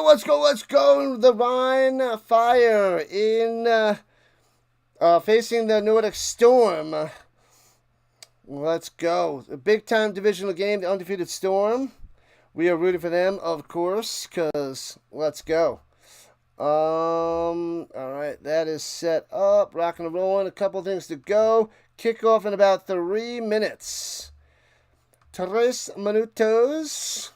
let's go. The Rhein Fire in facing the Nordic Storm. Let's go. A big-time divisional game, the undefeated Storm. We are rooting for them, of course, because let's go. All right, that is set up. Rocking and rolling. A couple things to go. Kickoff in about 3 minutes. 3 minutos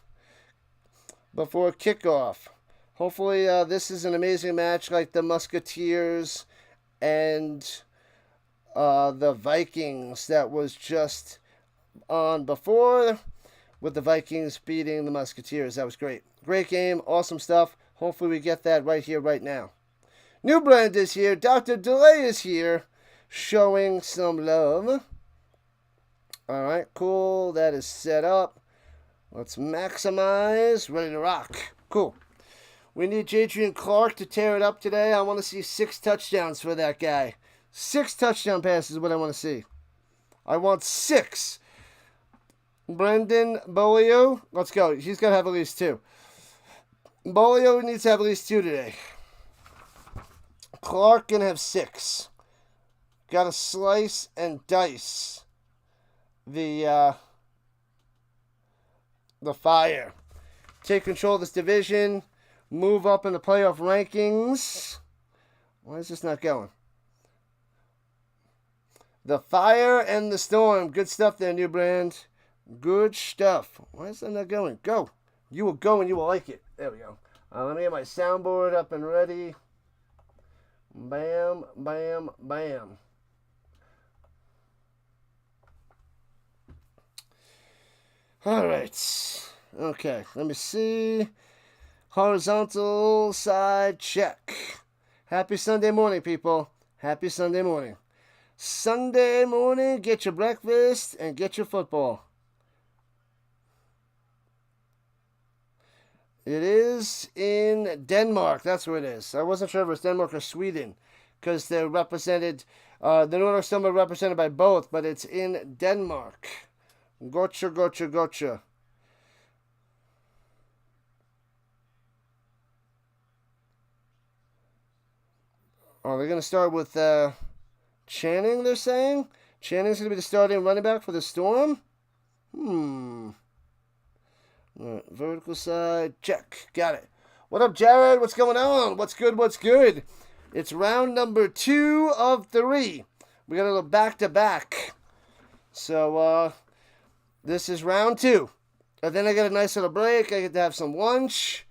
before kickoff. Hopefully, this is an amazing match like the Musketeers and the Vikings that was just on before, with the Vikings beating the Musketeers. That was great. Great game. Awesome stuff. Hopefully we get that right here, right now. New Brand is here. Dr. Delay is here, showing some love. All right, cool. That is set up. Let's maximize. Ready to rock. Cool. We need Jadrian Clark to tear it up today. I want to see 6 touchdowns for that guy. 6 touchdown passes is what I want to see. I want 6. Brendan Bolio, let's go. He's got to have at least 2. Bolio needs to have at least 2 today. Clark can have 6. Got to slice and dice the Fire. Take control of this division. Move up in the playoff rankings. Why is this not going? The Fire and the Storm. Good stuff there, New Brand. Good stuff. Why is that not going? Go. You will go and you will like it. There we go. Let me get my soundboard up and ready. Bam, bam, bam. All right. Okay, let me see. Horizontal side check. Happy Sunday morning, people. Happy Sunday morning. Sunday morning, get your breakfast and get your football. It is in Denmark. That's where it is. I wasn't sure if it was Denmark or Sweden, because they're represented, the Nordic Storm are represented by both, but it's in Denmark. Gotcha, gotcha, gotcha. Oh, they're going to start with Channing, they're saying? Channing's going to be the starting running back for the Storm? Right, vertical side, check. Got it. What up, Jared? What's going on? What's good? What's good? It's round number 2 of 3. We got a little back-to-back. So, this is round 2. And then I get a nice little break. I get to have some lunch,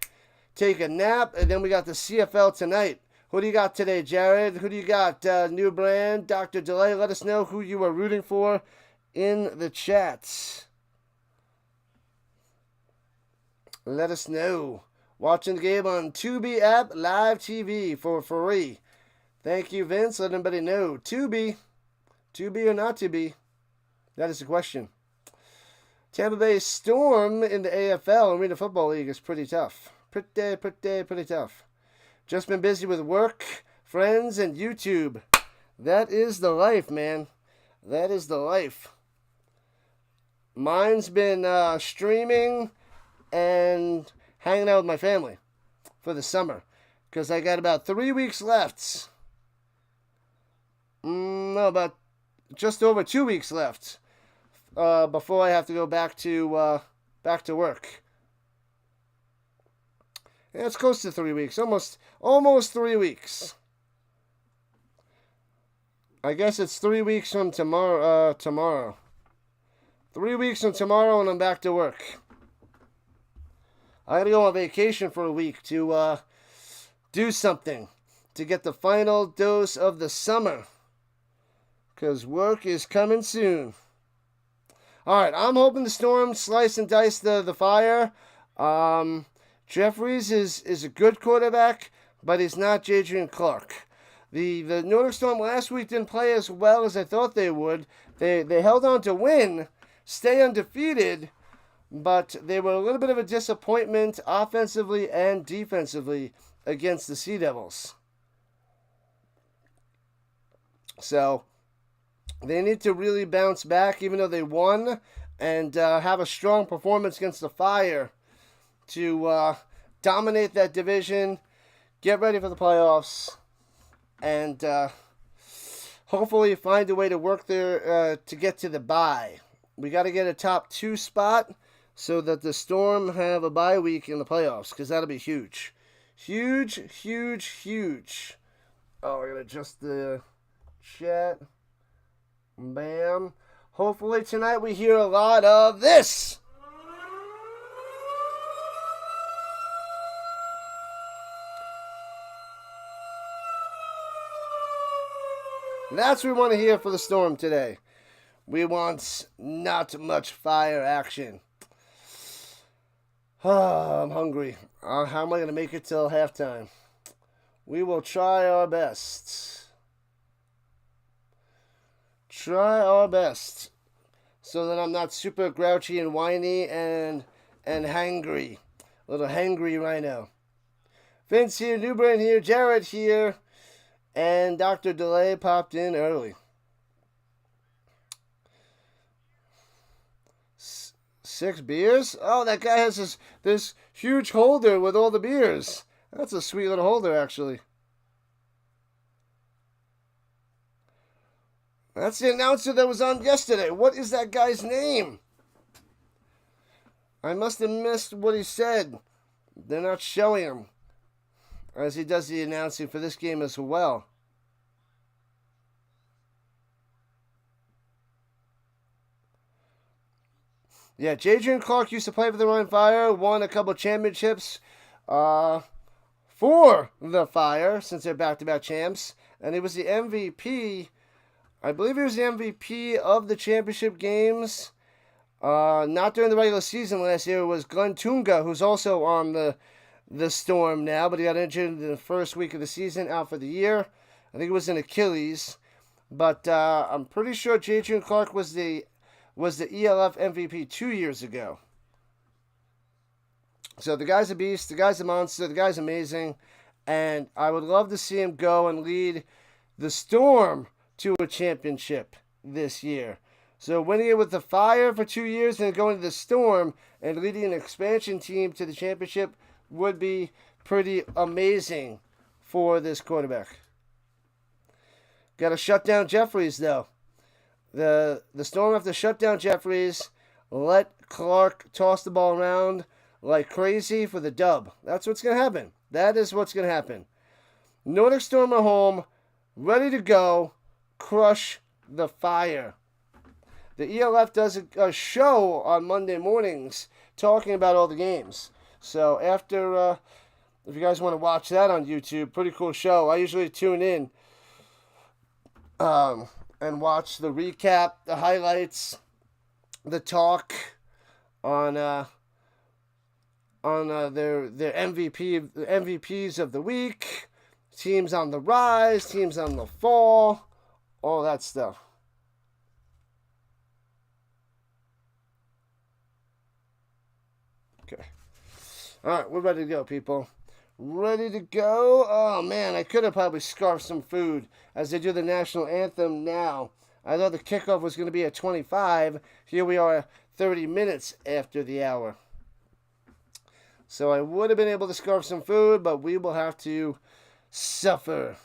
take a nap, and then we got the CFL tonight. Who do you got today, Jared? Who do you got? New Brand, Dr. Delay. Let us know who you are rooting for in the chats. Let us know. Watching the game on Tubi app, live TV for free. Thank you, Vince. Let everybody know. Tubi or not to be? That is the question. Tampa Bay Storm in the AFL, Arena Football League, is pretty tough. Pretty tough. Just been busy with work, friends, and YouTube. That is the life, man. That is the life. Mine's been streaming and hanging out with my family for the summer, because I got about 3 weeks left. No, about just over 2 weeks left before I have to go back to work. Yeah, it's close to 3 weeks, almost 3 weeks. I guess it's 3 weeks from tomorrow. 3 weeks from tomorrow, and I'm back to work. I gotta go on vacation for a week to do something to get the final dose of the summer, because work is coming soon. All right, I'm hoping the Storm slice and dice the Fire. Jeffries is a good quarterback, but he's not Jadrian Clark. The Nordic Storm last week didn't play as well as I thought they would. They held on to win, stay undefeated, but they were a little bit of a disappointment offensively and defensively against the Sea Devils. So they need to really bounce back, even though they won, and have a strong performance against the Fire to dominate that division, get ready for the playoffs, and hopefully find a way to work there to get to the bye. We got to get a top 2 spot so that the Storm have a bye week in the playoffs, because that'll be huge. Huge, huge, huge. Oh, we're going to adjust the chat. Bam. Hopefully tonight we hear a lot of this. That's what we want to hear for the Storm today. We want not much fire action. Oh, I'm hungry. How am I going to make it till halftime? We will try our best. Try our best. So that I'm not super grouchy and whiny and hangry. A little hangry Rhino. Vince here, Newbrand here, Jared here. And Dr. Delay popped in early. 6 beers? Oh, that guy has this huge holder with all the beers. That's a sweet little holder, actually. That's the announcer that was on yesterday. What is that guy's name? I must have missed what he said. They're not showing him, as he does the announcing for this game as well. Yeah, Jadrian Clark used to play for the Rhein Fire, won a couple championships for the Fire, since they're back-to-back champs, and he was the MVP. I believe he was the MVP of the championship games. Not during the regular season last year. It was Glenn Tunga, who's also on the Storm now, but he got injured in the first week of the season, out for the year. I think it was an Achilles. But I'm pretty sure Jadrian Clark was the ELF MVP 2 years ago. So the guy's a beast, the guy's a monster, the guy's amazing, and I would love to see him go and lead the Storm to a championship this year. So winning it with the Fire for 2 years and going to the Storm and leading an expansion team to the championship would be pretty amazing for this quarterback. Got to shut down Jeffries, though. The Storm have to shut down Jeffries, let Clark toss the ball around like crazy for the dub. That's what's going to happen. That is what's going to happen. Nordic Storm are home, ready to go, crush the Fire. The ELF does a show on Monday mornings talking about all the games. So after, if you guys want to watch that on YouTube, pretty cool show. I usually tune in and watch the recap, the highlights, the talk on their MVPs of the week, teams on the rise, teams on the fall, all that stuff. Okay. All right, we're ready to go, people. Ready to go. Oh, man, I could have probably scarfed some food as they do the national anthem now. I thought the kickoff was going to be at 25. Here we are 30 minutes after the hour. So I would have been able to scarf some food, but we will have to suffer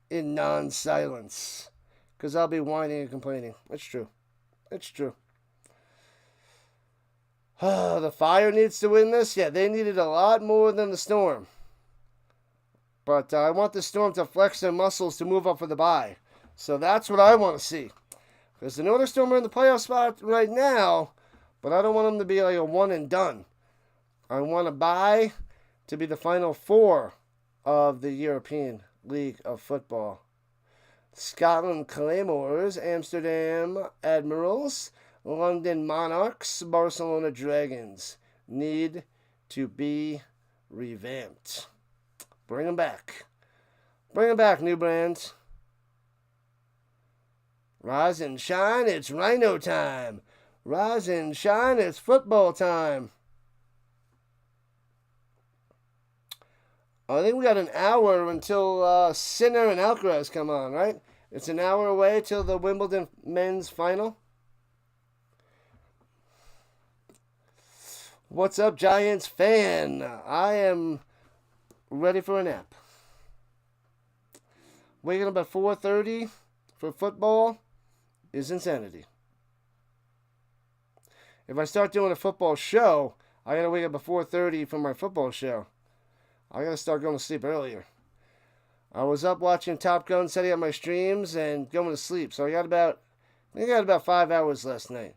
in non-silence, because I'll be whining and complaining. It's true. It's true. The Fire needs to win this. Yeah, they needed a lot more than the Storm. But I want the Storm to flex their muscles to move up for the bye. So that's what I want to see. Because the Nordic Storm are in the playoff spot right now, but I don't want them to be like a one and done. I want a bye to be the final 4 of the European League of Football. Scotland Claymores, Amsterdam Admirals, London Monarchs, Barcelona Dragons need to be revamped. Bring them back. Bring them back, new brands. Rise and shine, it's Rhino time. Rise and shine, it's football time. I think we got an hour until Sinner and Alcaraz come on, right? It's an hour away till the Wimbledon men's final. What's up, Giants fan? I am ready for a nap. Waking up at 4:30 for football is insanity. If I start doing a football show, I gotta wake up at 4:30 for my football show. I gotta start going to sleep earlier. I was up watching Top Gun, setting up my streams, and going to sleep. So I got about 5 hours last night.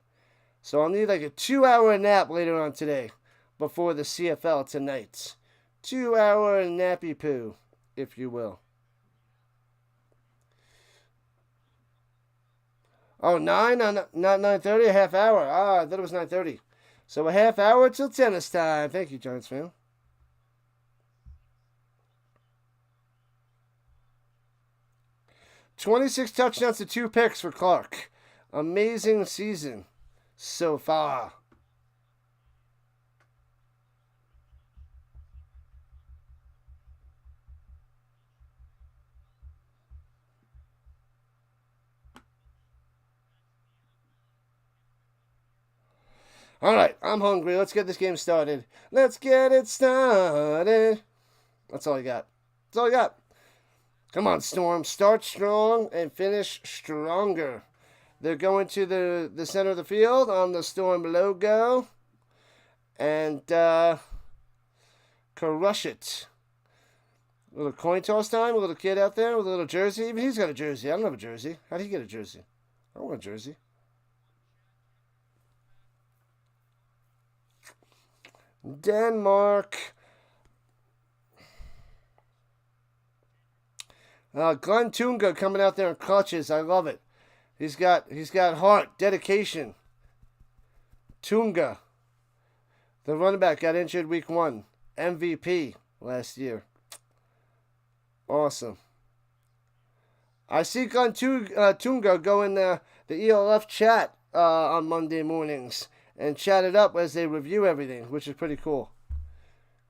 So I'll need like a 2-hour nap later on today, before the CFL tonight. 2-hour nappy poo, if you will. Oh, 9? Not 9:30? A half hour. I thought it was 9:30. So a half hour till tennis time. Thank you, Giants fan. "26 touchdowns to 2 picks for Clark. Amazing season so far." All right, I'm hungry. Let's get this game started. Let's get it started. That's all I got. That's all I got. Come on, Storm. Start strong and finish stronger. They're going to the center of the field on the Storm logo. And crush it. A little coin toss time. A little kid out there with a little jersey. Even he's got a jersey. I don't have a jersey. How did he get a jersey? I don't want a jersey. Denmark. Glenn Tunga coming out there in clutches. I love it. He's got heart, dedication. Tunga, the running back, got injured week 1. MVP last year. Awesome. I see Glenn Tunga go in the ELF chat on Monday mornings and chat it up as they review everything, which is pretty cool.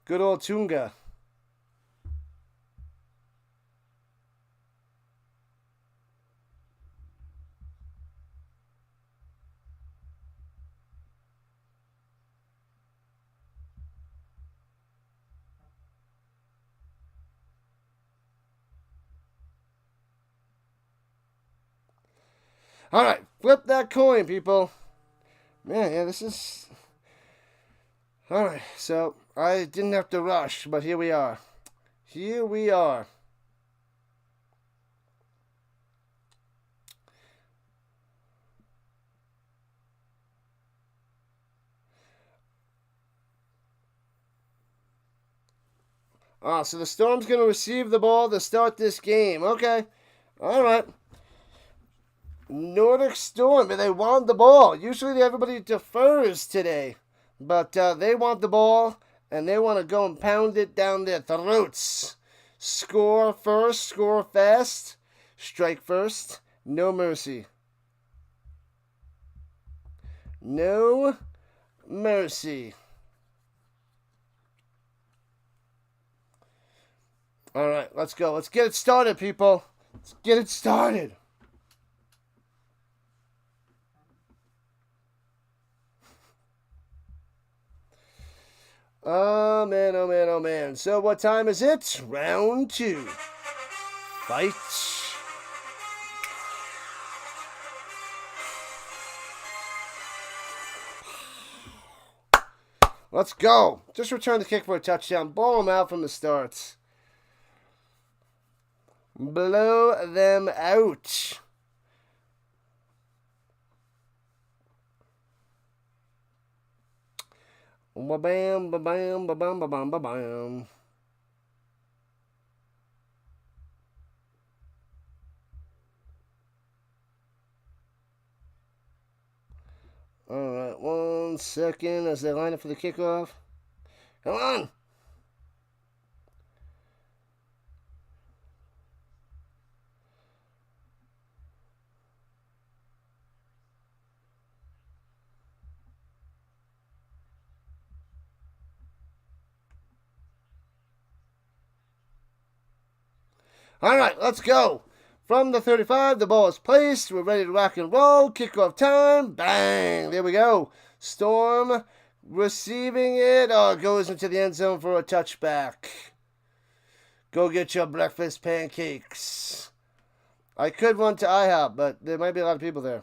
Good old Tunga. All right, flip that coin, people. Man, yeah, this is... All right, so I didn't have to rush, but here we are. Here we are. So the Storm's going to receive the ball to start this game. Okay. All right. Nordic Storm, and they want the ball. Usually everybody defers today, but they want the ball, and they want to go and pound it down their throats. Score first, score fast, strike first, no mercy. No mercy. All right, let's go. Let's get it started, people. Let's get it started. Oh, man, oh, man, oh, man. So what time is it? Round 2. Fight. Let's go. Just return the kick for a touchdown. Ball them out from the start. Blow them out. Ba-bam, ba-bam, ba-bam, ba-bam, ba-bam. Alright, 1 second as they line up for the kickoff. Come on! All right, let's go. From the 35, the ball is placed. We're ready to rock and roll. Kickoff time. Bang. There we go. Storm receiving it. Oh, it goes into the end zone for a touchback. Go get your breakfast pancakes. I could run to IHOP, but there might be a lot of people there.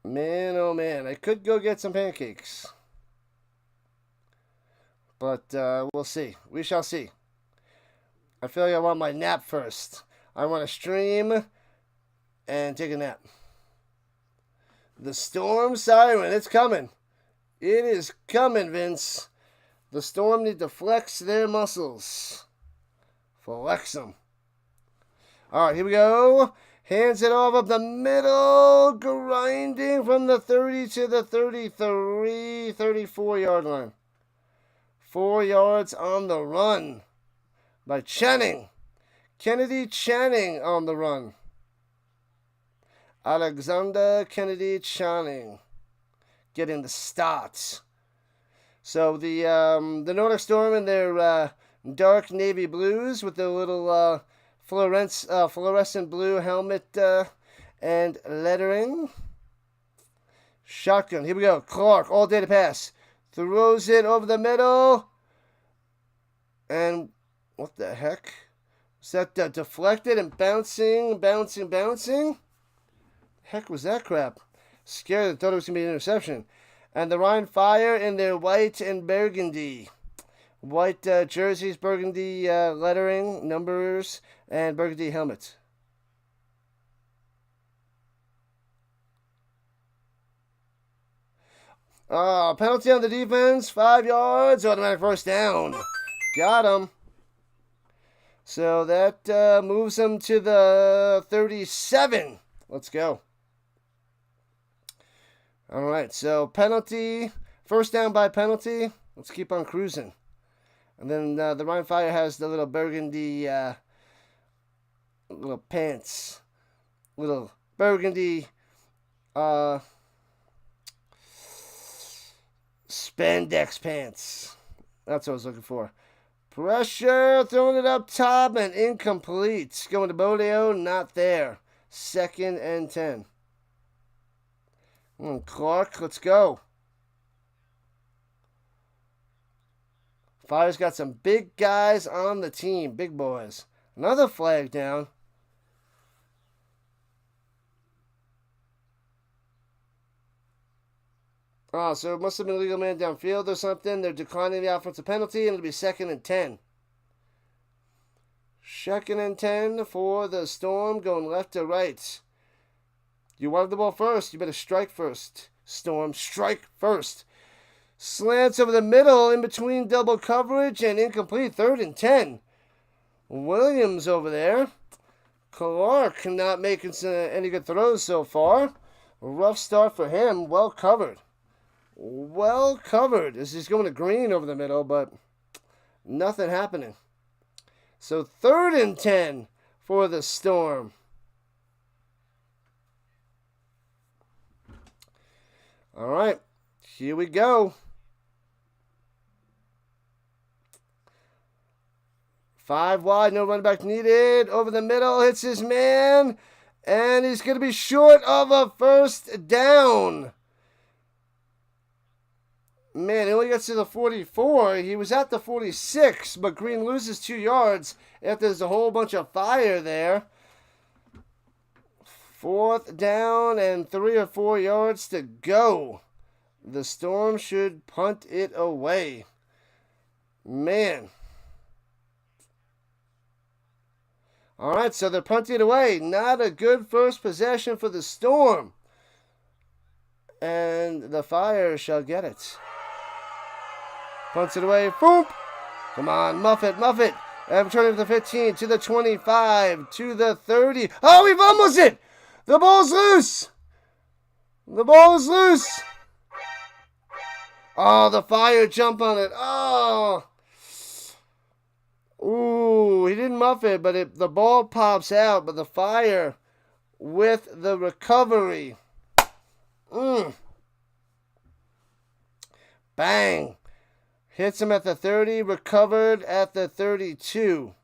Man, oh man, I could go get some pancakes. But we'll see. We shall see. I feel like I want my nap first. I want to stream and take a nap. The storm siren, it's coming. It is coming, Vince. The Storm need to flex their muscles. Flex them. All right, here we go. Hands it off up the middle. Grinding from the 30 to the 33, 34-yard line. 4 yards on the run by Channing. Kennedy Channing on the run. Alexander Kennedy Channing getting the start. So the Nordic Storm in their dark navy blues with the little fluorescent blue helmet and lettering. Shotgun. Here we go. Clark, all day to pass. Throws it over the middle. And what the heck? Was that deflected and bouncing? Heck was that crap? Scared. I thought it was going to be an interception. And the Rhein Fire in their white and burgundy. White jerseys, burgundy lettering, numbers, and burgundy helmets. Penalty on the defense, 5 yards, automatic first down. Got him. So that moves them to the 37. Let's go. All right, so penalty, first down by penalty. Let's keep on cruising. And then the Rhein Fire has the little burgundy little pants. Little burgundy spandex pants. That's what I was looking for. Pressure, throwing it up top and incomplete. Going to Bodeo, not there. 2nd and 10. Clark, let's go. Fire's got some big guys on the team. Big boys. Another flag down. Oh, so it must have been a legal man downfield or something. They're declining the offensive penalty, and it'll be 2nd and 10. 2nd and 10 for the Storm, going left to right. You wanted the ball first. You better strike first. Storm, strike first. Slants over the middle in between double coverage and incomplete. 3rd and 10. Williams over there. Clark not making any good throws so far. Rough start for him. Well covered. Well covered. As he's going to Green over the middle, but nothing happening. So 3rd and 10 for the Storm. All right, here we go. 5 wide, no running back needed. Over the middle, hits his man, and he's going to be short of a first down. Man, he only gets to the 44. He was at the 46, but Green loses 2 yards after there's a whole bunch of fire there. 4th down and 3 or 4 yards to go. The Storm should punt it away. Man. All right, so they're punting it away. Not a good first possession for the Storm. And the Fire shall get it. Punts it away. Boom. Come on, muff it. And returning to the 15, to the 25, to the 30. Oh, he fumbles it. The ball's loose. The ball is loose. Oh, the Fire jump on it. Oh. Ooh, he didn't muff it, but the ball pops out. But the Fire with the recovery. Bang. Hits him at the 30, recovered at the 32.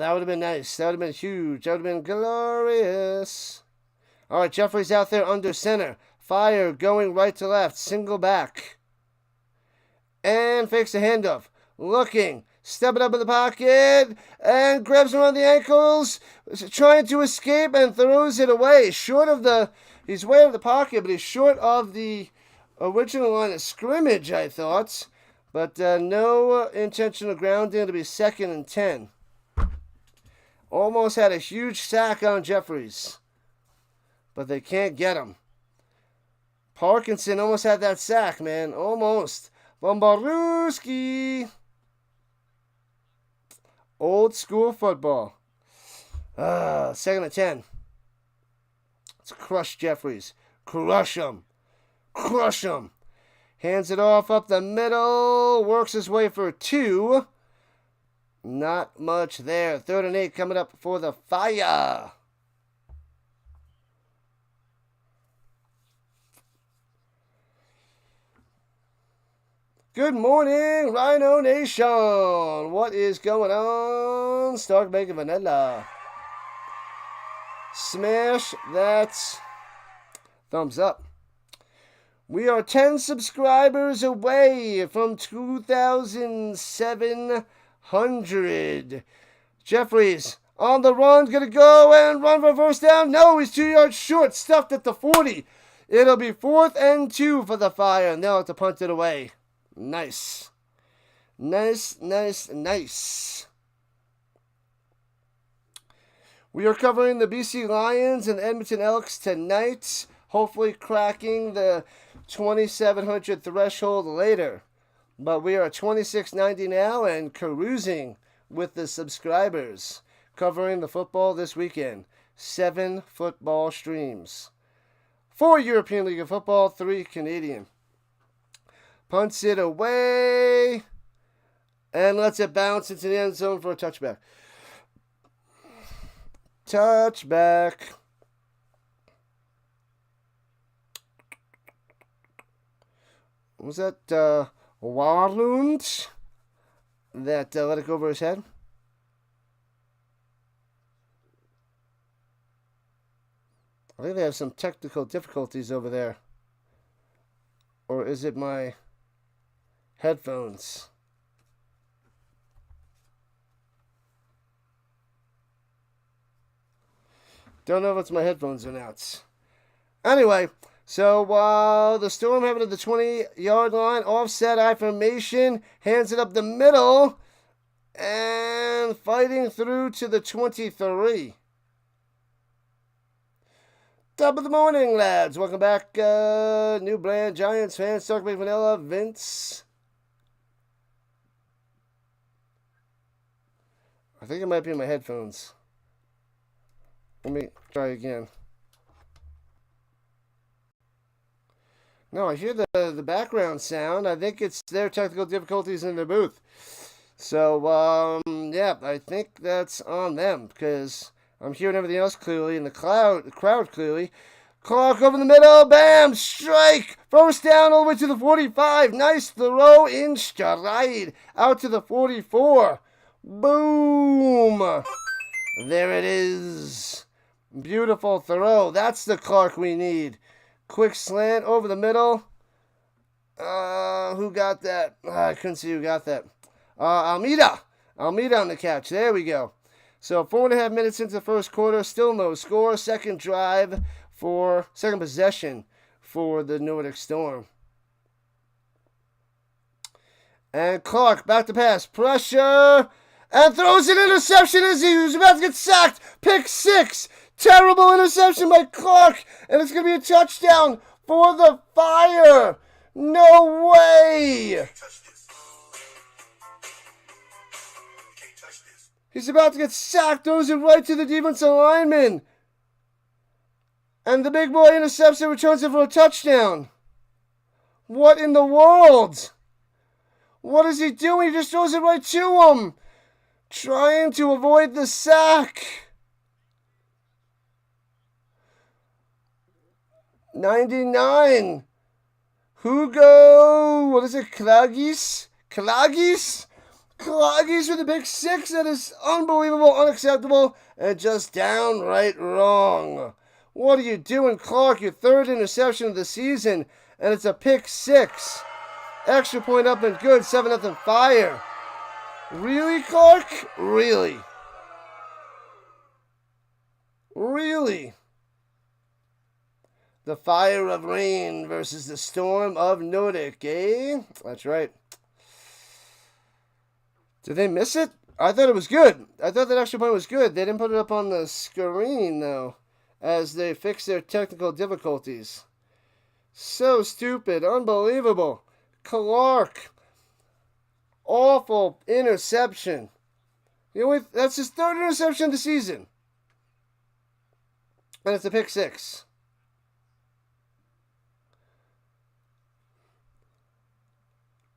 that would have been nice. That would have been huge. That would have been glorious. All right, Jeffries out there under center. Fire going right to left. Single back. And fakes the handoff. Looking. Stepping up in the pocket. And grabs him around the ankles. Trying to escape and throws it away. Short of the... He's way out of the pocket, but he's short of the original line of scrimmage, I thought. But no intentional grounding to be 2nd and 10. Almost had a huge sack on Jeffries. But they can't get him. Parkinson almost had that sack, man. Almost. Bombaruski. Old school football. 2nd and 10. Let's crush Jeffries. Crush him. Crush him. Hands it off up the middle. Works his way for 2. Not much there. 3rd and 8 coming up for the Fire. Good morning, Rhino Nation. What is going on? Stark Bacon Vanilla. Smash that thumbs up. We are 10 subscribers away from 2,700. Jeffries on the run, gonna go and run for first down. No, he's 2 yards short, stuffed at the 40. It'll be 4th and 2 for the Fire, and they'll have to punt it away. Nice. Nice, nice, nice. We are covering the BC Lions and Edmonton Elks tonight. Hopefully cracking the 2,700 threshold later. But we are at 2,690 now and cruising with the subscribers. Covering the football this weekend. 7 football streams. 4 European League of Football, 3 Canadian. Punts it away. And lets it bounce into the end zone for a touchback. Touchback. Was that Warlund that let it go over his head? I think they have some technical difficulties over there. Or is it my headphones? Don't know if it's my headphones or not. Anyway, so while the Storm have it at the 20-yard line, offset I formation, hands it up the middle, and fighting through to the 23. Top of the morning, lads. Welcome back, New Brand Giants fans, Stark Big Vanilla, Vince. I think it might be in my headphones. Let me try again. No, I hear the background sound. I think it's their technical difficulties in the booth. So, yeah, I think that's on them because I'm hearing everything else clearly in the crowd clearly. Clark over the middle, bam, strike, first down all the way to the 45. Nice throw in stride, out to the 44. Boom. There it is. Beautiful throw. That's the Clark we need. Quick slant over the middle. Who got that? I couldn't see who got that. Almeida. Almeida on the catch. There we go. So 4.5 minutes into the first quarter. Still no score. Second possession for the Nordic Storm. And Clark back to pass. Pressure. And throws an interception as he was about to get sacked. Pick 6. Terrible interception by Clark. And it's going to be a touchdown for the Fire. No way. He's about to get sacked. Throws it right to the defensive lineman. And the big boy intercepts it, returns it for a touchdown. What in the world? What is he doing? He just throws it right to him. Trying to avoid the sack. 99. Hugo, what is it? Klagis? Cloggies with a big 6. That is unbelievable, unacceptable, and just downright wrong. What are you doing, Clark? Your third interception of the season, and it's a pick 6. Extra point up and good. 7-0 Fire. Really, Clark? Really? Really? The Fire of Rhein versus the Storm of Nordic, eh? That's right. Did they miss it? I thought it was good. I thought that extra point was good. They didn't put it up on the screen, though, as they fixed their technical difficulties. So stupid. Unbelievable. Clark. Awful interception. That's his third interception of the season. And it's a pick 6.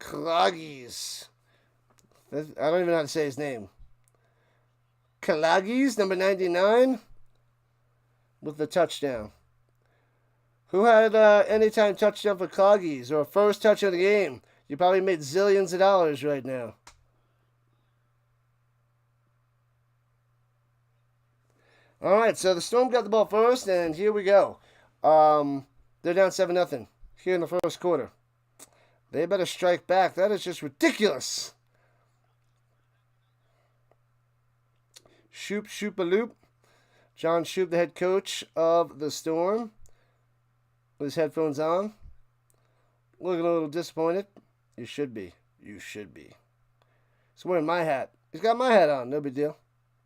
Cloggies. I don't even know how to say his name. Cloggies, number 99, with the touchdown. Who had anytime touchdown for Cloggies, or first touch of the game? You probably made zillions of dollars right now. All right, so the Storm got the ball first, and here we go. They're down 7-0 here in the first quarter. They better strike back. That is just ridiculous. Shoop-a-loop. John Shoop, the head coach of the Storm, with his headphones on. Looking a little disappointed. You should be. You should be. He's wearing my hat. He's got my hat on. No big deal.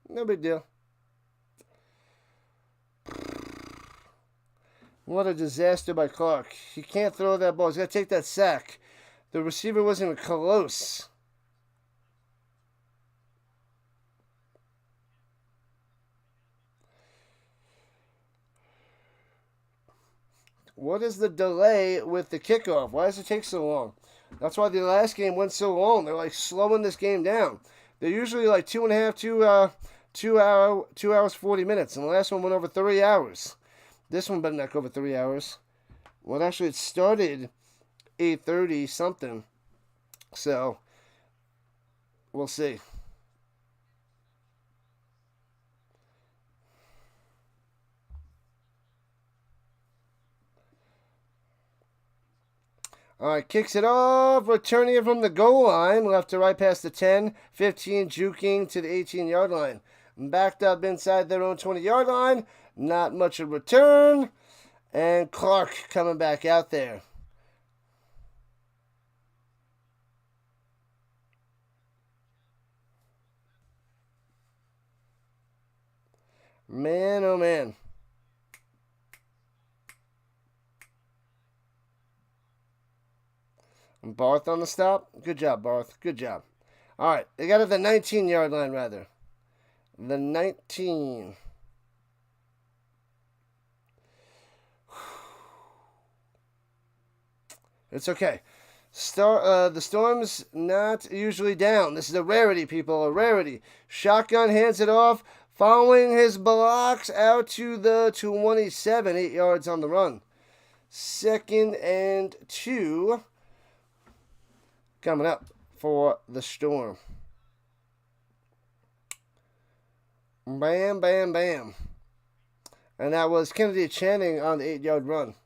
No big deal. What a disaster by Clark. He can't throw that ball. He's got to take that sack. The receiver wasn't even close. What is the delay with the kickoff? Why does it take so long? That's why the last game went so long. They're like slowing this game down. They're usually like 2 hours, 40 minutes. And the last one went over 3 hours. This one better not go over 3 hours. Well, actually, it started 8:30 something. So, we'll see. All right, kicks it off, returning it from the goal line, left to right past the 10, 15, juking to the 18-yard line. Backed up inside their own 20-yard line, not much of return, and Clark coming back out there. Man, oh man. Barth on the stop. Good job, Barth. Good job. All right. They got it at the 19-yard line, rather. The 19. It's okay. The Storm's not usually down. This is a rarity, people. A rarity. Shotgun hands it off. Following his blocks out to the 27. 8 yards on the run. 2nd and 2. Coming up for the Storm. Bam, bam, bam. And that was Kennedy Channing on the 8-yard run.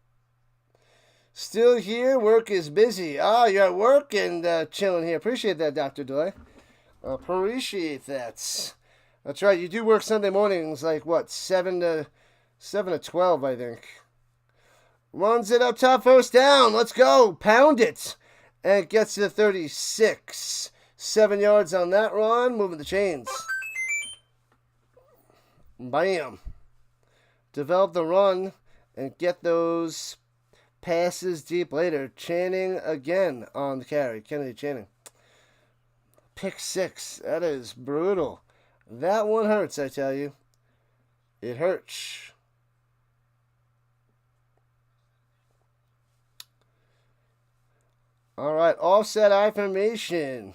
Still here, work is busy. Ah, you're at work and chilling here. Appreciate that, Dr. Delay. Appreciate that. That's right, you do work Sunday mornings like, what, 7 to 12, I think. Runs it up top, first down. Let's go. Pound it. And it gets to the 36. 7 yards on that run. Moving the chains. Bam. Develop the run and get those passes deep later. Channing again on the carry. Kennedy Channing. Pick 6. That is brutal. That one hurts, I tell you. It hurts. All right, offset I formation.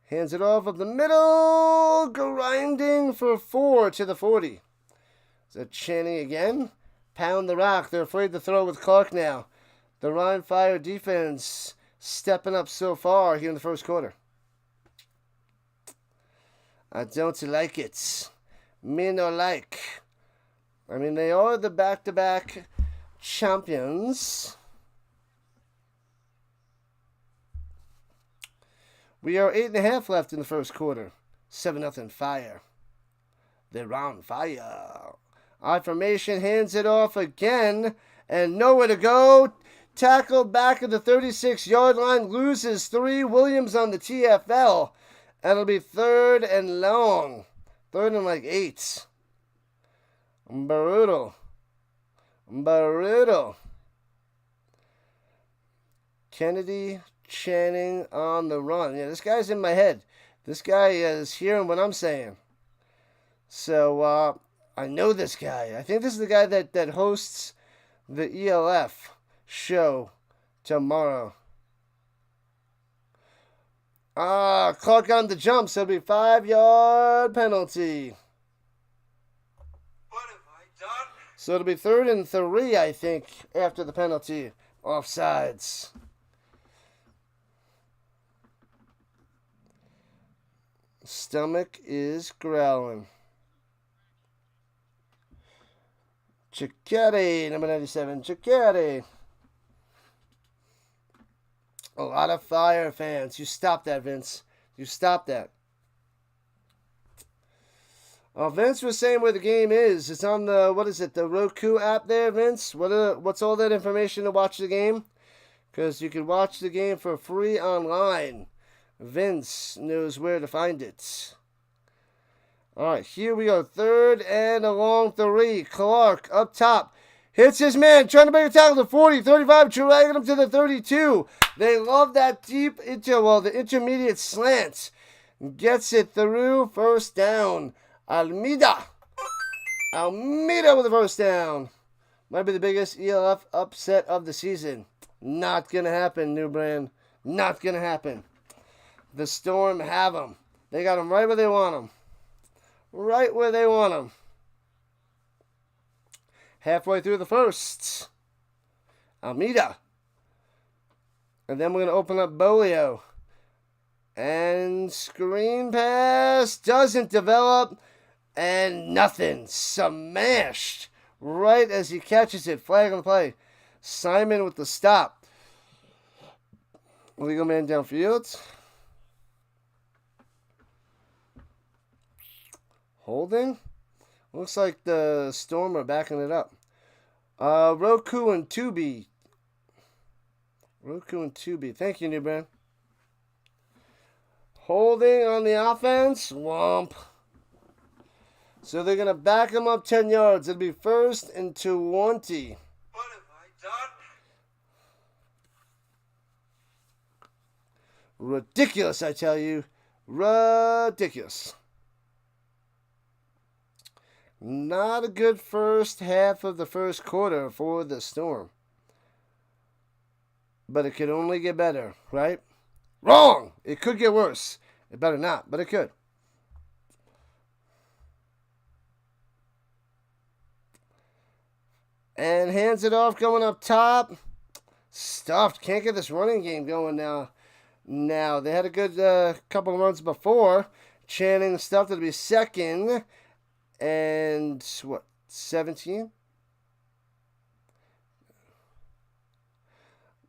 Hands it off of the middle. Grinding for 4 to the 40. Is that Channing again? Pound the rock. They're afraid to throw with Clark now. The Rhein Fire defense stepping up so far here in the first quarter. I don't like it. Me no like. I mean, they are the back-to-back champions. We are 8.5 left in the first quarter. 7-0 Fire. The Rhein Fire. I formation, hands it off again, and nowhere to go. Tackled back at the 36-yard line, loses 3. Williams on the TFL. And it'll be 3rd and long. 3rd and like 8. Brutal. Kennedy Channing on the run. Yeah, this guy's in my head. This guy is hearing what I'm saying. So, I know this guy. I think this is the guy that hosts the ELF show tomorrow. Clark on the jump, so it'll be 5-yard penalty. What have I done? So it'll be 3rd and 3, I think, after the penalty. Offsides. Stomach is growling. Cicchetti, number 97, Cicchetti. A lot of Fire fans. You stop that, Vince. You stop that. Vince was saying where the game is. It's on the, what is it, the Roku app there, Vince? What's all that information to watch the game? Because you can watch the game for free online. Vince knows where to find it. All right, here we go. 3rd and a long 3. Clark up top. Hits his man, trying to make a tackle to 40, 35, dragging him to the 32. They love that deep the intermediate slant. Gets it through, 1st down. Almeida with the 1st down. Might be the biggest ELF upset of the season. Not going to happen, New Brand. Not going to happen. The Storm have them. They got them right where they want them. Right where they want them. Halfway through the first. Almeida. And then we're going to open up Bolio. And screen pass doesn't develop. And nothing. Smashed. Right as he catches it. Flag on the play. Simon with the stop. Legal man downfield. Holding. Looks like the Storm are backing it up. Roku and Tubi. Thank you, New Brand. Holding on the offense. Womp. So they're going to back him up 10 yards. It'll be 1st and 20. What have I done? Ridiculous, I tell you. Ridiculous. Not a good first half of the first quarter for the Storm. But it could only get better, right? Wrong! It could get worse. It better not, but it could. And hands it off, going up top. Stuffed. Can't get this running game going now. They had a good couple of runs before. Channing stuffed. It'll be 2nd. And, 17?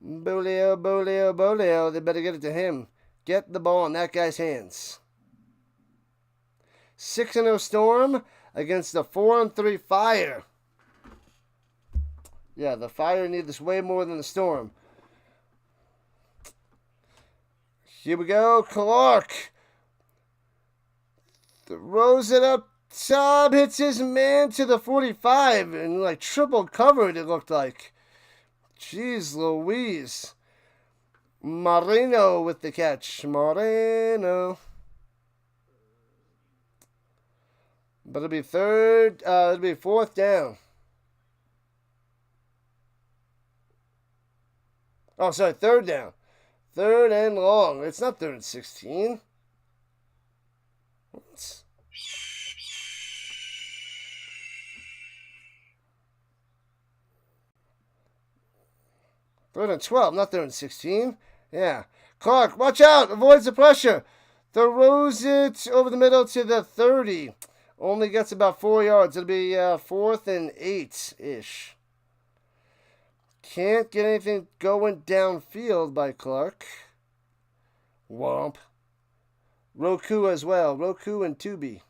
Bolio. They better get it to him. Get the ball in that guy's hands. 6-0 Storm against the 4-3 Fire. Yeah, the Fire need this way more than the Storm. Here we go. Clark. Throws it up. Top hits his man to the 45 and like triple covered, it looked like. Jeez Louise. Marino with the catch. Marino. But it'll be 4th down. Oh, sorry, 3rd down. 3rd and long. It's not 3rd and 16. What? 3rd and 12, not 3rd and 16. Yeah. Clark, watch out. Avoids the pressure. Throws it over the middle to the 30. Only gets about 4 yards. It'll be 4th and 8-ish. Can't get anything going downfield by Clark. Womp. Roku as well. Roku and Tubi.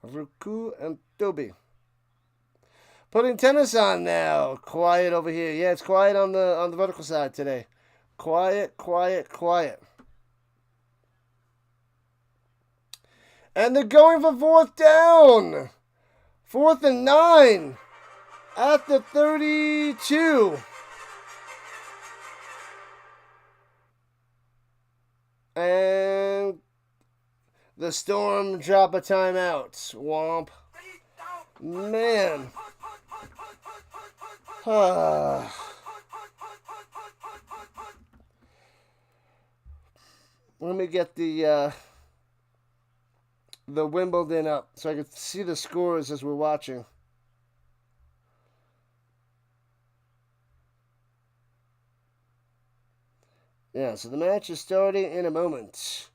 Roku and Tubi. Putting tennis on now. Quiet over here. Yeah, it's quiet on the vertical side today. Quiet, quiet, quiet. And they're going for 4th down. 4th and 9 at the 32. And the Storm drop a timeout. Womp. Man. Let me get the Wimbledon up so I can see the scores as we're watching. Yeah, so the match is starting in a moment.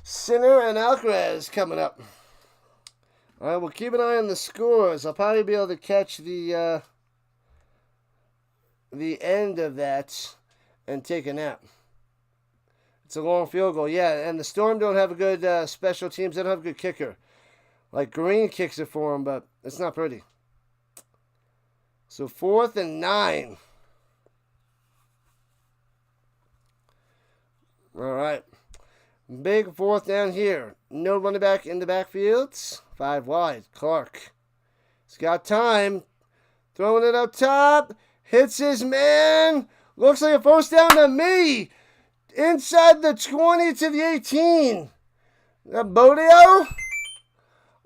Sinner and Alcaraz coming up. All right, we'll keep an eye on the scores. I'll probably be able to catch the end of that and take a nap. It's a long field goal, yeah. And the Storm don't have a good special teams. They don't have a good kicker. Like Green kicks it for them, but it's not pretty. So 4th and 9. All right. Big 4th down here. No running back in the backfields. 5 wide. Clark. He's got time. Throwing it up top. Hits his man. Looks like a first down to me. Inside the 20 to the 18. Bodio.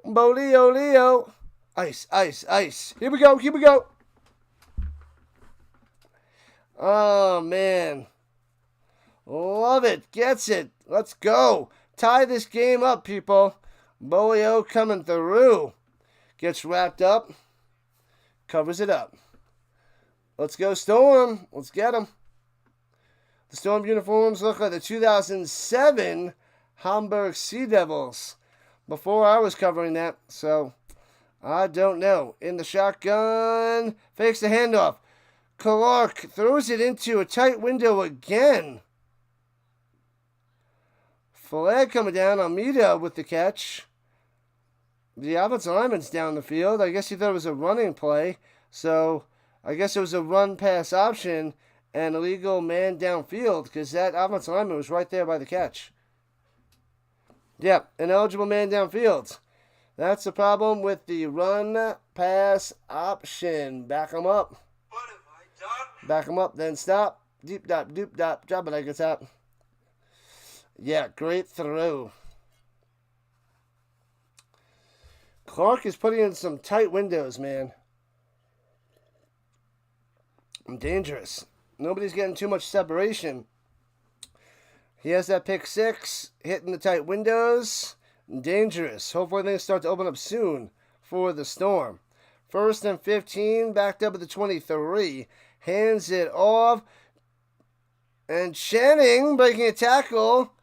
Bodio Leo. Ice, ice, ice. Here we go. Here we go. Oh, man. Love it. Gets it. Let's go. Tie this game up, people. Bolio coming through. Gets wrapped up. Covers it up. Let's go, Storm. Let's get them. The Storm uniforms look like the 2007 Hamburg Sea Devils. Before I was covering that, so I don't know. In the shotgun. Fakes the handoff. Clark throws it into a tight window again. Flag coming down. Almeida with the catch. The offensive lineman's down the field. I guess he thought it was a running play. So I guess it was a run-pass option and illegal man downfield because that offensive lineman was right there by the catch. Yep, an eligible man downfield. That's the problem with the run-pass option. Back him up. What have I done? Back him up, then stop. Deep dop, doop dop, drop it like it's up. Yeah, great throw. Clark is putting in some tight windows, man. Dangerous. Nobody's getting too much separation. He has that pick 6, hitting the tight windows. Dangerous. Hopefully things start to open up soon for the Storm. 1st and 15, backed up at the 23. Hands it off. And Channing breaking a tackle.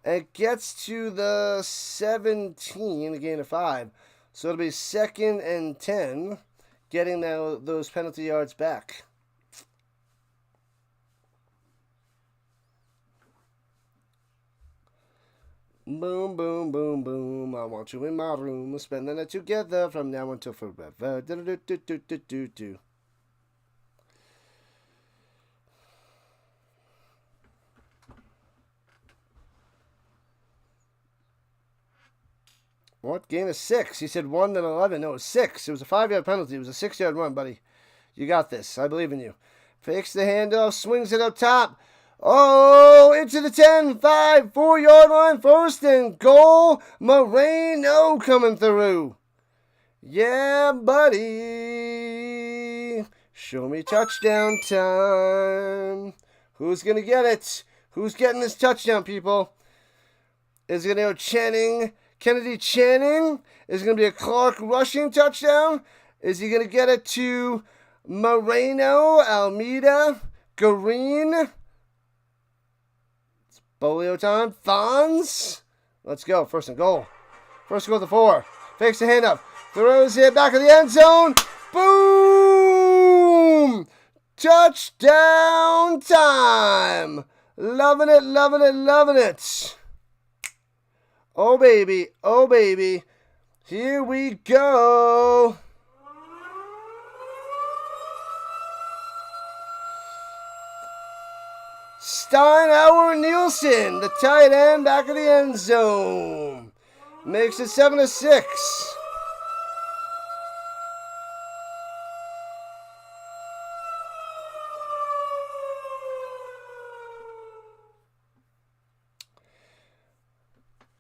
And gets to the 17, a gain of 5. So it'll be 2nd and 10, getting those penalty yards back. Boom, boom, boom, boom. I want you in my room. We'll spend the night together from now until forever. Do-do-do-do-do-do-do. What? Gain of 6. He said 1 then 11. No, it was 6. It was a 5-yard penalty. It was a 6-yard run, buddy. You got this. I believe in you. Fakes the handoff. Swings it up top. Oh, into the 10, 5, 4-yard line. 1st and goal. Moreno coming through. Yeah, buddy. Show me touchdown time. Who's going to get it? Who's getting this touchdown, people? Is it going to go Channing? Kennedy Channing? Is it going to be a Clark rushing touchdown? Is he going to get it to Moreno, Almeida, Green? It's Bolio time. Fonz. Let's go. First and goal. First and goal to 4. Fakes the handoff. Throws it back of the end zone. Boom! Touchdown time. Loving it, loving it, loving it. Oh, baby. Oh, baby. Here we go. Steinauer Nielsen, the tight end, back of the end zone. Makes it 7-6.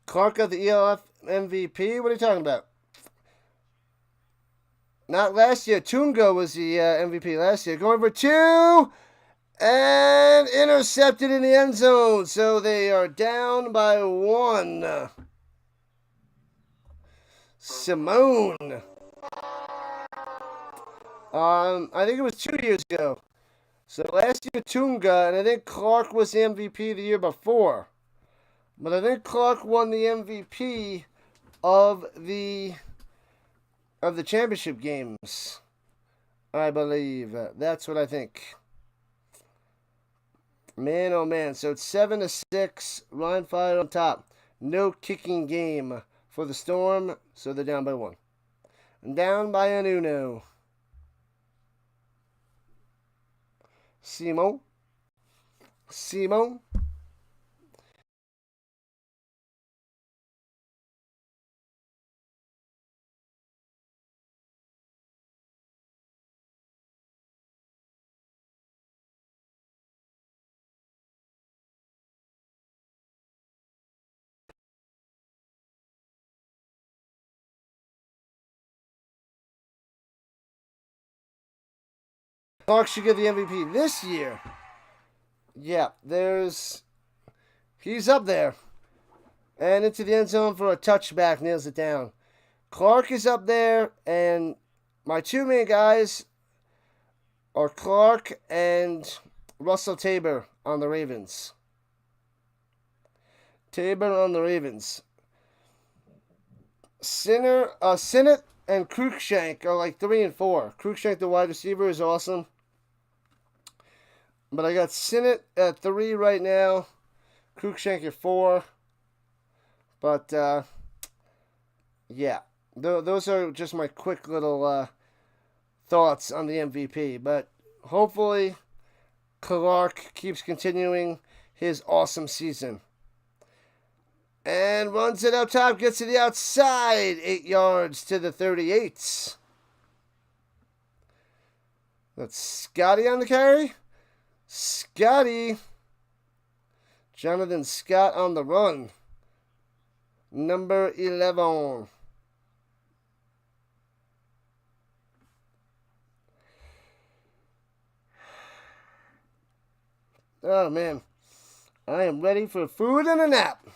Clark got the ELF MVP. What are you talking about? Not last year. Tungo was the MVP last year. Going for 2. And intercepted in the end zone. So they are down by 1. Simone. I think it was 2 years ago. So last year Tunga, and I think Clark was the MVP the year before. But I think Clark won the MVP of the championship games. I believe. That's what I think. Man, oh man. So it's 7-6. Rhein Fire on top. No kicking game for the Storm. So they're down by 1. And down by an uno. Simon. Clark should get the MVP this year. Yeah, he's up there. And into the end zone for a touchback, nails it down. Clark is up there, and my 2 main guys are Clark and Russell Tabor on the Ravens. Sinnott and Cruikshank are like 3 and 4. Cruikshank, the wide receiver, is awesome. But I got Sinnott at 3 right now. Cruikshank at 4. But, yeah. Those are just my quick little thoughts on the MVP. But hopefully Clark keeps continuing his awesome season. And runs it up top, gets to the outside. 8 yards to the 38. That's Scotty on the carry. Jonathan Scott on the run. Number 11. Oh, man. I am ready for food and a nap.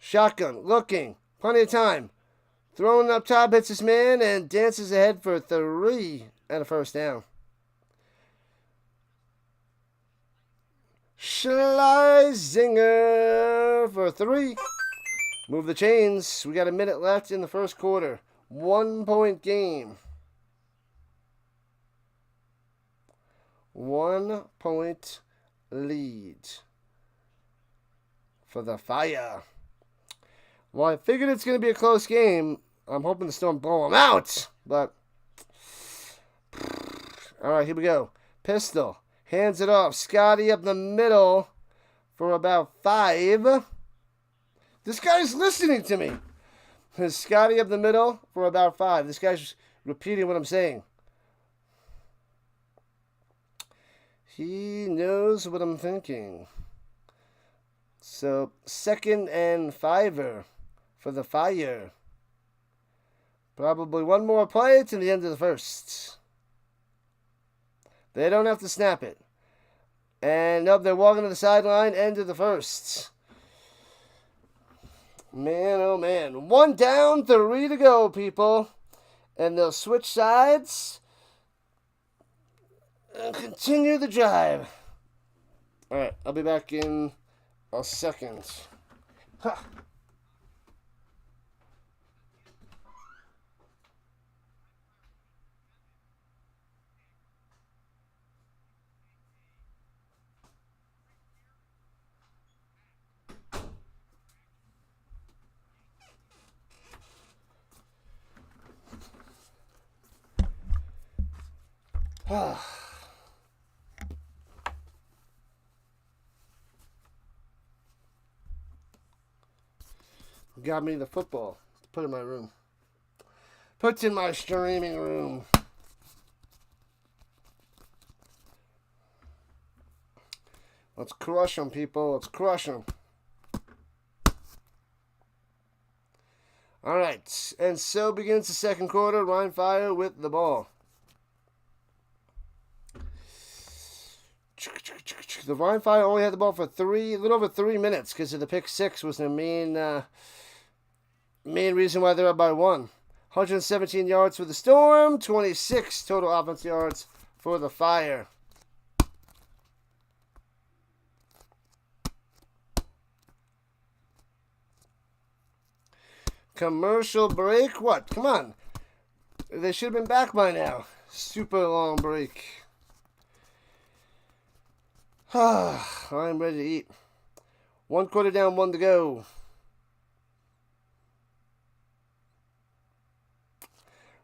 Shotgun, looking. Plenty of time. Throwing up top, hits his man, and dances ahead for 3 and a first down. Schleizinger for 3. Move the chains. We got a minute left in the first quarter. 1-point game. 1-point lead for the Fire. Well, I figured it's going to be a close game. I'm hoping the Storm blow them out. But, all right, here we go. Pistol. Hands it off. Scotty up the middle for about 5. This guy's listening to me. Scotty up the middle for about 5. This guy's repeating what I'm saying. He knows what I'm thinking. So, 2nd and 5 for the Fire. Probably one more play to the end of the first. They don't have to snap it. And nope, they're walking to the sideline, end of the first. Man, oh man. 1 down, 3 to go, people. And they'll switch sides. And continue the drive. Alright, I'll be back in a second. Ha. Got me the football. Put in my room. Put in my streaming room. Let's crush them, people. Let's crush them. All right. And so begins the second quarter. Rhein Fire with the ball. The Rhein Fire only had the ball for a little over 3 minutes because of the pick six was the main reason why they're up by 1. 117 yards for the Storm, 26 total offense yards for the Fire. Commercial break? What? Come on. They should have been back by now. Super long break. I'm ready to eat. 1 quarter down, 1 to go.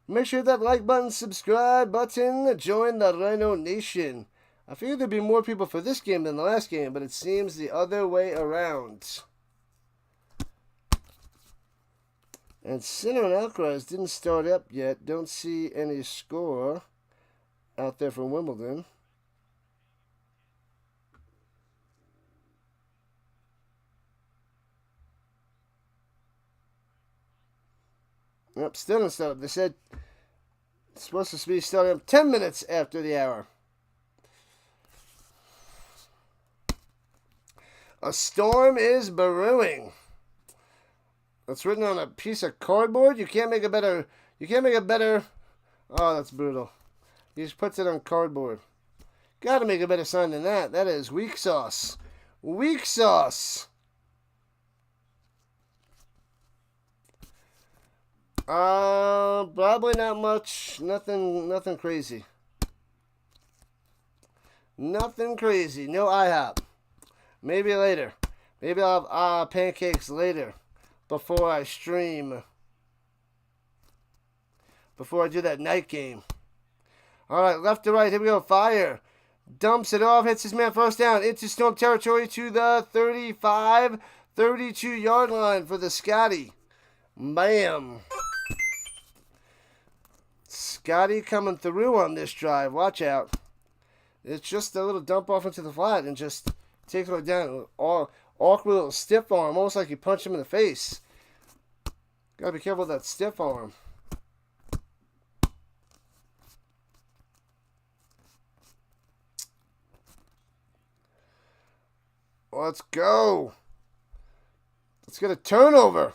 Make sure that like button, subscribe button, join the Rhino Nation. I figured there'd be more people for this game than the last game, but it seems the other way around. And Sinner and Alcaraz didn't start up yet. Don't see any score out there from Wimbledon. Yep, still didn't start up. They said it's supposed to be starting up 10 minutes after the hour. A storm is brewing. It's written on a piece of cardboard. You can't make a better. Oh, that's brutal. He just puts it on cardboard. Got to make a better sign than that. That is weak sauce. Weak sauce. Probably not much. Nothing crazy. Nothing crazy. No IHOP. Maybe later. Maybe I'll have pancakes later. Before I stream. Before I do that night game. Alright, left to right. Here we go. Fire. Dumps it off. Hits his man first down. Into Storm territory to the 35, 32 yard line for the Scotty. Bam. Scotty coming through on this drive. Watch out. It's just a little dump off into the flat and just takes it down. Awkward little stiff arm. Almost like you punch him in the face. Gotta be careful with that stiff arm. Let's go. Let's get a turnover.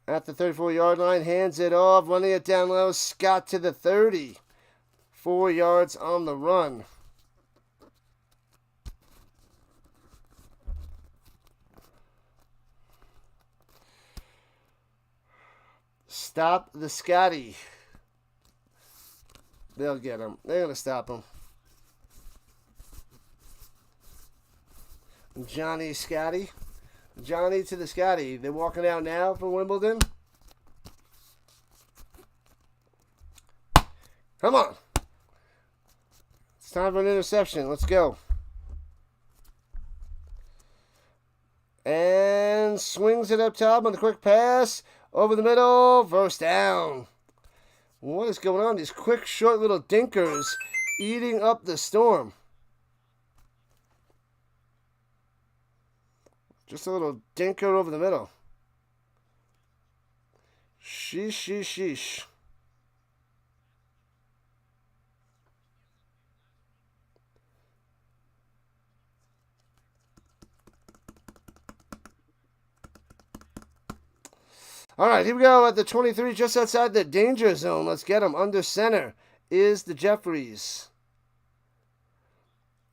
At the 34-yard line, hands it off, running it down low. Scott to the 30. 4 yards on the run. Stop the Scotty. They'll get him. They're going to stop him. Johnny Scotty. Johnny to the Scotty. They're walking out now for Wimbledon. Come on. It's time for an interception. Let's go. And swings it up top on the quick pass. Over the middle. First down. What is going on? These quick, short little dinkers eating up the Storm. Just a little dinker over the middle. Sheesh, sheesh, sheesh. All right, here we go at the 23, just outside the danger zone. Let's get him under center. is the Jeffries.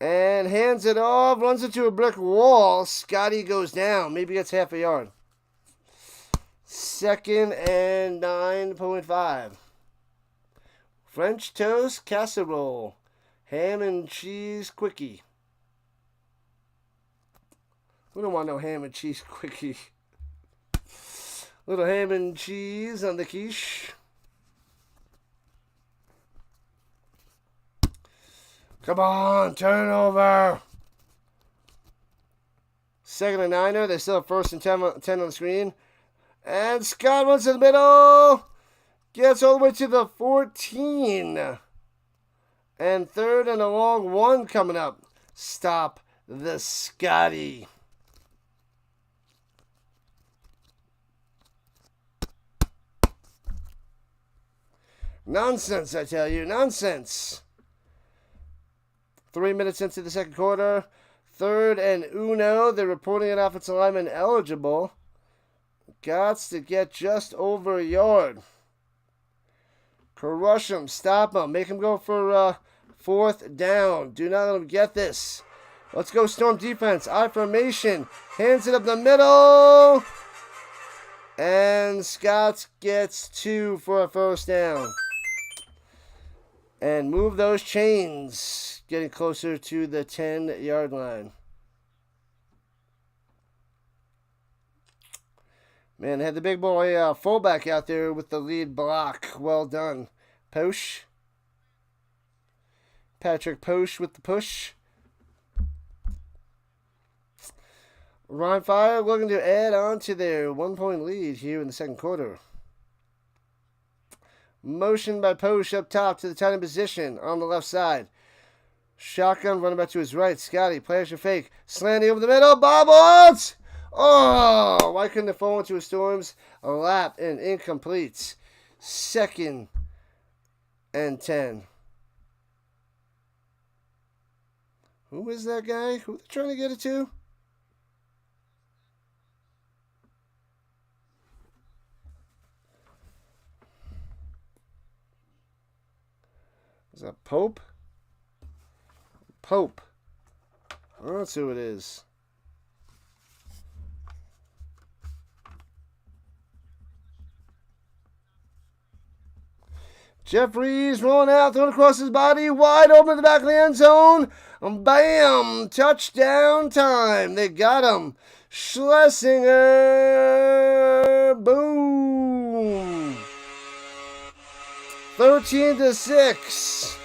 And hands it off, runs into a brick wall. Scotty goes down, maybe gets half a yard. 2nd and 9.5. French toast casserole. Ham and cheese quickie. We don't want no ham and cheese quickie. Little ham and cheese on the quiche. Come on, turnover. 2nd and 9er. They still have 1st and 10 on the screen. And Scott runs to the middle. Gets all the way to the 14. And 3rd and a long one coming up. Stop the Scotty. Nonsense, I tell you. Nonsense. 3 minutes into the second quarter. 3rd and uno. They're reporting an offensive lineman eligible. Gots to get just over a yard. Crush him. Stop him. Make him go for 4th down. Do not let him get this. Let's go Storm defense. I formation. Hands it up the middle. And Scott gets 2 for a 1st down. And move those chains. Getting closer to the 10-yard line. Man, they had the big boy fullback out there with the lead block. Well done. Posh. Patrick Posh with the push. Rhein Fire looking to add on to their 1-point lead here in the second quarter. Motion by Posh up top to the tight end position on the left side. Shotgun running back to his right. Scotty, play action fake. Slanty over the middle. Bobbles! Oh, why couldn't it fall into a Storm's lap and incomplete? 2nd and 10. Who is that guy? Who are they trying to get it to? Is that Pope? Pope. Oh, that's who it is. Jeffries rolling out, throwing across his body, wide open at the back of the end zone. Bam! Touchdown time. They got him. Schlesinger. Boom. 13-6.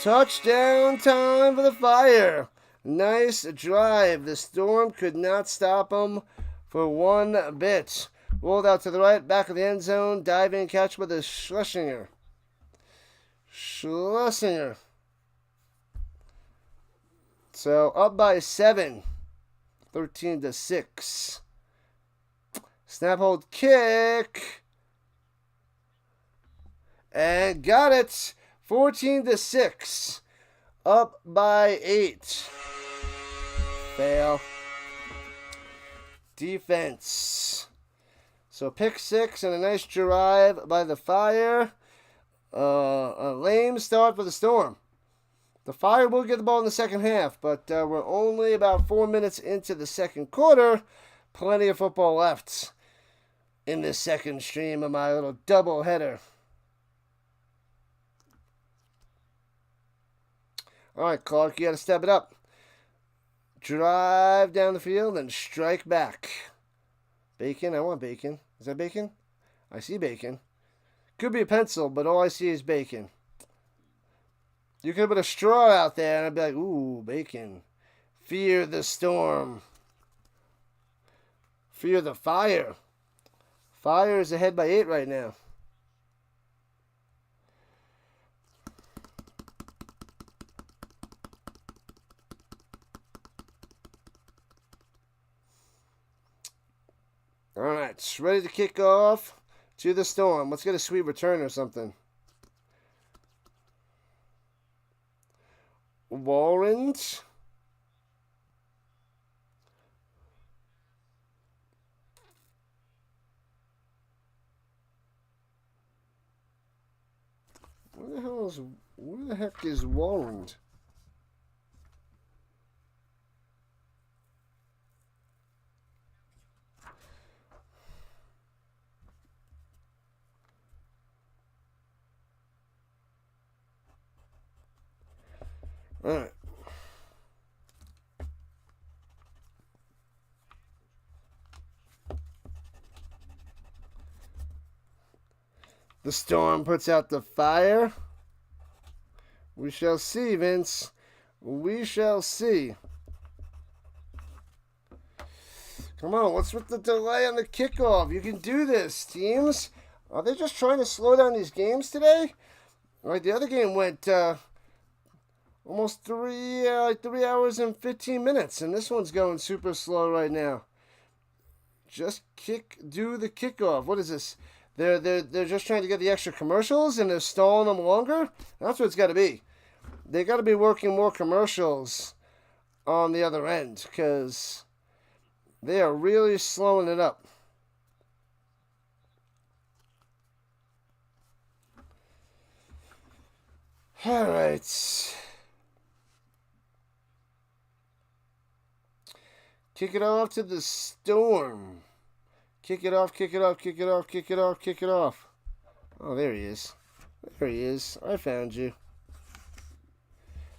Touchdown time for the Fire. Nice drive. The Storm could not stop them for one bit. Rolled out to the right, back of the end zone. Diving catch with a Schlesinger. Schlesinger. So up by 7. 13-6. Snap hold kick. And got it. 14-6. Up by 8. Fail. Defense. So pick 6 and a nice drive by the Fire. A lame start for the Storm. The Fire will get the ball in the second half, but we're only about 4 minutes into the second quarter. Plenty of football left in this second stream of my little double header. All right, Clark, you got to step it up. Drive down the field and strike back. Bacon, I want bacon. Is that bacon? I see bacon. Could be a pencil, but all I see is bacon. You could put a straw out there and I'd be like, ooh, bacon. Fear the Storm. Fear the Fire. Fire is ahead by 8 right now. All right, ready to kick off to the Storm. Let's get a sweet return or something. Warrant. Where the heck is Warren? All right. The Storm puts out the fire. We shall see, Vince. We shall see. Come on, what's with the delay on the kickoff? You can do this, teams. Are they just trying to slow down these games today? Right, the other game went almost 3 hours and 15 minutes, and this one's going super slow right now. Just do the kickoff. What is this? They're just trying to get the extra commercials, and they're stalling them longer. That's what it's got to be. They got to be working more commercials on the other end, because they are really slowing it up. All right. Kick it off to the Storm. Kick it off, kick it off, kick it off, kick it off, kick it off. Oh, there he is. There he is. I found you.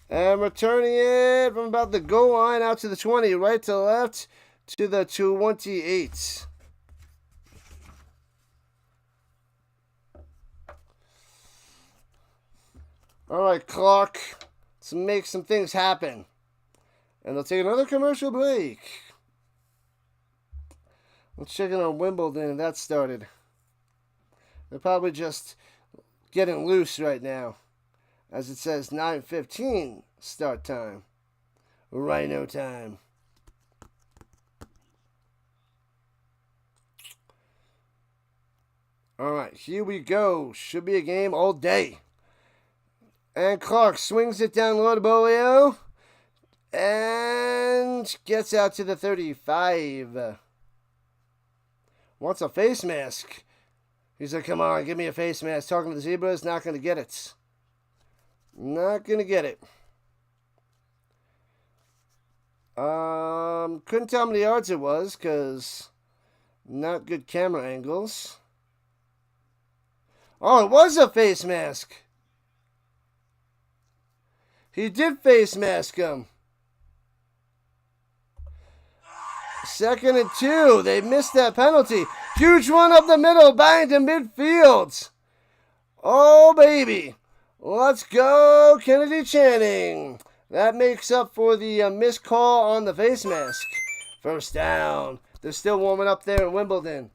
And returning it from about the goal line out to the 20, right to left to the 28. All right, Clark. Let's make some things happen. And they'll take another commercial break. Let's check in on Wimbledon, and that started. They're probably just getting loose right now. As it says, 9:15 start time. Rhino time. All right, here we go. Should be a game all day. And Clark swings it down low to Bolio. And gets out to the 35. Wants a face mask. He's like, come on, give me a face mask. Talking to the Zebras, not going to get it. Not going to get it. Couldn't tell how many yards it was, because not good camera angles. Oh, it was a face mask. He did face mask him. 2nd and 2. They missed that penalty. Huge one up the middle. Bang to midfield. Oh, baby. Let's go, Kennedy Channing. That makes up for the missed call on the face mask. First down. They're still warming up there in Wimbledon.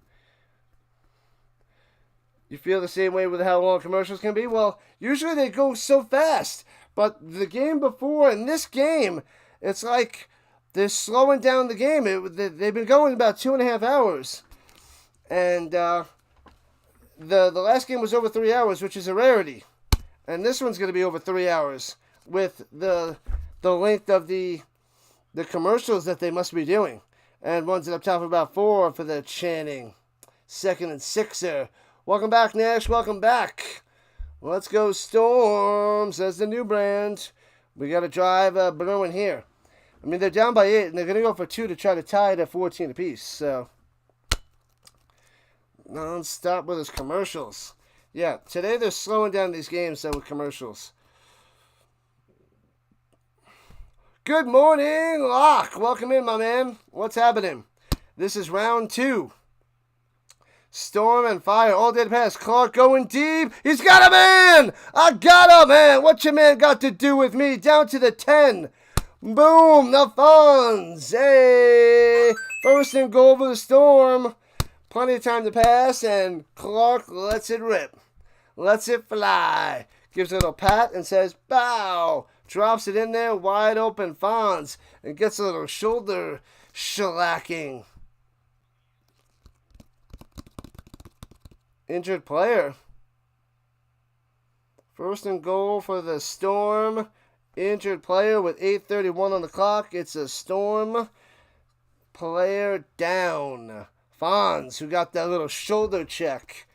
You feel the same way with how long commercials can be? Well, usually they go so fast. But the game before and this game, it's like they're slowing down the game. They've been going about 2.5 hours. And the last game was over 3 hours, which is a rarity. And this one's going to be over 3 hours with the length of the commercials that they must be doing. And runs it up top of about 4 for the Channing. 2nd and 6er. Welcome back, Nash. Welcome back. Let's go Storm, says the new brand. We got to drive Bruin here. I mean, they're down by 8, and they're going to go for 2 to try to tie it at 14 apiece. So, non-stop with his commercials. Yeah, today they're slowing down these games with commercials. Good morning, Locke. Welcome in, my man. What's happening? This is round 2. Storm and Fire, all dead pass. Clark going deep. He's got a man. I got a man. What your man got to do with me? Down to the 10. Boom, the Fonz. Hey, 1st and goal for the Storm. Plenty of time to pass, and Clark lets it rip. Lets it fly. Gives a little pat and says, bow. Drops it in there, wide open Fonz, and gets a little shoulder shellacking. Injured player. 1st and goal for the Storm. Injured player with 8:31 on the clock. It's a Storm player down. Fonz, who got that little shoulder check.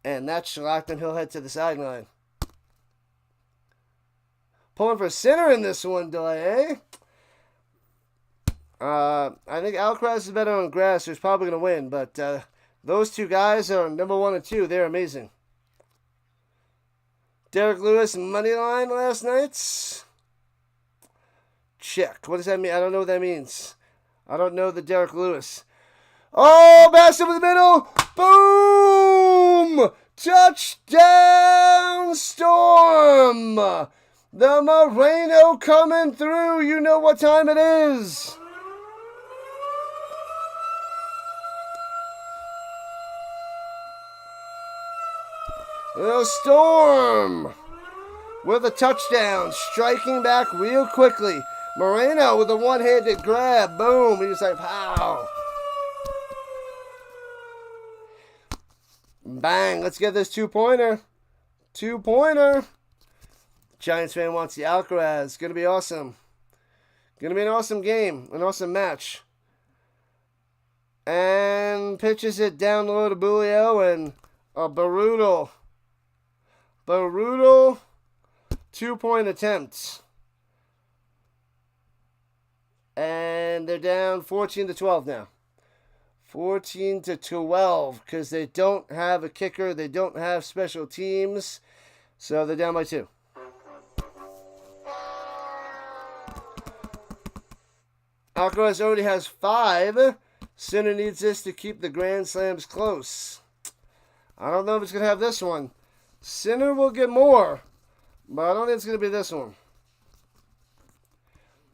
And that shellacked him. He'll head to the sideline. Pulling for center in this one, delay, eh? I think Alcaraz is better on grass, so he's probably going to win. But those two guys are number 1 and 2. They're amazing. Derek Lewis money line last night. Check. What does that mean? I don't know what that means. I don't know the Derek Lewis. Oh, pass over the middle. Boom! Touchdown Storm! The Moreno coming through. You know what time it is. The Storm with a touchdown, striking back real quickly. Moreno with a one-handed grab. Boom. He's like, pow. Bang. Let's get this two-pointer. Two-pointer. Giants fan wants the Alcaraz. Going to be awesome. Going to be an awesome game. An awesome match. And pitches it down low to Bulio and a brutal 2-point attempt. And they're down 14-12 now. 14-12 because they don't have a kicker. They don't have special teams. So they're down by 2. Alcaraz already has 5. Sinner needs this to keep the Grand Slams close. I don't know if it's going to have this one. Sinner will get more, but I don't think it's going to be this one.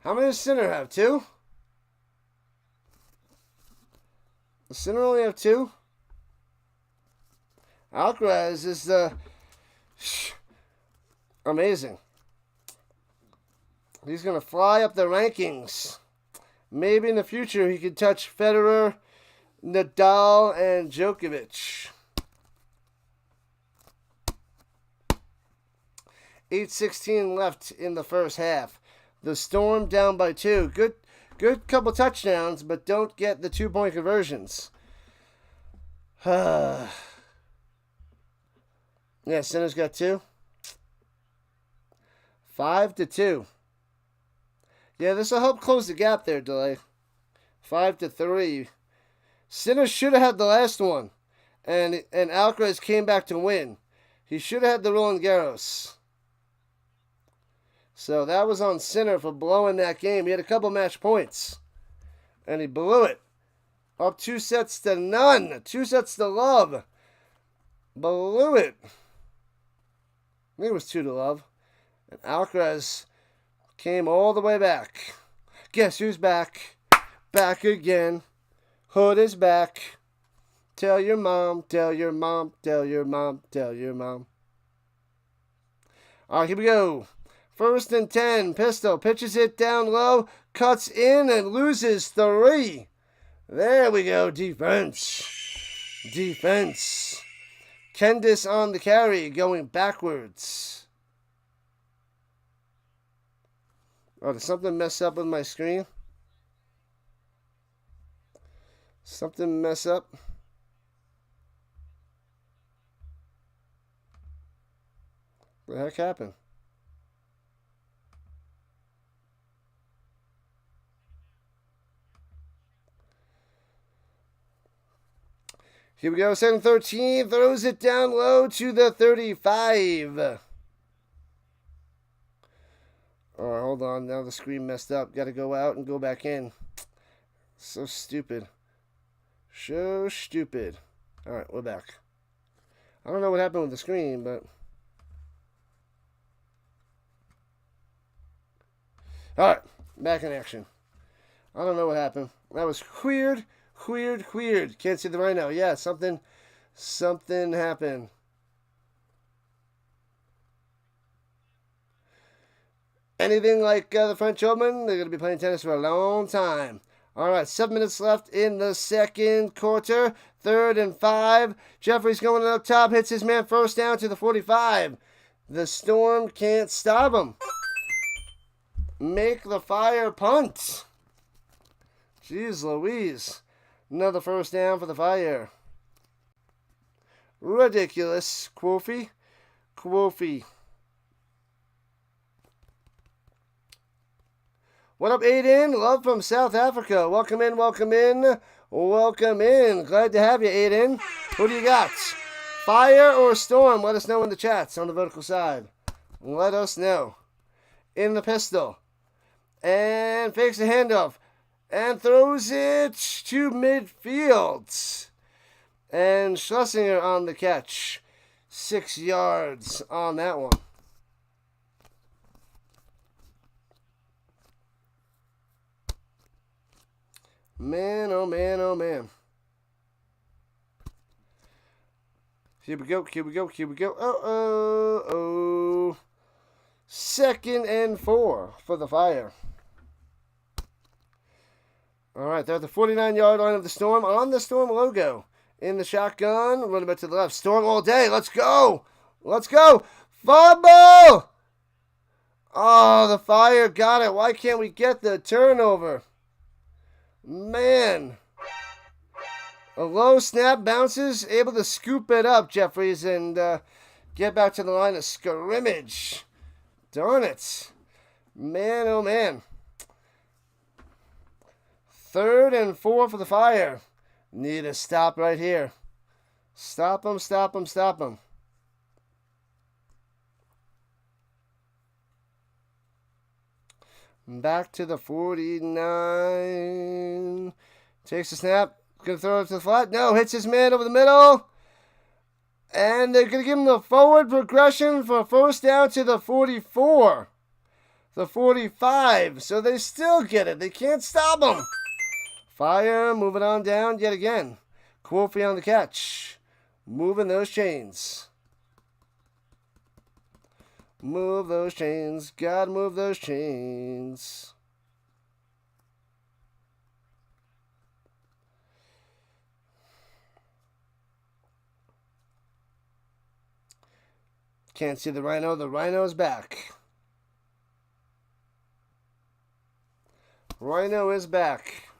How many does Sinner have? 2? Does Sinner only have 2? Alcaraz is amazing. He's going to fly up the rankings. Maybe in the future he could touch Federer, Nadal, and Djokovic. 8:16 left in the first half. The Storm down by 2. Good couple touchdowns, but don't get the 2-point conversions. Yeah, Sinner's got 2. 5-2. Yeah, this will help close the gap there, delay. 5-3. Sinner should have had the last one, and Alcaraz came back to win. He should have had the Roland Garros. So that was on Sinner for blowing that game. He had a couple match points, and he blew it. Up 2-0. 2-0. Blew it. I think it was 2-0. And Alcaraz came all the way back. Guess who's back? Back again. Hood is back. Tell your mom, tell your mom, tell your mom, tell your mom. All right, here we go. 1st and 10. Pistol pitches it down low, cuts in and loses 3. There we go. Defense. Kendis on the carry, going backwards. Oh, did something mess up with my screen? Something mess up? What the heck happened? Here we go, 2nd-13, throws it down low to the 35. All right, hold on, now the screen messed up. Got to go out and go back in. So stupid. So stupid. All right, we're back. I don't know what happened with the screen, but... All right, back in action. I don't know what happened. That was weird. Can't see the Rhino. Yeah, something happened. Anything like the French Open, they're going to be playing tennis for a long time. All right, 7 minutes left in the second quarter. 3rd and 5. Jeffrey's going up top, hits his man first down to the 45. The Storm can't stop him. Make the Fire punt. Jeez Louise. Another first down for the Fire. Ridiculous. Quofi. What up, Aiden? Love from South Africa. Welcome in, welcome in, welcome in. Glad to have you, Aiden. Who do you got? Fire or Storm? Let us know in the chats on the vertical side. Let us know. In the pistol. And fakes the handoff. And throws it to midfield. And Schlesinger on the catch. 6 yards on that one. Man, oh man, oh man. Here we go, here we go, here we go. Oh. 2nd and 4 for the Fire. All right, they're at the 49-yard line of the Storm. On the Storm logo. In the shotgun. Running back to the left. Storm all day. Let's go. Let's go. Fumble! Oh, the Fire got it. Why can't we get the turnover? Man. A low snap bounces. Able to scoop it up, Jeffries, and get back to the line of scrimmage. Darn it. Man, oh man. 3rd and 4 for the Fire. Need a stop right here. Stop him, stop him, stop him. Back to the 49. Takes the snap. Going to throw it to the flat. No, hits his man over the middle. And they're going to give him the forward progression for 1st down to the 44. The 45. So they still get it. They can't stop him. Fire moving on down yet again. Quofi on the catch. Moving those chains. Move those chains. Gotta move those chains. Can't see the Rhino. The Rhino's back. Rhino is back.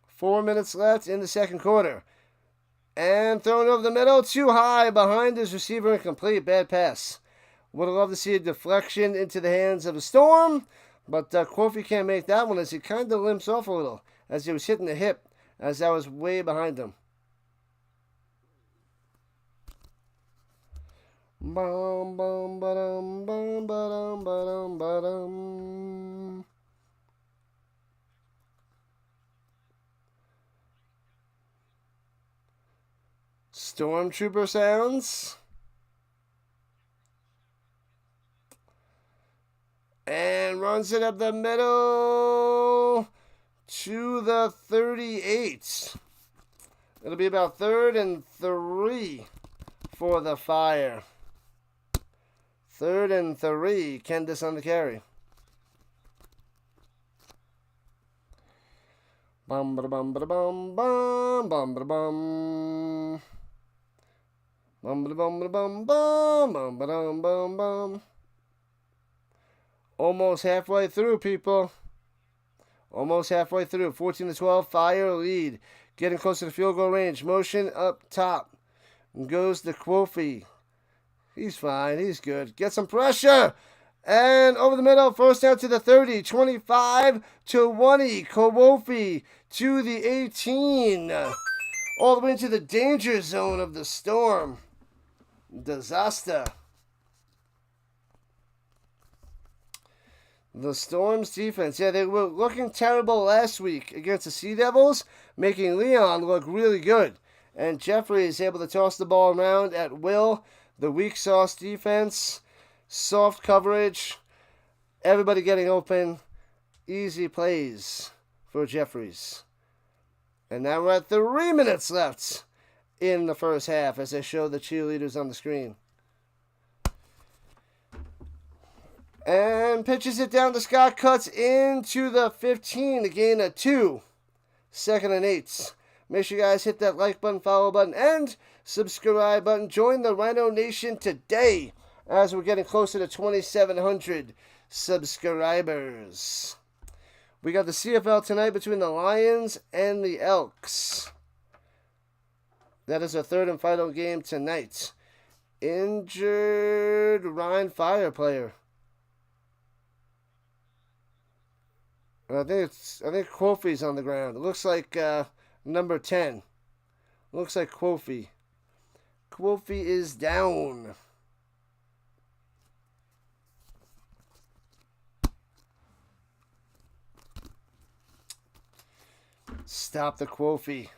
4 minutes left in the 2nd quarter. And thrown over the middle. Too high behind his receiver. Incomplete. Bad pass. Would have loved to see a deflection into the hands of the Storm. But Quofi can't make that one as he kind of limps off a little. As he was hitting the hip. As I was way behind him. Bum, bum, ba-dum, bum, ba-dum, ba-dum, ba-dum. Stormtrooper sounds. And runs it up the middle to the 38. It'll be about 3rd and 3 for the Fire. 3rd and 3. Kendis on the carry. Bum ba bum ba bum bum bum ba bum. Bum ba bum ba bum bum bum ba dum bum bum. Almost halfway through, people. Almost halfway through. 14-12. Fire lead. Getting close to the field goal range. Motion up top. Goes to Quofi. He's fine. He's good. Get some pressure. And over the middle. 1st down to the 30. 25-20. Quofi to the 18. All the way into the danger zone of the Storm. Disaster. The Storm's defense. Yeah, they were looking terrible last week against the Sea Devils, making Leon look really good. And Jeffrey is able to toss the ball around at will. The weak sauce defense, soft coverage, everybody getting open, easy plays for Jeffries. And now we're at 3 minutes left in the 1st half as I show the cheerleaders on the screen. And pitches it down to Scott, cuts into the 15, a gain of 2. 2nd and 8. Make sure you guys hit that like button, follow button, and subscribe button. Join the Rhino Nation today as we're getting closer to 2,700 subscribers. We got the CFL tonight between the Lions and the Elks. That is our 3rd and final game tonight. Injured Rhein Fire player. I think Quofi's on the ground. It looks like number 10. Looks like Quofi. Quofi is down. Stop the Quofi.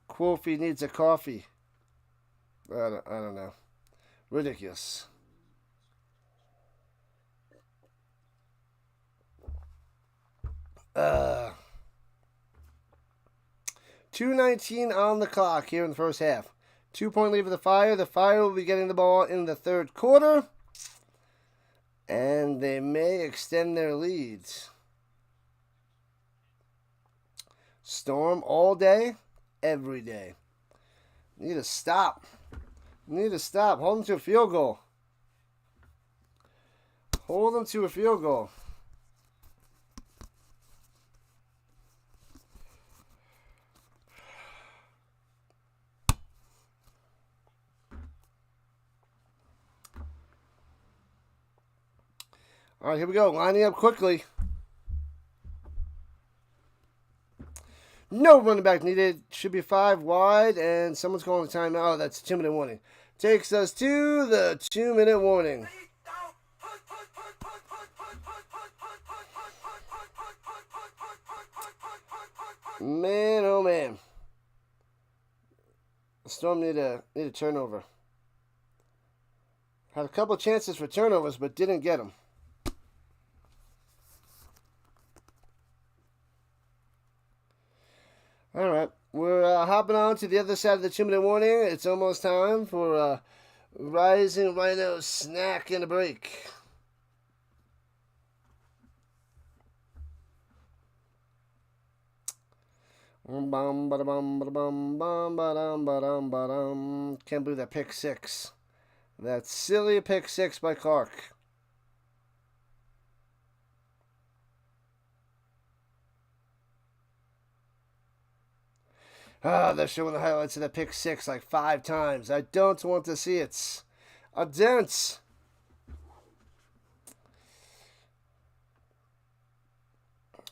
Quofi needs a coffee. I don't know. Ridiculous. Uh, 2:19 on the clock here in the first half. 2-point lead for the Fire. The Fire will be getting the ball in the third quarter. And they may extend their leads. Storm all day, every day. Need to stop. Need to stop. Hold them to a field goal. Hold them to a field goal. All right, here we go. Lining up quickly. No running back needed. Should be 5 wide, and someone's calling a timeout. Oh, that's a 2-minute warning. Takes us to the 2-minute warning. Man, oh man. The Storm need a turnover. Had a couple chances for turnovers, but didn't get them. All right, we're hopping on to the other side of the 2-minute warning. It's almost time for Rising Rhino snack and a break. Can't believe that pick 6. That silly pick 6 by Clark. They're showing the highlights of that pick 6 like 5 times. I don't want to see it. I don't.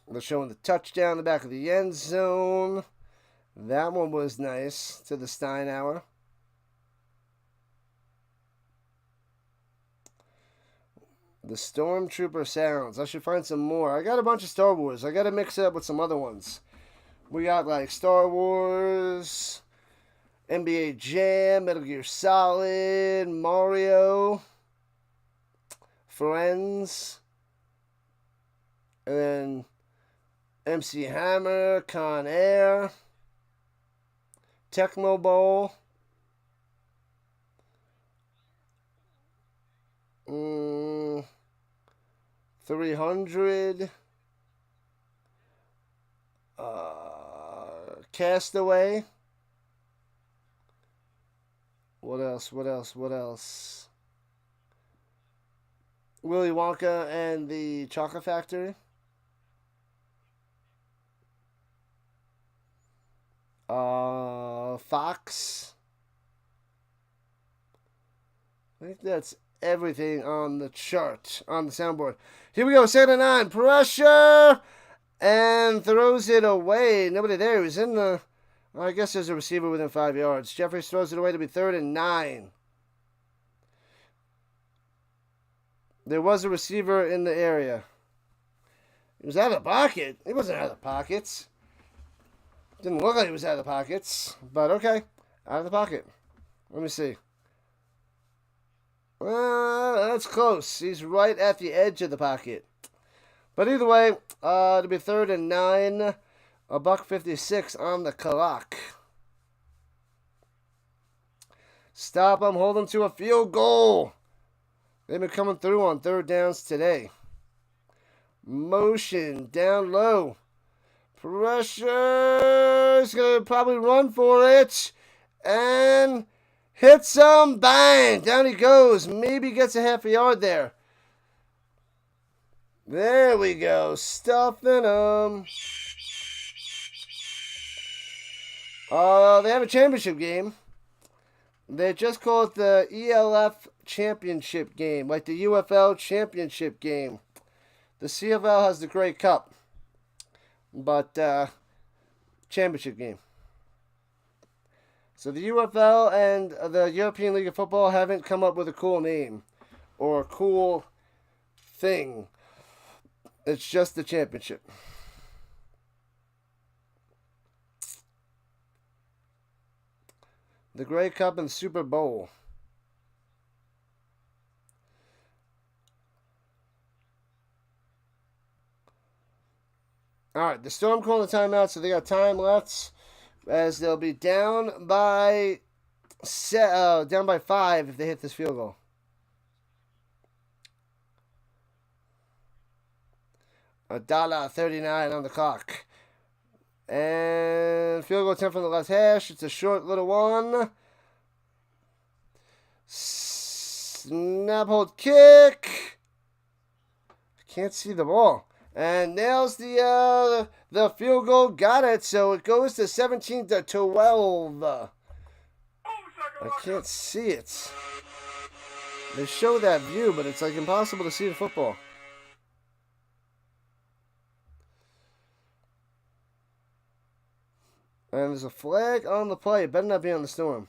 They're showing the touchdown in the back of the end zone. That one was nice to the Steinauer. The Stormtrooper sounds. I should find some more. I got a bunch of Star Wars. I got to mix it up with some other ones. We got like Star Wars, NBA Jam, Metal Gear Solid, Mario, Friends, and then MC Hammer, Con Air, Tecmo Bowl, 300, Castaway. What else? Willy Wonka and the Chocolate Factory. Fox. I think that's everything on the chart, on the soundboard. Here we go, 2nd and 9. Pressure! And throws it away. Nobody there. He was in the... I guess there's a receiver within 5 yards. Jeffries throws it away to be 3rd and 9. There was a receiver in the area. He was out of the pocket. He wasn't out of the pockets. Didn't look like he was out of the pockets. But okay. Out of the pocket. Let me see. That's close. He's right at the edge of the pocket. But either way, it'll be 3rd and 9. $1:56 on the clock. Stop them. Hold them to a field goal. They've been coming through on 3rd downs today. Motion down low. Pressure. He's going to probably run for it. And hits him. Bang. Down he goes. Maybe gets a half a yard there. There we go. Stuffing them. They have a championship game. They just call it the ELF championship game, like the UFL championship game. The CFL has the Grey Cup, but championship game. So the UFL and the European League of Football haven't come up with a cool name or a cool thing. It's just the championship. The Grey Cup and Super Bowl. All right, the Storm calling the timeout, so they got time left, as they'll be down by 5 if they hit this field goal. $1.39 on the clock. And field goal attempt from the left hash. It's a short little one. Snap, hold, kick. I can't see the ball. And nails the field goal. Got it. So it goes to 17-12. I can't see it. They show that view, but it's like impossible to see the football. And there's a flag on the play. It better not be on the Storm.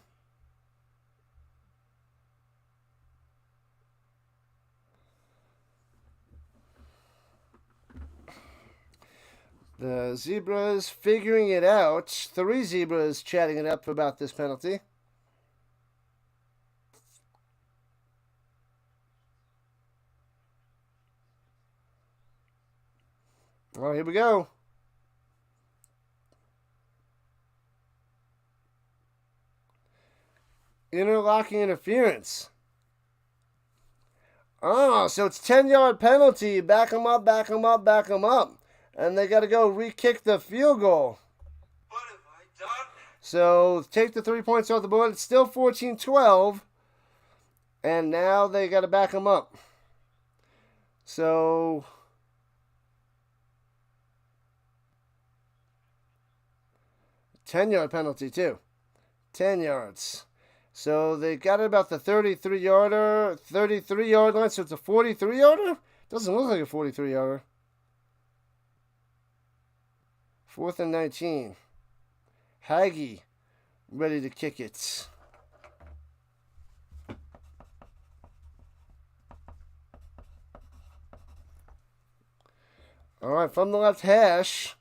The Zebras figuring it out. 3 Zebras chatting it up about this penalty. Well, here we go. Interlocking interference. Oh, so it's 10-yard penalty. Back them up, back them up, back them up. And they got to go re-kick the field goal. What have I done? So take the 3 points off the board. It's still 14-12. And now they got to back them up. So 10-yard penalty too. 10 yards. So they got it about the 33-yard line. So it's a 43-yarder? Doesn't look like a 43-yarder. 4th and 19. Hagee ready to kick it. All right, from the left hash.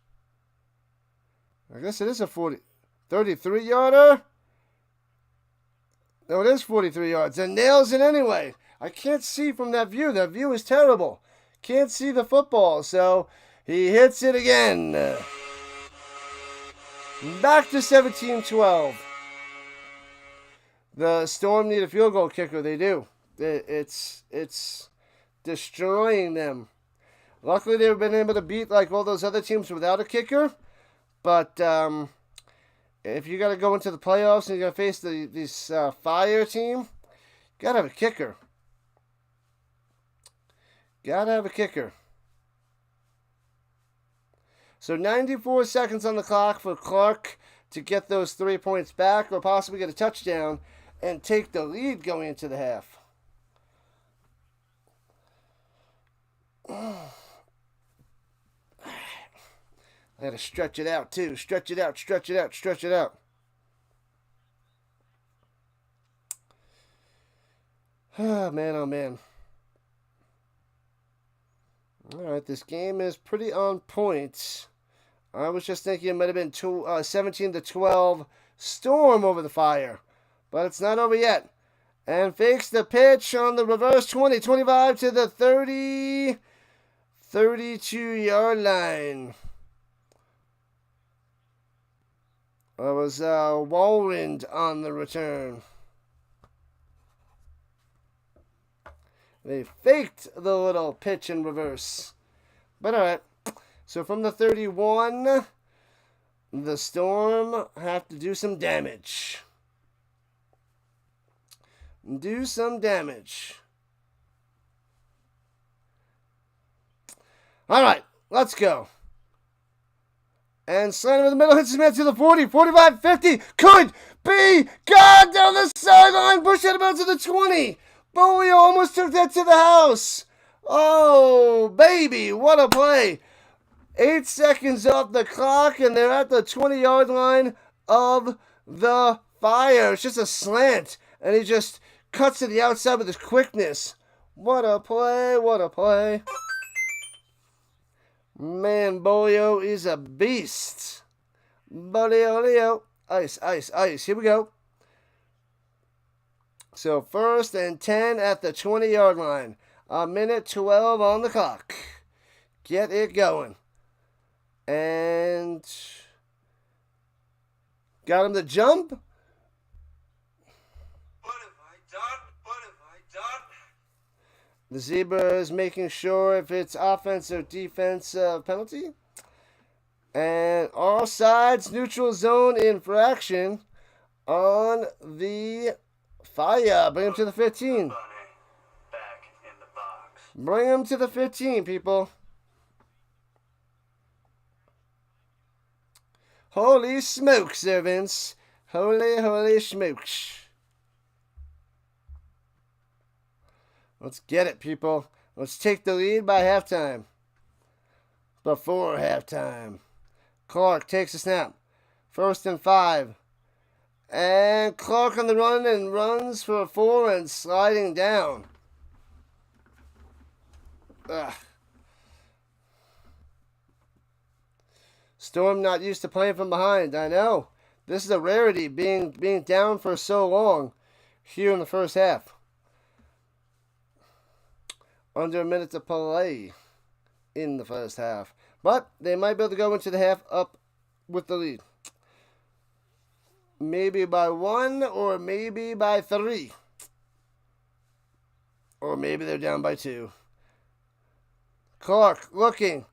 I guess it is a 33-yarder. No, it is 43 yards. And nails it anyway. I can't see from that view. That view is terrible. Can't see the football. So he hits it again. Back to 17-12. The Storm need a field goal kicker. They do. It's destroying them. Luckily, they've been able to beat like all those other teams without a kicker. But if you got to go into the playoffs and you got to face this Fire team, you got to have a kicker. Got to have a kicker. So 94 seconds on the clock for Clark to get those 3 points back or possibly get a touchdown and take the lead going into the half. I had to stretch it out, too. Stretch it out, stretch it out, stretch it out. Oh, man, oh, man. All right, this game is pretty on point. I was just thinking it might have been 17-12 Storm over the Fire. But it's not over yet. And fakes the pitch on the reverse 20-25 to the 32-yard line. That was Walrond on the return. They faked the little pitch in reverse. But all right. So from the 31, the Storm have to do some damage. Do some damage. All right. Let's go. And slam in the middle, hits his man to the 40, 45, 50. Could be gone down the sideline. Push it about to the 20. Bowie almost took that to the house. Oh, baby, what a play. 8 seconds off the clock, and they're at the 20-yard line of the Fire. It's just a slant, and he just cuts to the outside with his quickness. What a play, what a play. Man, Bolio is a beast. Bolio. Ice, ice, ice. Here we go. So 1st and 10 at the 20-yard line. 1:12 on the clock. Get it going. And got him to jump. What have I done? What have I done? The Zebra is making sure if it's offense or defense penalty. And all sides, neutral zone infraction on the Fire. Bring him to the 15. Bunny, back in the box. Bring him to the 15, people. Holy smokes, Sir Vince. Holy smokes. Let's get it, people. Let's take the lead by halftime. Before halftime. Clark takes a snap. 1st and 5. And Clark on the run and runs for a 4 and sliding down. Ugh. Storm not used to playing from behind, I know. This is a rarity, being down for so long here in the first half. Under a minute to play in the first half. But they might be able to go into the half up with the lead. Maybe by 1 or maybe by 3. Or maybe they're down by 2. Clark looking.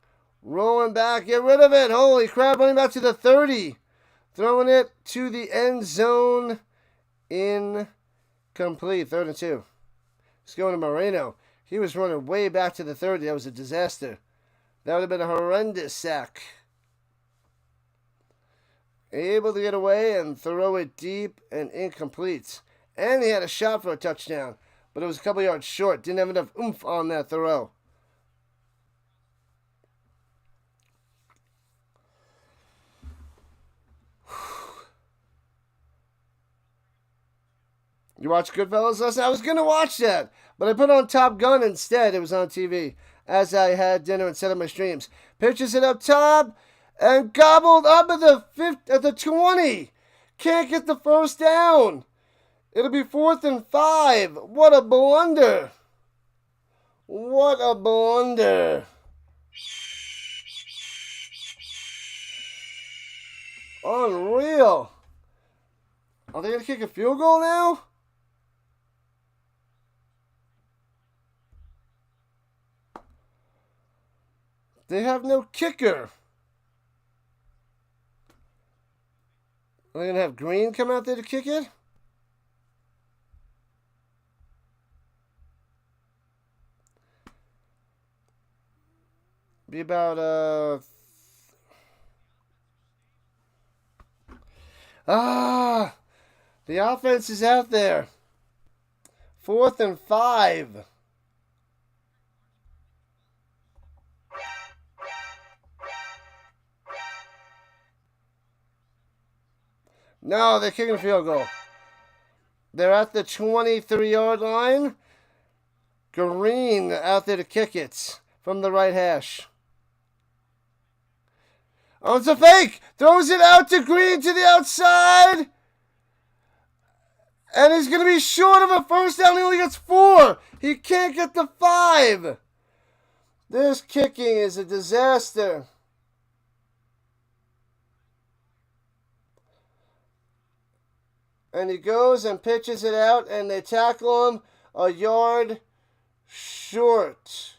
Rolling back. Get rid of it. Holy crap. Running back to the 30. Throwing it to the end zone. Incomplete. 3rd and 2. It's going to Moreno. He was running way back to the 30. That was a disaster. That would have been a horrendous sack. Able to get away and throw it deep and incomplete. And he had a shot for a touchdown. But it was a couple yards short. Didn't have enough oomph on that throw. You watched Goodfellas last night? I was going to watch that, but I put on Top Gun instead. It was on TV as I had dinner and set up my streams. Pitches it up top and gobbled up at the 20. Can't get the first down. It'll be 4th and 5. What a blunder. What a blunder. Unreal. Are they going to kick a field goal now? They have no kicker. Are they going to have Green come out there to kick it? Be about, the offense is out there. 4th and 5. No, they're kicking a field goal. They're at the 23-yard line. Green out there to kick it from the right hash. Oh, it's a fake. Throws it out to Green to the outside. And he's going to be short of a first down. He only gets 4. He can't get the 5. This kicking is a disaster. And he goes and pitches it out, and they tackle him a yard short.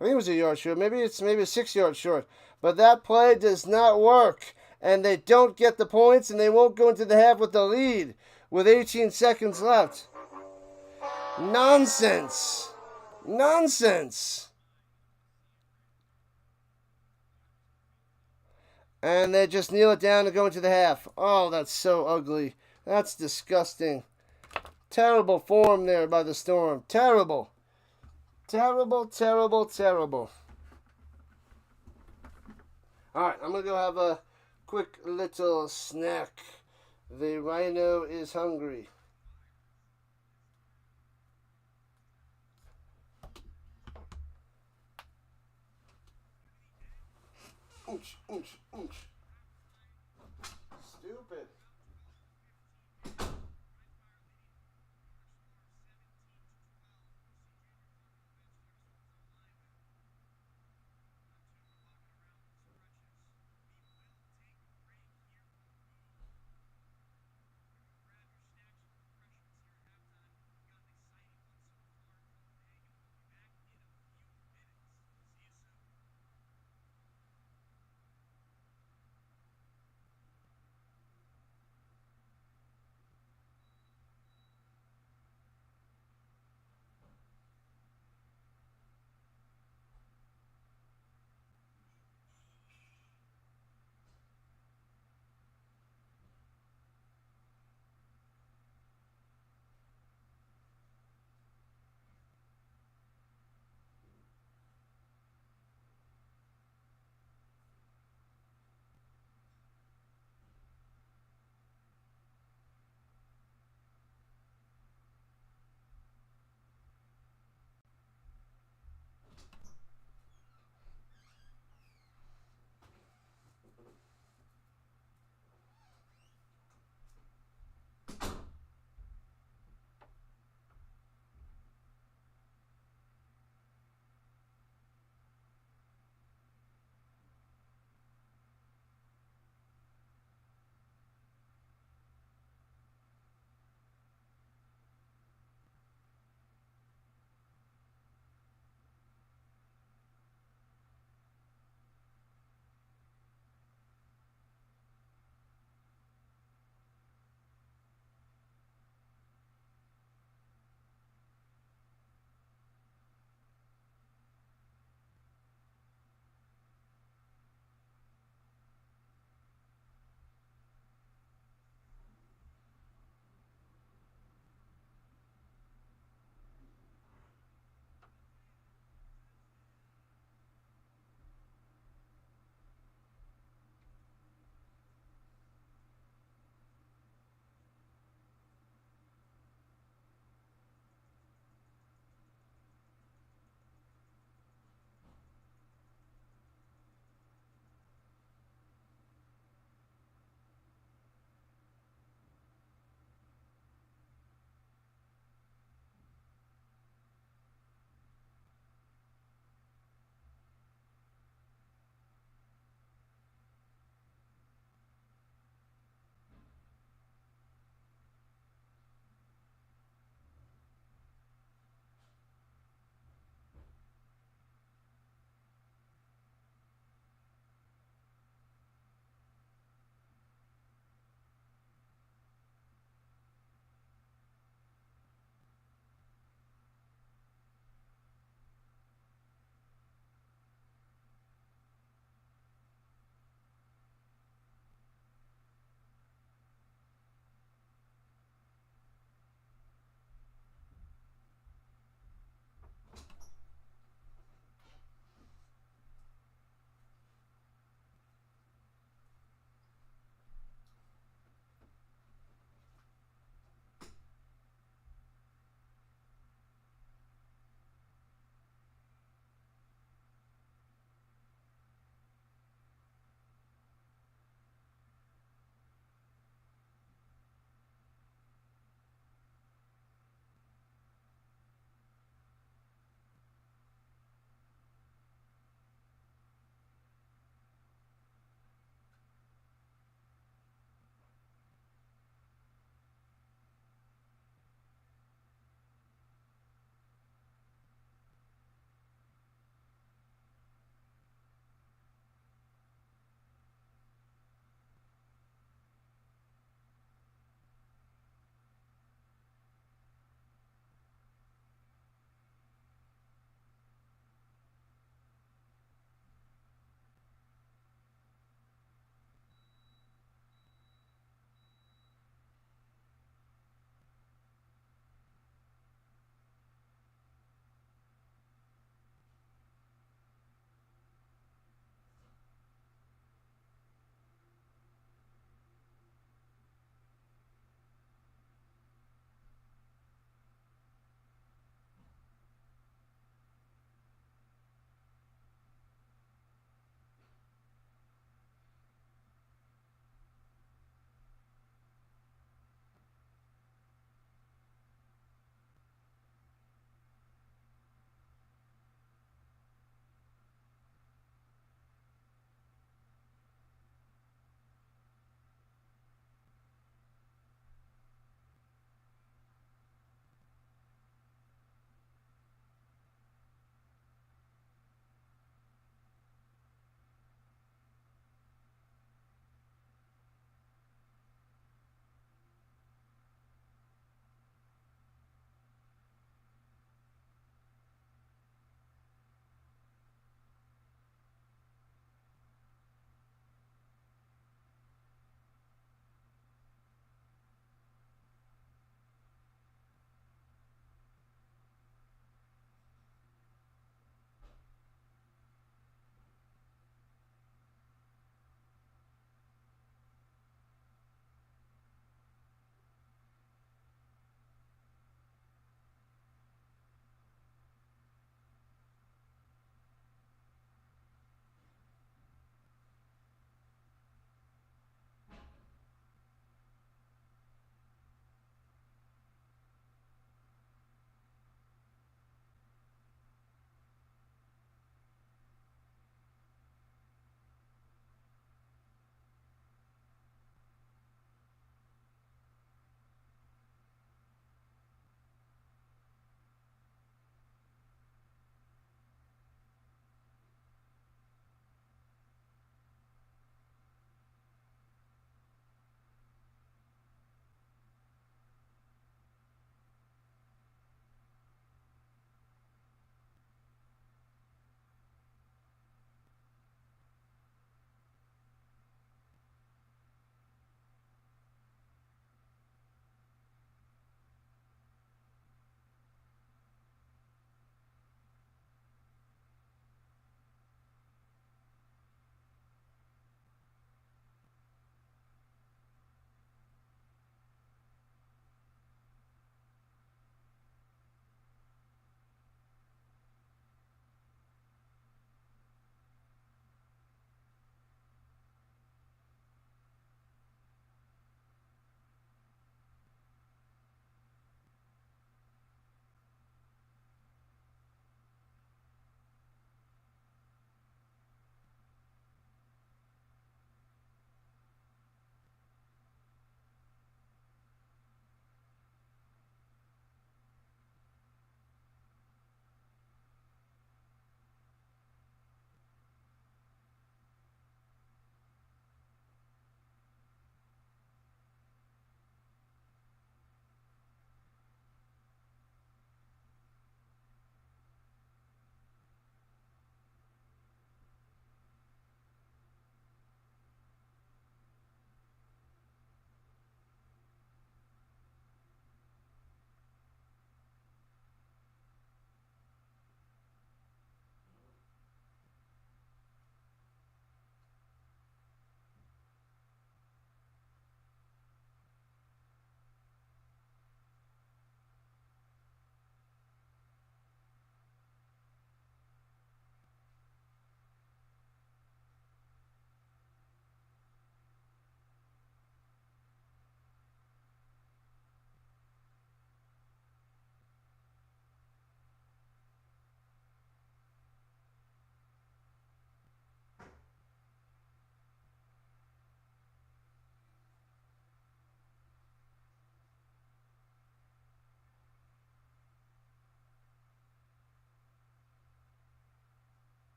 I think it was a yard short. Maybe it's a 6 yard short. But that play does not work. And they don't get the points, and they won't go into the half with the lead with 18 seconds left. Nonsense. Nonsense. And they just kneel it down to go into the half. Oh, that's so ugly. That's disgusting. Terrible form there by the Storm. Terrible. Terrible, terrible, terrible. Alright, I'm going to go have a quick little snack. The Rhino is hungry. Oonch, oonch, oonch. Stupid.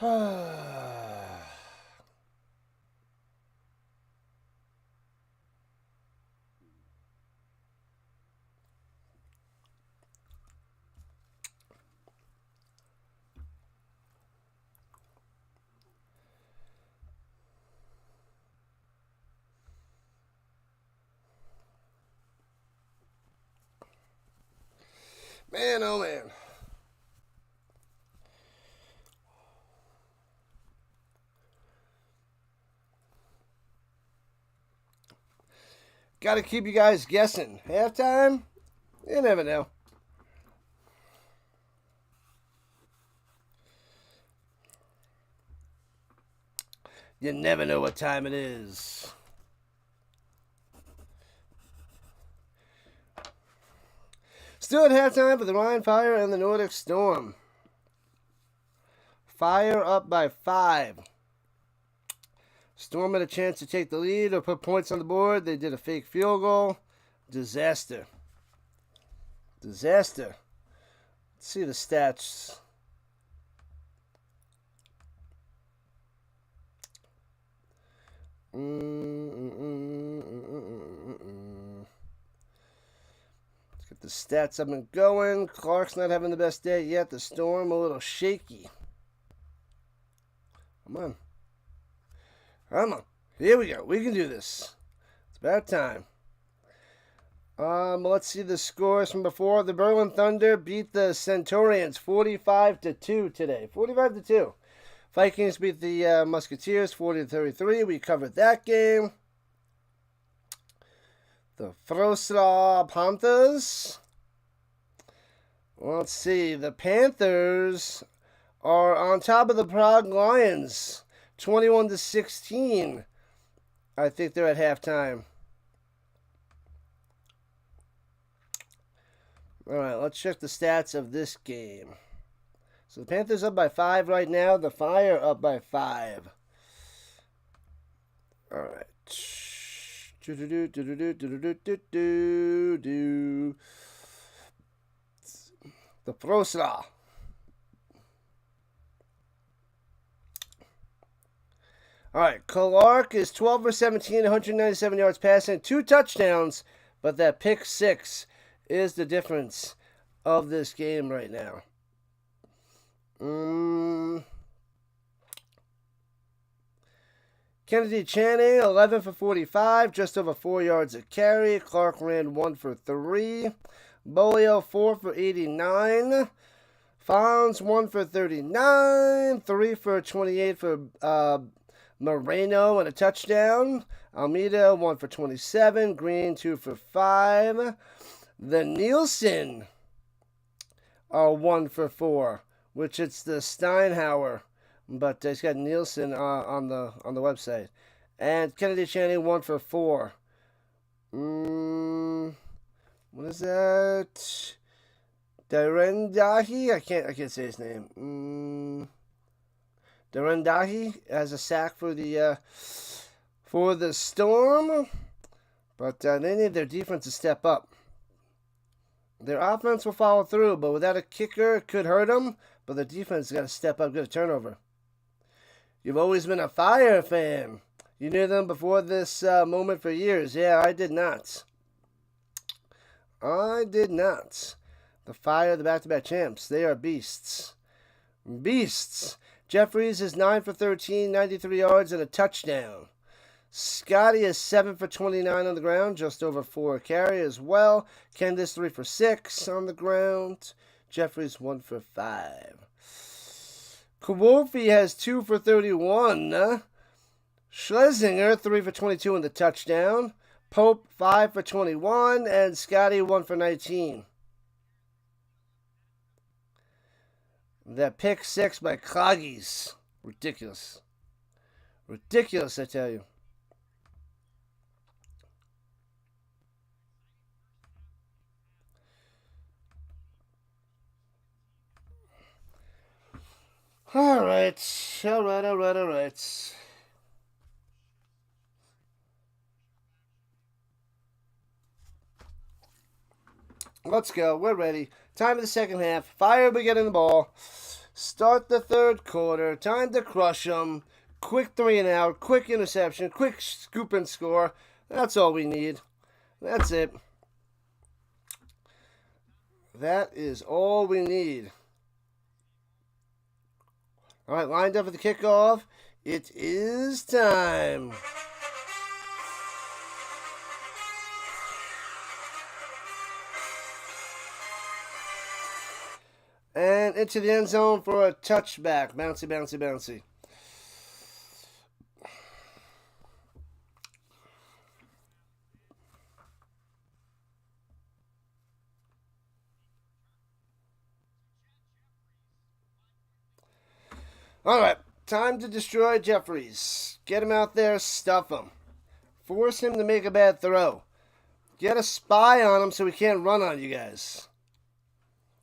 Man, oh man. Got to keep you guys guessing. Halftime? You never know. You never know what time it is. Still at halftime for the Rhein Fire and the Nordic Storm. Fire up by 5. Storm had a chance to take the lead or put points on the board. They did a fake field goal. Disaster. Disaster. Let's see the stats. Let's get the stats up and going. Clark's not having the best day yet. The Storm a little shaky. Come on. Come on. Here we go. We can do this. It's about time. Let's see the scores from before. The Berlin Thunder beat the Centurions 45-2 today. 45-2. Vikings beat the Musketeers 40-33. We covered that game. The Frostra Panthers. Let's see. The Panthers are on top of the Prague Lions 21-16. I think they're at halftime. All right, let's check the stats of this game. So the Panthers up by 5 right now. The Fire up by 5. All right. The Frostra. All right, Clark is 12 for 17, 197 yards passing, 2 touchdowns, but that pick 6 is the difference of this game right now. Kennedy Channing, 11 for 45, just over 4 yards a carry. Clark ran 1 for 3. Bolio, 4 for 89. Fonz, 1 for 39. 3 for 28 for Moreno and a touchdown. Almeida, 1 for 27. Green, 2 for 5. The Nielsen are 1 for 4, which it's the Steinhauer, but it's got Nielsen on the website. And Kennedy Channing 1 for 4. What is that? Direndahi? I can't say his name. Direndahi has a sack for the Storm, but they need their defense to step up. Their offense will follow through, but without a kicker, it could hurt them. But the defense has got to step up, get a turnover. You've always been a Fire fan. You knew them before this moment for years. Yeah, I did not. I did not. The Fire, the back-to-back champs. They are beasts. Beasts. Jeffries is 9 for 13, 93 yards, and a touchdown. Scotty is 7 for 29 on the ground, just over 4 carry as well. Candice 3 for 6 on the ground. Jeffries 1 for 5. Kowalski has 2 for 31. Schlesinger 3 for 22 in the touchdown. Pope 5 for 21, and Scotty 1 for 19. That pick 6 by Cloggies. Ridiculous. Ridiculous, I tell you. All right. Let's go. We're ready. Time of the second half. Fire will be getting the ball. Start the third quarter. Time to crush them. Quick 3 and out. Quick interception. Quick scoop and score. That's all we need. That's it. That is all we need. All right, lined up for the kickoff. It is time. And into the end zone for a touchback. Bouncy, bouncy, bouncy. All right, time to destroy Jeffries. Get him out there, stuff him. Force him to make a bad throw. Get a spy on him so he can't run on you guys.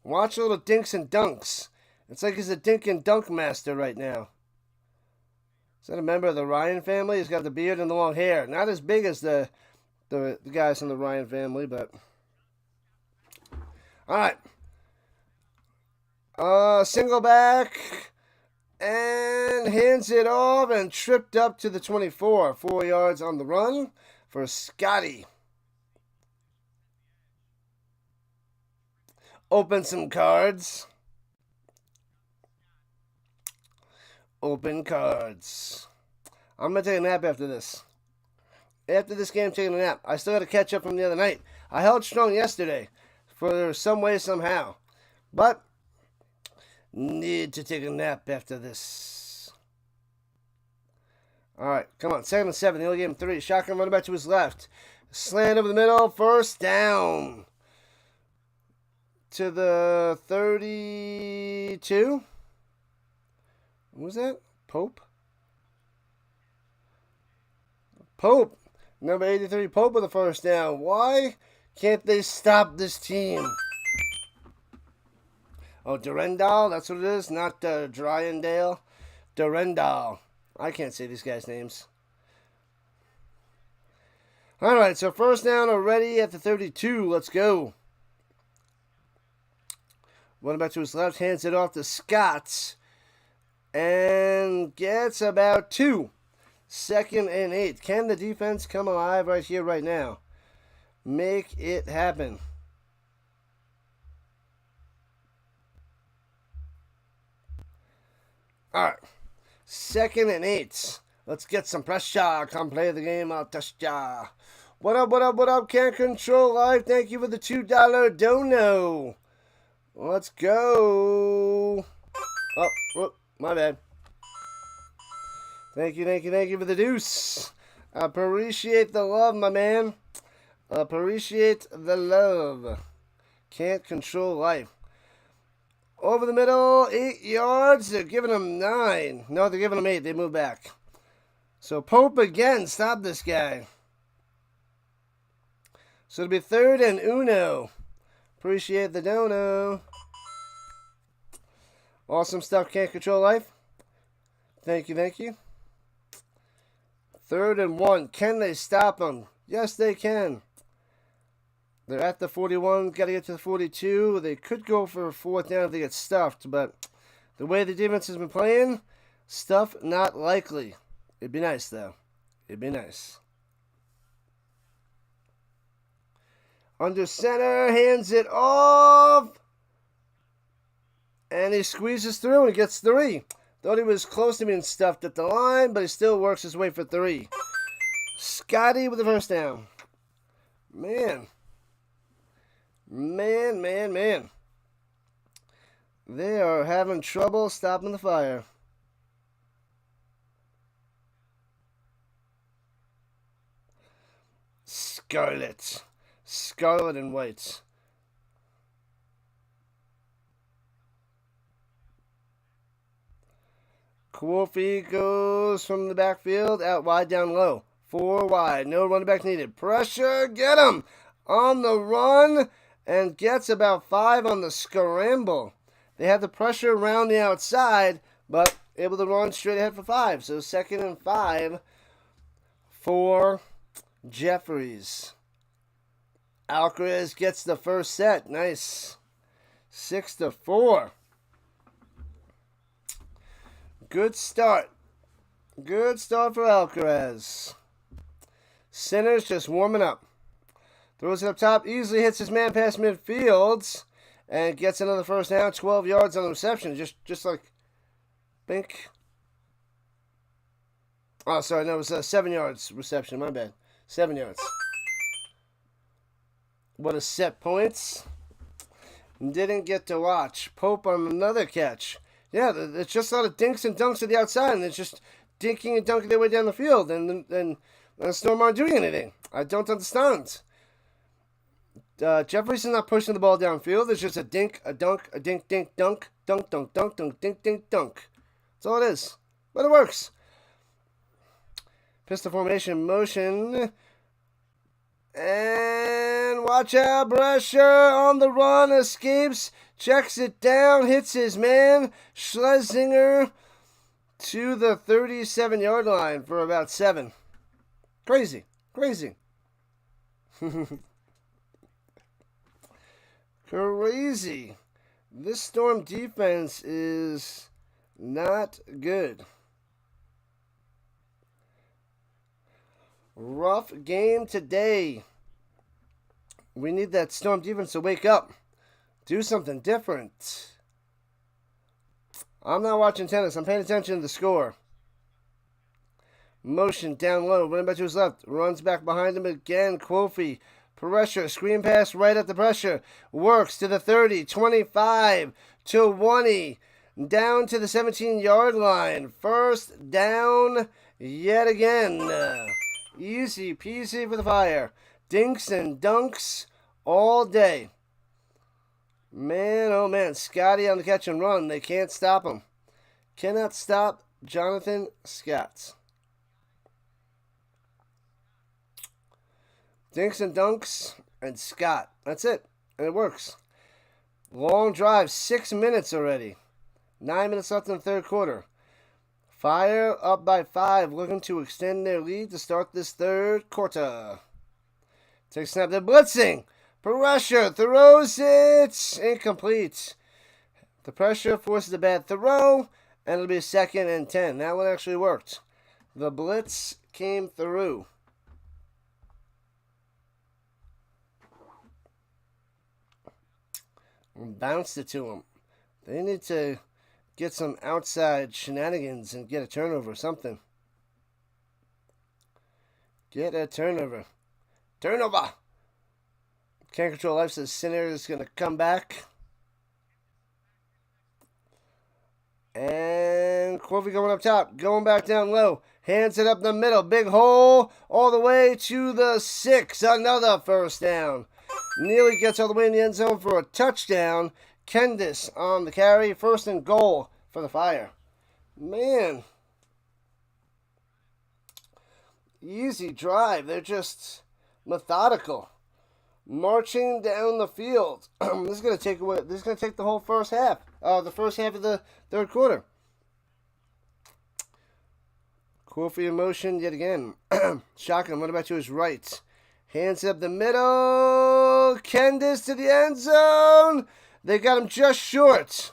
Watch a little dinks and dunks. It's like he's a dink and dunk master right now. Is that a member of the Ryan family? He's got the beard and the long hair. Not as big as the guys in the Ryan family, but... Alright. Single back. And hands it off and tripped up to the 24. 4 yards on the run for Scotty. Open some cards. Open cards. I'm going to take a nap after this. After this game, taking a nap. I still got to catch up from the other night. I held strong yesterday for some way, somehow. But need to take a nap after this. All right, come on. 2nd and 7. They only gave him 3. Shotgun running back to his left. Slant over the middle. First down. To the 32. What was that? Pope? Pope. Number 83, Pope with the first down. Why can't they stop this team? Oh, Durendal? That's what it is? Not Dryendale. Durendal. I can't say these guys' names. All right, so first down already at the 32. Let's go. Running back to his left, hands it off to Scott. And gets about 2. 2nd and 8. Can the defense come alive right here, right now? Make it happen. All right. 2nd and 8. Let's get some pressure. Come play the game. I'll touch ya. What up, what up, what up? Can't control life. Thank you for the $2 dono. Let's go. Oh, whoop, my bad. Thank you, thank you, thank you for the deuce. Appreciate the love, my man. Appreciate the love. Can't control life. Over the middle, 8 yards. They're giving him 9. No, they're giving him 8. They move back. So Pope again. Stop this guy. So it'll be 3rd and uno. Appreciate the dono. Awesome stuff. Can't control life. Thank you, thank you. 3rd and 1. Can they stop them? Yes, they can. They're at the 41. Got to get to the 42. They could go for a 4th down if they get stuffed, but the way the defense has been playing, stuff not likely. It'd be nice, though. It'd be nice. Under center, hands it off. And he squeezes through and gets 3. Thought he was close to being stuffed at the line, but he still works his way for 3. Scotty with the first down. Man. Man, man, man. They are having trouble stopping the fire. Scarlet. Scarlet and white. Quofi goes from the backfield, out wide, down low. 4 wide, no running back needed. Pressure, get him! On the run, and gets about 5 on the scramble. They have the pressure around the outside, but able to run straight ahead for 5. So 2nd and 5 for Jeffries. Alcaraz gets the first set. Nice. 6-4. Good start. Good start for Alcaraz. Center's just warming up. Throws it up top. Easily hits his man past midfield. And gets another first down. 12 yards on the reception. Just like... Bink. Oh, sorry. No, it was 7 yards reception. My bad. 7 yards. What a set points. Didn't get to watch. Pope on another catch. Yeah, it's just a lot of dinks and dunks to the outside, and it's just dinking and dunking their way down the field, and Storm aren't doing anything. I don't understand. Jefferson's not pushing the ball downfield. It's just a dink, a dunk, a dink, dink, dunk, dunk, dunk, dunk, dunk, dink, dink, dunk. That's all it is. But it works. Pistol formation, motion. And watch out, pressure on the run, escapes, checks it down, hits his man, Schlesinger to the 37-yard line for about 7. Crazy, crazy. Crazy. This Storm defense is not good. Rough game today. We need that Storm defense to wake up. Do something different. I'm not watching tennis. I'm paying attention to the score. Motion down low. Running back to his left. Runs back behind him again. Quofi. Pressure. Screen pass right at the pressure. Works to the 30. 25 to 20. Down to the 17-yard line. First down yet again. Easy peasy for the Fire. Dinks and dunks all day. Man, oh man. Scotty on the catch and run. They can't stop him. Cannot stop Jonathan Scott. Dinks and dunks and Scott. That's it. And it works. Long drive. 6 minutes already. 9 minutes left in the third quarter. Fire up by 5, looking to extend their lead to start this third quarter. Take snap, they're blitzing. Pressure, throws it, incomplete. The pressure forces a bad throw, and it'll be a 2nd and 10. That one actually worked. The blitz came through. And bounced it to him. They need to get some outside shenanigans and get a turnover or something. Get a turnover. Turnover! Can't control life says Sinner is going to come back. And Quofi going up top. Going back down low. Hands it up the middle. Big hole all the way to the 6. Another first down. Nearly gets all the way in the end zone for a touchdown. Kendis on the carry. 1st and goal for the Fire. Man. Easy drive. They're just methodical. Marching down the field. This is going to take away. This is going to take the whole first half. The first half of the third quarter. Quofi in motion yet again. Shotgun. What about to his right? Hands up the middle. Kendis to the end zone. They got him just short.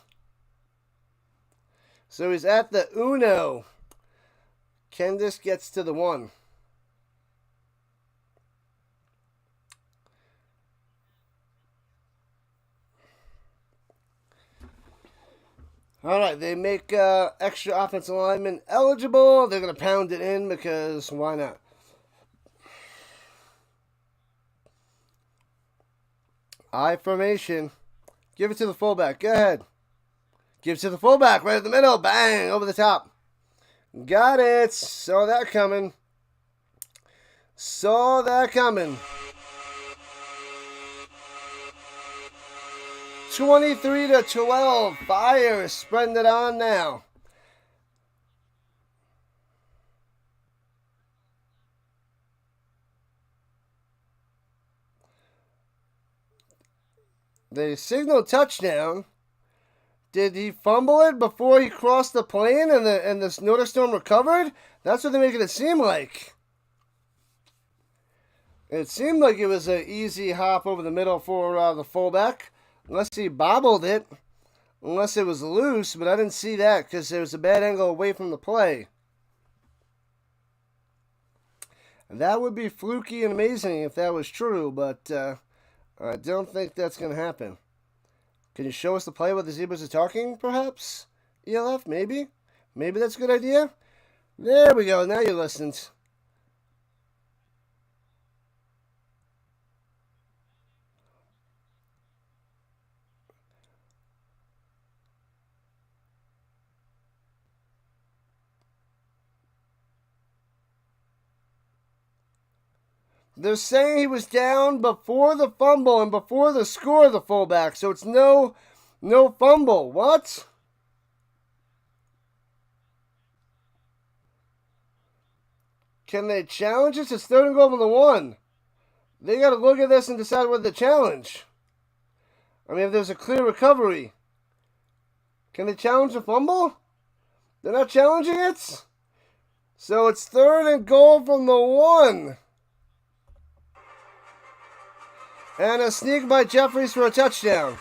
So he's at the uno. Kendis gets to the 1. All right, they make extra offensive linemen eligible. They're going to pound it in because why not? I formation. Give it to the fullback. Go ahead. Give it to the fullback right in the middle. Bang! Over the top. Got it. Saw that coming. Saw that coming. 23-12. Fire is spreading it on now. They signaled touchdown. Did he fumble it before he crossed the plane and the Nordic Storm recovered? That's what they're making it seem like. It seemed like it was an easy hop over the middle for the fullback. Unless he bobbled it. Unless it was loose, but I didn't see that because there was a bad angle away from the play. That would be fluky and amazing if that was true, but I don't think that's going to happen. Can you show us the play where the zebras are talking, perhaps? ELF, maybe? Maybe that's a good idea? There we go. Now you're listening. They're saying he was down before the fumble and before the score of the fullback, so it's no fumble. What? Can they challenge us? It's 3rd and goal from the 1. They got to look at this and decide whether to challenge. I mean, if there's a clear recovery, can they challenge the fumble? They're not challenging it? So it's 3rd and goal from the 1. And a sneak by Jeffries for a touchdown.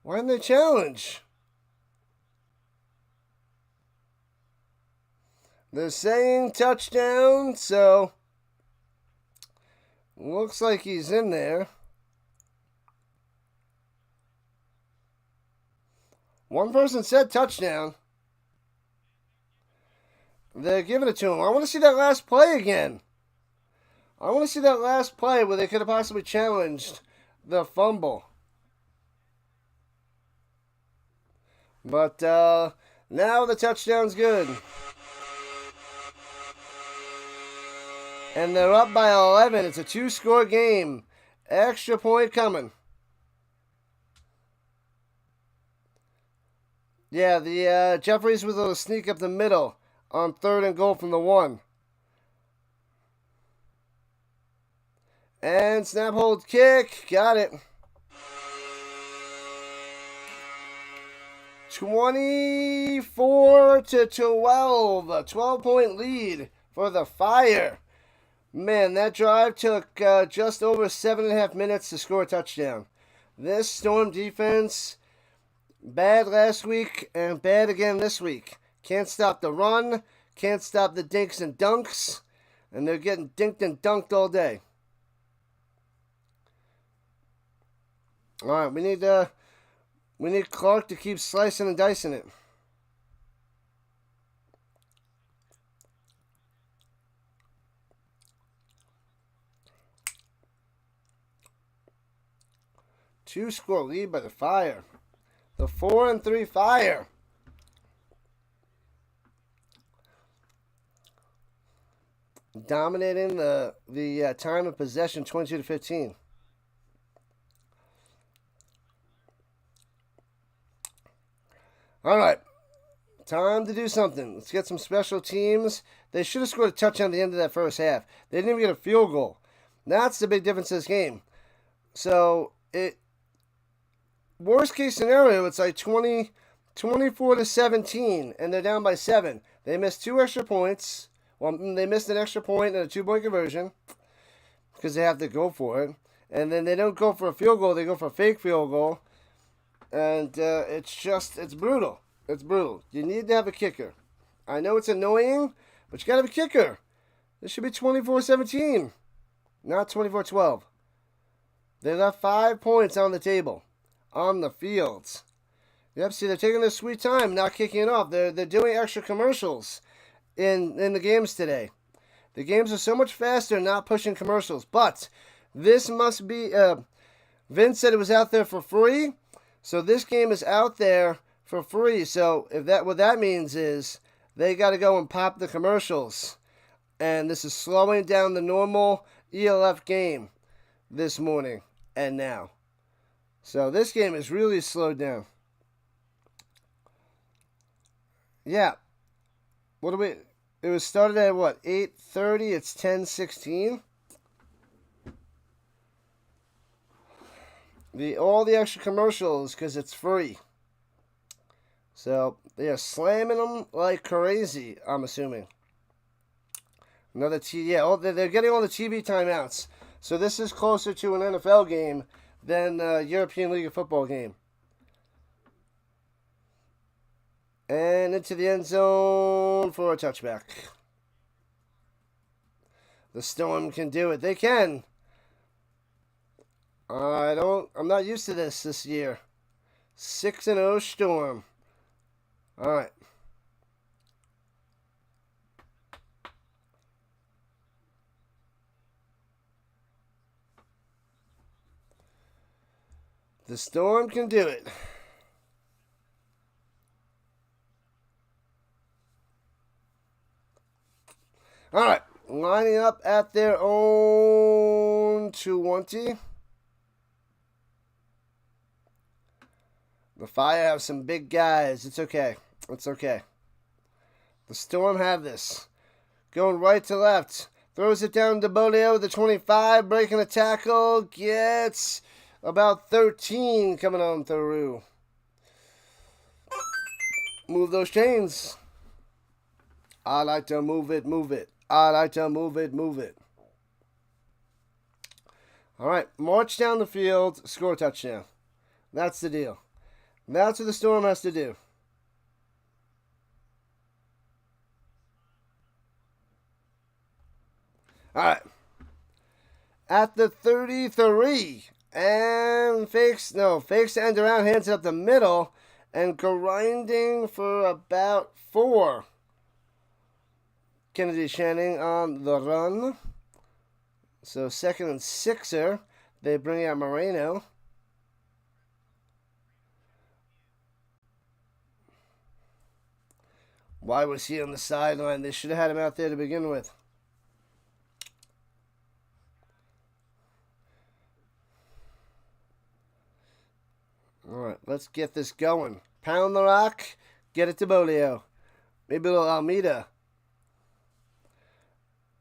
Why didn't they challenge? They're saying touchdown, so looks like he's in there. One person said touchdown. They're giving it to him. I want to see that last play again. I want to see that last play where they could have possibly challenged the fumble. But now the touchdown's good. And they're up by 11. It's a 2-score game. Extra point coming. Yeah, the Jeffries was able to sneak up the middle on 3rd and goal from the 1. And snap, hold, kick. Got it. 24-12. A 12-point lead for the Fire. Man, that drive took just over 7.5 minutes to score a touchdown. This Storm defense, bad last week and bad again this week. Can't stop the run. Can't stop the dinks and dunks. And they're getting dinked and dunked all day. All right, we need Clark to keep slicing and dicing it. Two-score lead by the Fire. The 4-3 Fire. Dominating the time of possession, 22-15. All right, time to do something. Let's get some special teams. They should have scored a touchdown at the end of that first half. They didn't even get a field goal. That's the big difference in this game. So, worst case scenario, it's like 24-17, and they're down by 7. They missed 2 extra points. Well, they missed an extra point and a 2-point conversion because they have to go for it. And then they don't go for a field goal. They go for a fake field goal. And it's brutal. It's brutal. You need to have a kicker. I know it's annoying, but you got to have a kicker. This should be 24-17, not 24-12. They left 5 points on the table, on the fields. Yep, see, they're taking their sweet time, not kicking it off. They're doing extra commercials in the games today. The games are so much faster, not pushing commercials. But this must be... Vince said it was out there for free. So this game is out there for free. So what that means is they got to go and pop the commercials. And this is slowing down the normal ELF game this morning and now. So this game is really slowed down. Yeah. It was started at what? 8:30. It's 10:16. All the extra commercials because it's free. So they are slamming them like crazy, I'm assuming. Another they're getting all the TV timeouts. So this is closer to an NFL game than a European League of Football game. And into the end zone for a touchback. The Storm can do it. They can. I'm not used to this year. 6-0 Storm. All right. The Storm can do it. All right. Lining up at their own 20. The Fire have some big guys. It's okay. It's okay. The Storm have this. Going right to left. Throws it down to Bolio, the 25. Breaking a tackle. Gets about 13 coming on through. Move those chains. I like to move it, move it. I like to move it, move it. All right. March down the field. Score a touchdown. That's the deal. That's what the Storm has to do. All right. At the 33. And fakes the end around, hands it up the middle, and grinding for about 4. Kennedy Channing on the run. So 2nd and 6er. They bring out Moreno. Why was he on the sideline? They should have had him out there to begin with. All right, let's get this going. Pound the rock. Get it to Bolio. Maybe a little Almeida.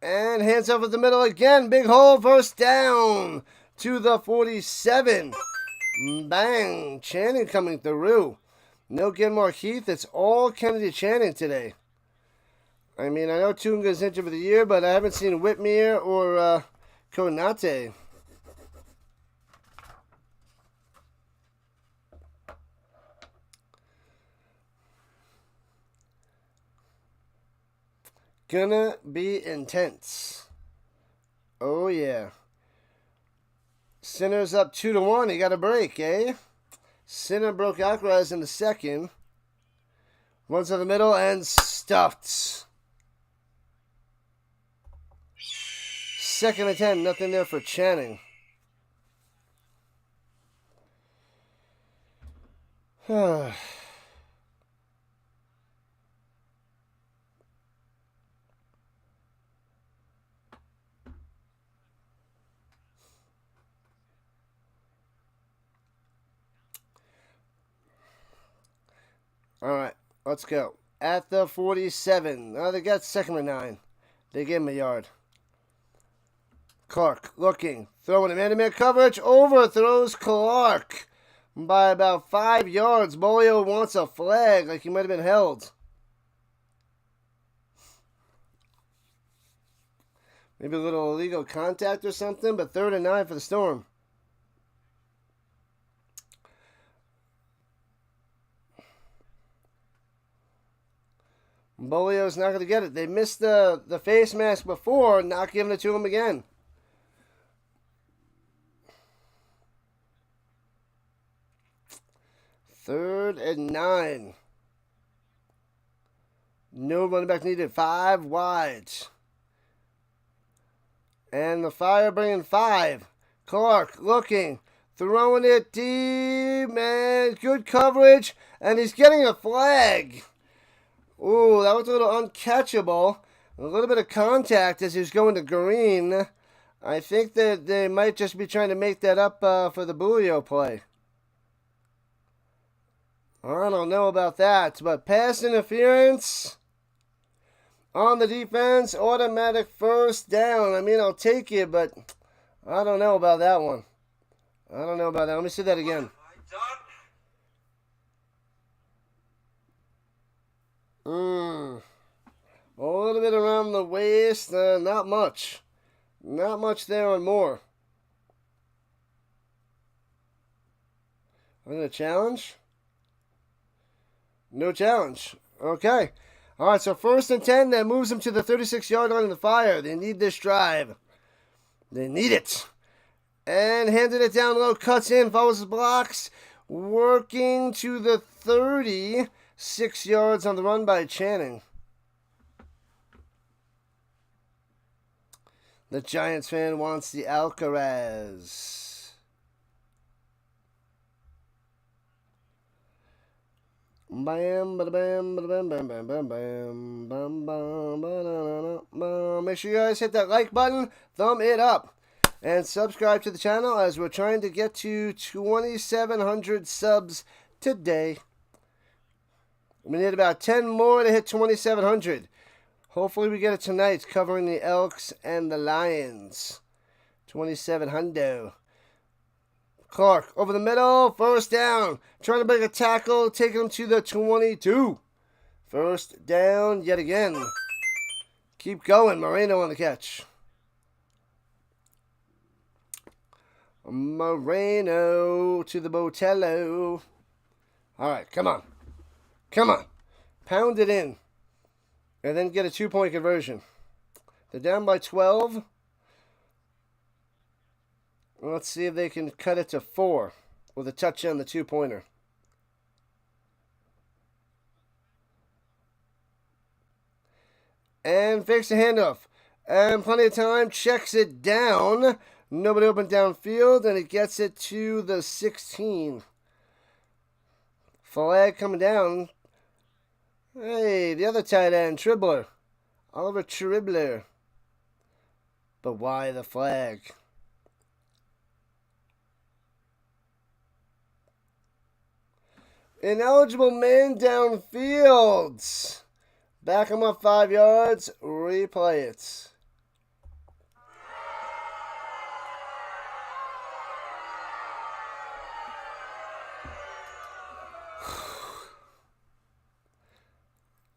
And hands over the middle again. Big hole. First down to the 47. Bang. Channing coming through. No Gilmore Heath. It's all Kennedy Channing today. I mean, I know Tunga's injured for the year, but I haven't seen Whitmere or Konate. Gonna be intense. Oh, yeah. Sinner's up 2-1. He got a break, eh? Sinner broke Alcaraz in the second. Runs to the middle and stuffed. 2nd and 10. Nothing there for Channing. All right, let's go. At the 47. Oh, they got 2nd and 9. They gave him a yard. Clark looking. Throwing him man-to-man coverage. Overthrows Clark by about 5 yards. Bolio wants a flag like he might have been held. Maybe a little illegal contact or something, but 3rd and 9 for the Storm. Bolio's not going to get it. They missed the face mask before, not giving it to him again. Third and 9. No running back needed. 5 wide. And the Fire bringing 5. Clark looking. Throwing it deep. Man, good coverage. And he's getting a flag. Ooh, that was a little uncatchable. A little bit of contact as he was going to green. I think that they might just be trying to make that up for the Bulio play. I don't know about that, but pass interference on the defense, automatic first down. I mean, I'll take it, but I don't know about that one. I don't know about that. Let me see that again. A little bit around the waist, not much. Not much there on Moore. I'm going to challenge. No challenge. Okay. All right, so 1st and 10, that moves them to the 36-yard line of the Fire. They need this drive. They need it. And handed it down low, cuts in, follows his blocks, working to the 30, 6 yards on the run by Channing. The Giants fan wants the Alcaraz. Bam, bada bam, bada bam, bam, bam, bam, bam, bam, bam, ba bam. Make sure you guys hit that like button, thumb it up, and subscribe to the channel as we're trying to get to 2,700 subs today. We need about 10 more to hit 2,700. Hopefully we get it tonight, covering the Elks and the Lions. 2,700. Clark over the middle, 1st down. Trying to break a tackle, taking him to the 22. 1st down yet again. Keep going, Moreno on the catch. Moreno to the Botello. All right, come on. Come on. Pound it in. And then get a 2-point conversion. They're down by 12. Let's see if they can cut it to 4 with a touchdown, the 2-pointer. And fakes the handoff. And plenty of time. Checks it down. Nobody open downfield. And it gets it to the 16. Flag coming down. Hey, the other tight end, Tribbler. Oliver Tribbler. But why the flag? Ineligible man downfield. Back him up 5 yards. Replay it.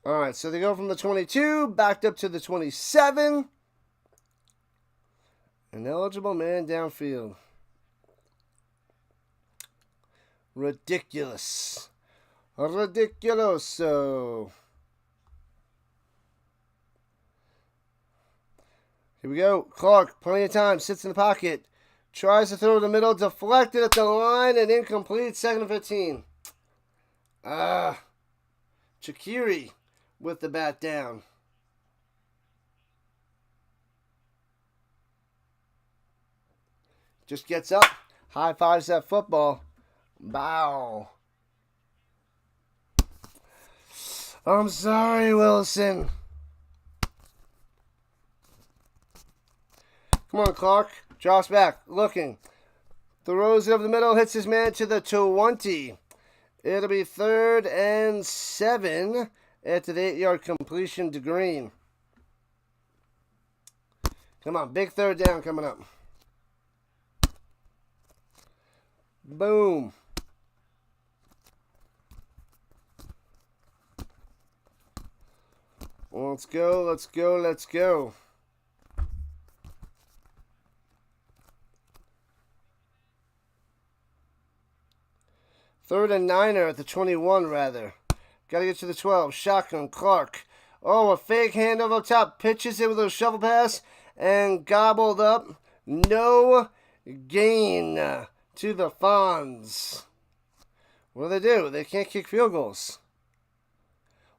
All right, so they go from the 22, backed up to the 27. Ineligible man downfield. Ridiculous. Ridiculoso. Here we go. Clark, plenty of time, sits in the pocket. Tries to throw in the middle, deflected at the line, and incomplete. 2nd and 15. Chakiri with the bat down. Just gets up, high fives that football. Bow. I'm sorry, Wilson. Come on, Clark. Drops back, looking. Throws it over the middle, hits his man to the 20. It'll be 3rd and 7 after the 8-yard completion to Green. Come on, big 3rd down coming up. Boom. Let's go, let's go, let's go. Third and 9 at the 21, rather. Got to get to the 12. Shotgun, Clark. Oh, a fake handover up top. Pitches it with a shovel pass and gobbled up. No gain to the Fonz. What do? They can't kick field goals.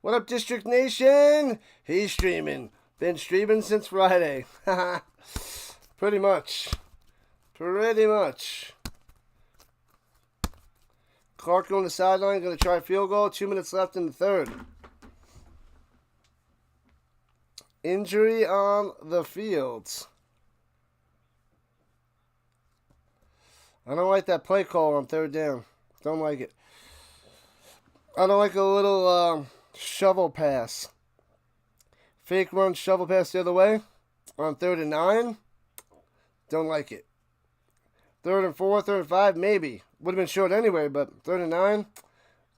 What up, District Nation? He's streaming. Been streaming since Friday. Pretty much. Pretty much. Clark on the sideline, going to try a field goal. 2 minutes left in the 3rd. Injury on the field. I don't like that play call on 3rd down. Don't like it. I don't like a little shovel pass. Fake run, shovel pass the other way on 3rd and 9. Don't like it. 3rd and 4, 3rd and 5, maybe. Would have been short anyway, but 3rd and 9,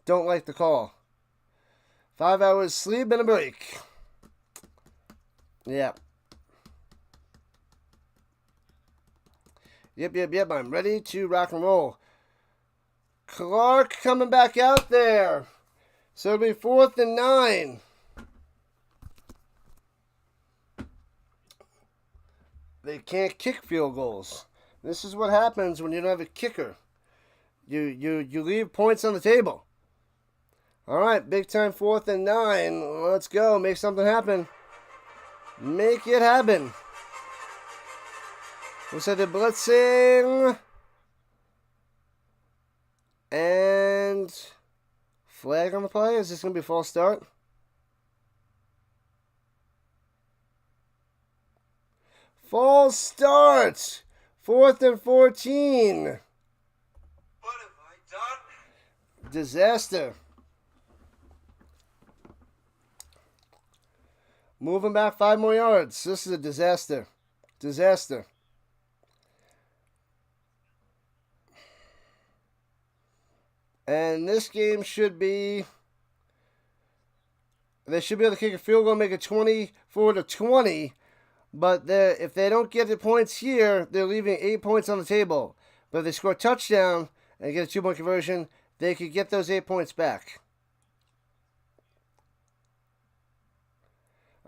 don't like the call. 5 hours sleep and a break. Yeah. Yep, I'm ready to rock and roll. Clark coming back out there. So it'll be 4th and 9. They can't kick field goals. This is what happens when you don't have a kicker. You leave points on the table. All right, big time 4th and 9. Let's go. Make something happen. Make it happen. We said the blitzing. And flag on the play. Is this going to be a false start? False start. 4th and 14. What have I done? Disaster. Moving back 5 more yards. This is a disaster. Disaster. And this game should be... They should be able to kick a field goal and make it 24-20. But if they don't get the points here, they're leaving 8 points on the table. But if they score a touchdown and get a 2-point conversion, they could get those 8 points back.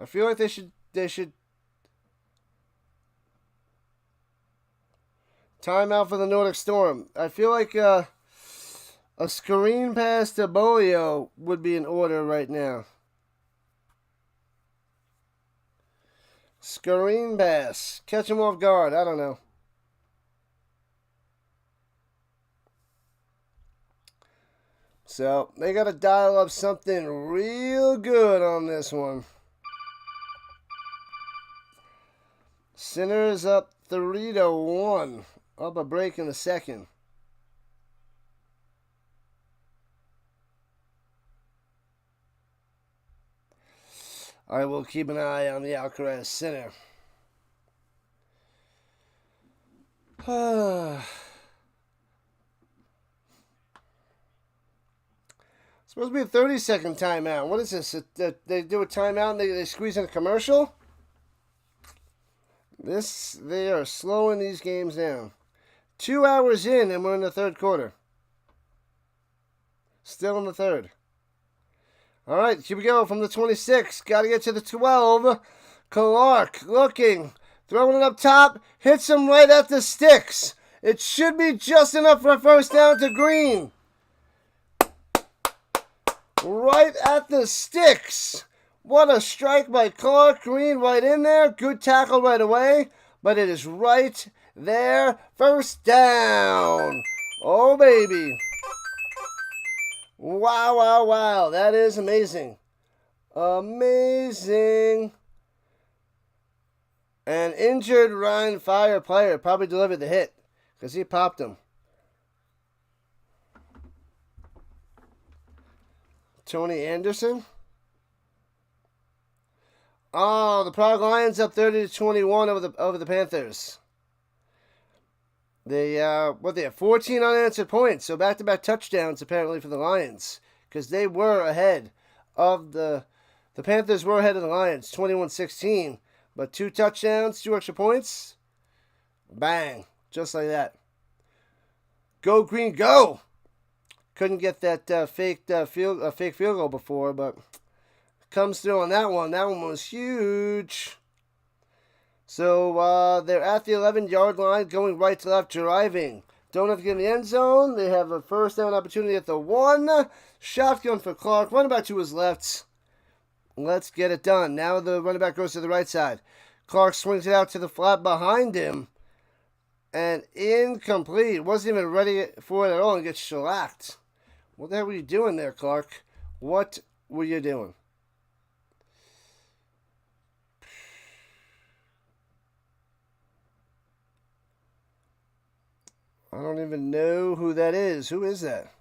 I feel like they should timeout for the Nordic Storm. I feel like a screen pass to Bolio would be in order right now. Screen pass. Catch him off guard. I don't know. So, they got to dial up something real good on this one. Sinners up 3-1. Up a break in the second. I will keep an eye on the Alcaraz Center. Supposed to be a 30-second timeout. What is this? They do a timeout and they squeeze in a commercial? They are slowing these games down. 2 hours in and we're in the third quarter. Still in the third. All right, here we go from the 26. Got to get to the 12. Clark looking. Throwing it up top. Hits him right at the sticks. It should be just enough for a first down to Green. Right at the sticks. What a strike by Clark. Green right in there. Good tackle right away. But it is right there. First down. Oh, baby. Wow, wow, wow. That is amazing. Amazing. An injured Rhein Fire player probably delivered the hit because he popped him. Tony Anderson. Oh, the Prague Lions up 30-21 over the Panthers. They have 14 unanswered points, so back-to-back touchdowns apparently for the Lions, because they were ahead of the Panthers were ahead of the Lions, 21-16, but 2 touchdowns, 2 extra points, bang, just like that. Go Green, go! Couldn't get that fake field goal before, but comes through on that one. That one was huge. So they're at the 11-yard line, going right to left, driving. Don't have to get in the end zone. They have a first down opportunity at the 1. Shotgun for Clark. Running back to his left. Let's get it done. Now the running back goes to the right side. Clark swings it out to the flat behind him. And incomplete. Wasn't even ready for it at all and gets shellacked. What the hell were you doing there, Clark? What were you doing? I don't even know who that is. Who is that?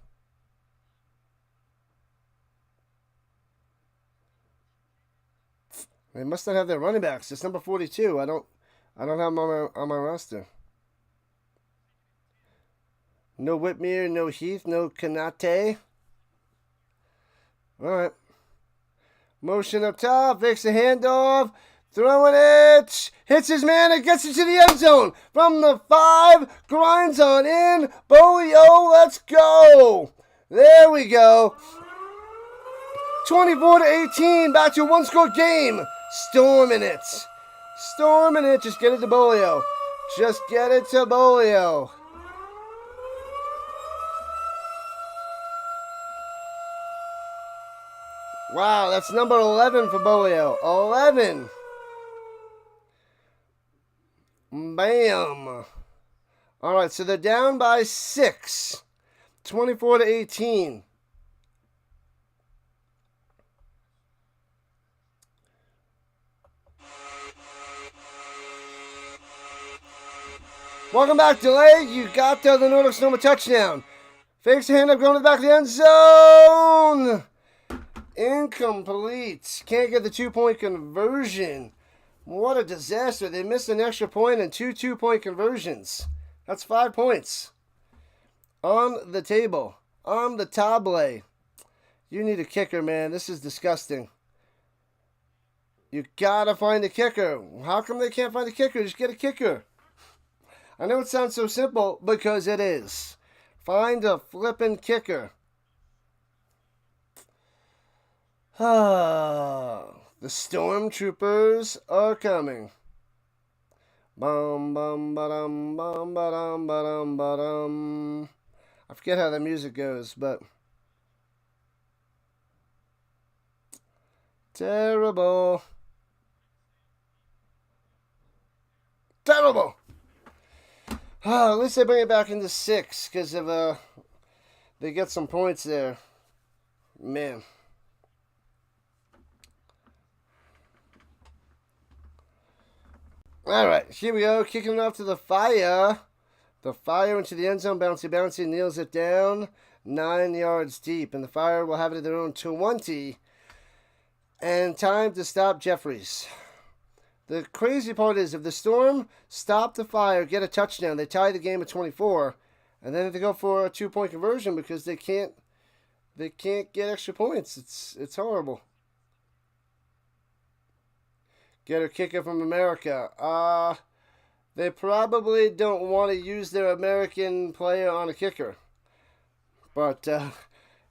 They must not have their running backs. It's number 42. I don't have him on my roster. No Whitmere, no Heath, no Kanate. All right. Motion up top. Fakes the handoff Throwing it. Hits his man. It gets into the end zone. From the 5. Grinds on in. Bolio, let's go. There we go. 24-18. Back to a one-score game. Storming it. Storming it. Just get it to Bolio. Just get it to Bolio. Wow, that's number 11 for Bolio. 11. Bam. All right, so they're down by 6. 24-18. Welcome back, Delay. You got the Nordic Storm a touchdown. Fakes a hand up, going to the back of the end zone. Incomplete. Can't get the 2-point conversion. What a disaster. They missed an extra point and 2 2-point conversions. That's 5 points. On the table. On the table. You need a kicker, man. This is disgusting. You gotta find a kicker. How come they can't find a kicker? Just get a kicker. I know it sounds so simple because it is. Find a flippin' kicker. The stormtroopers are coming. Bum bum ba-dum bum ba-dum ba-dum ba-dum. I forget how the music goes, but terrible. Terrible. At least they bring it back into 6 because of they get some points there. Man. All right, here we go. Kicking it off to the Fire. The Fire into the end zone. Bouncy, bouncy. Kneels it down. 9 yards deep. And the Fire will have it at their own 20. And time to stop Jeffries. The crazy part is if the Storm stop the Fire, get a touchdown, they tie the game at 24, and then they go for a 2-point conversion because they can't get extra points. It's horrible. Get a kicker from America. They probably don't want to use their American player on a kicker, but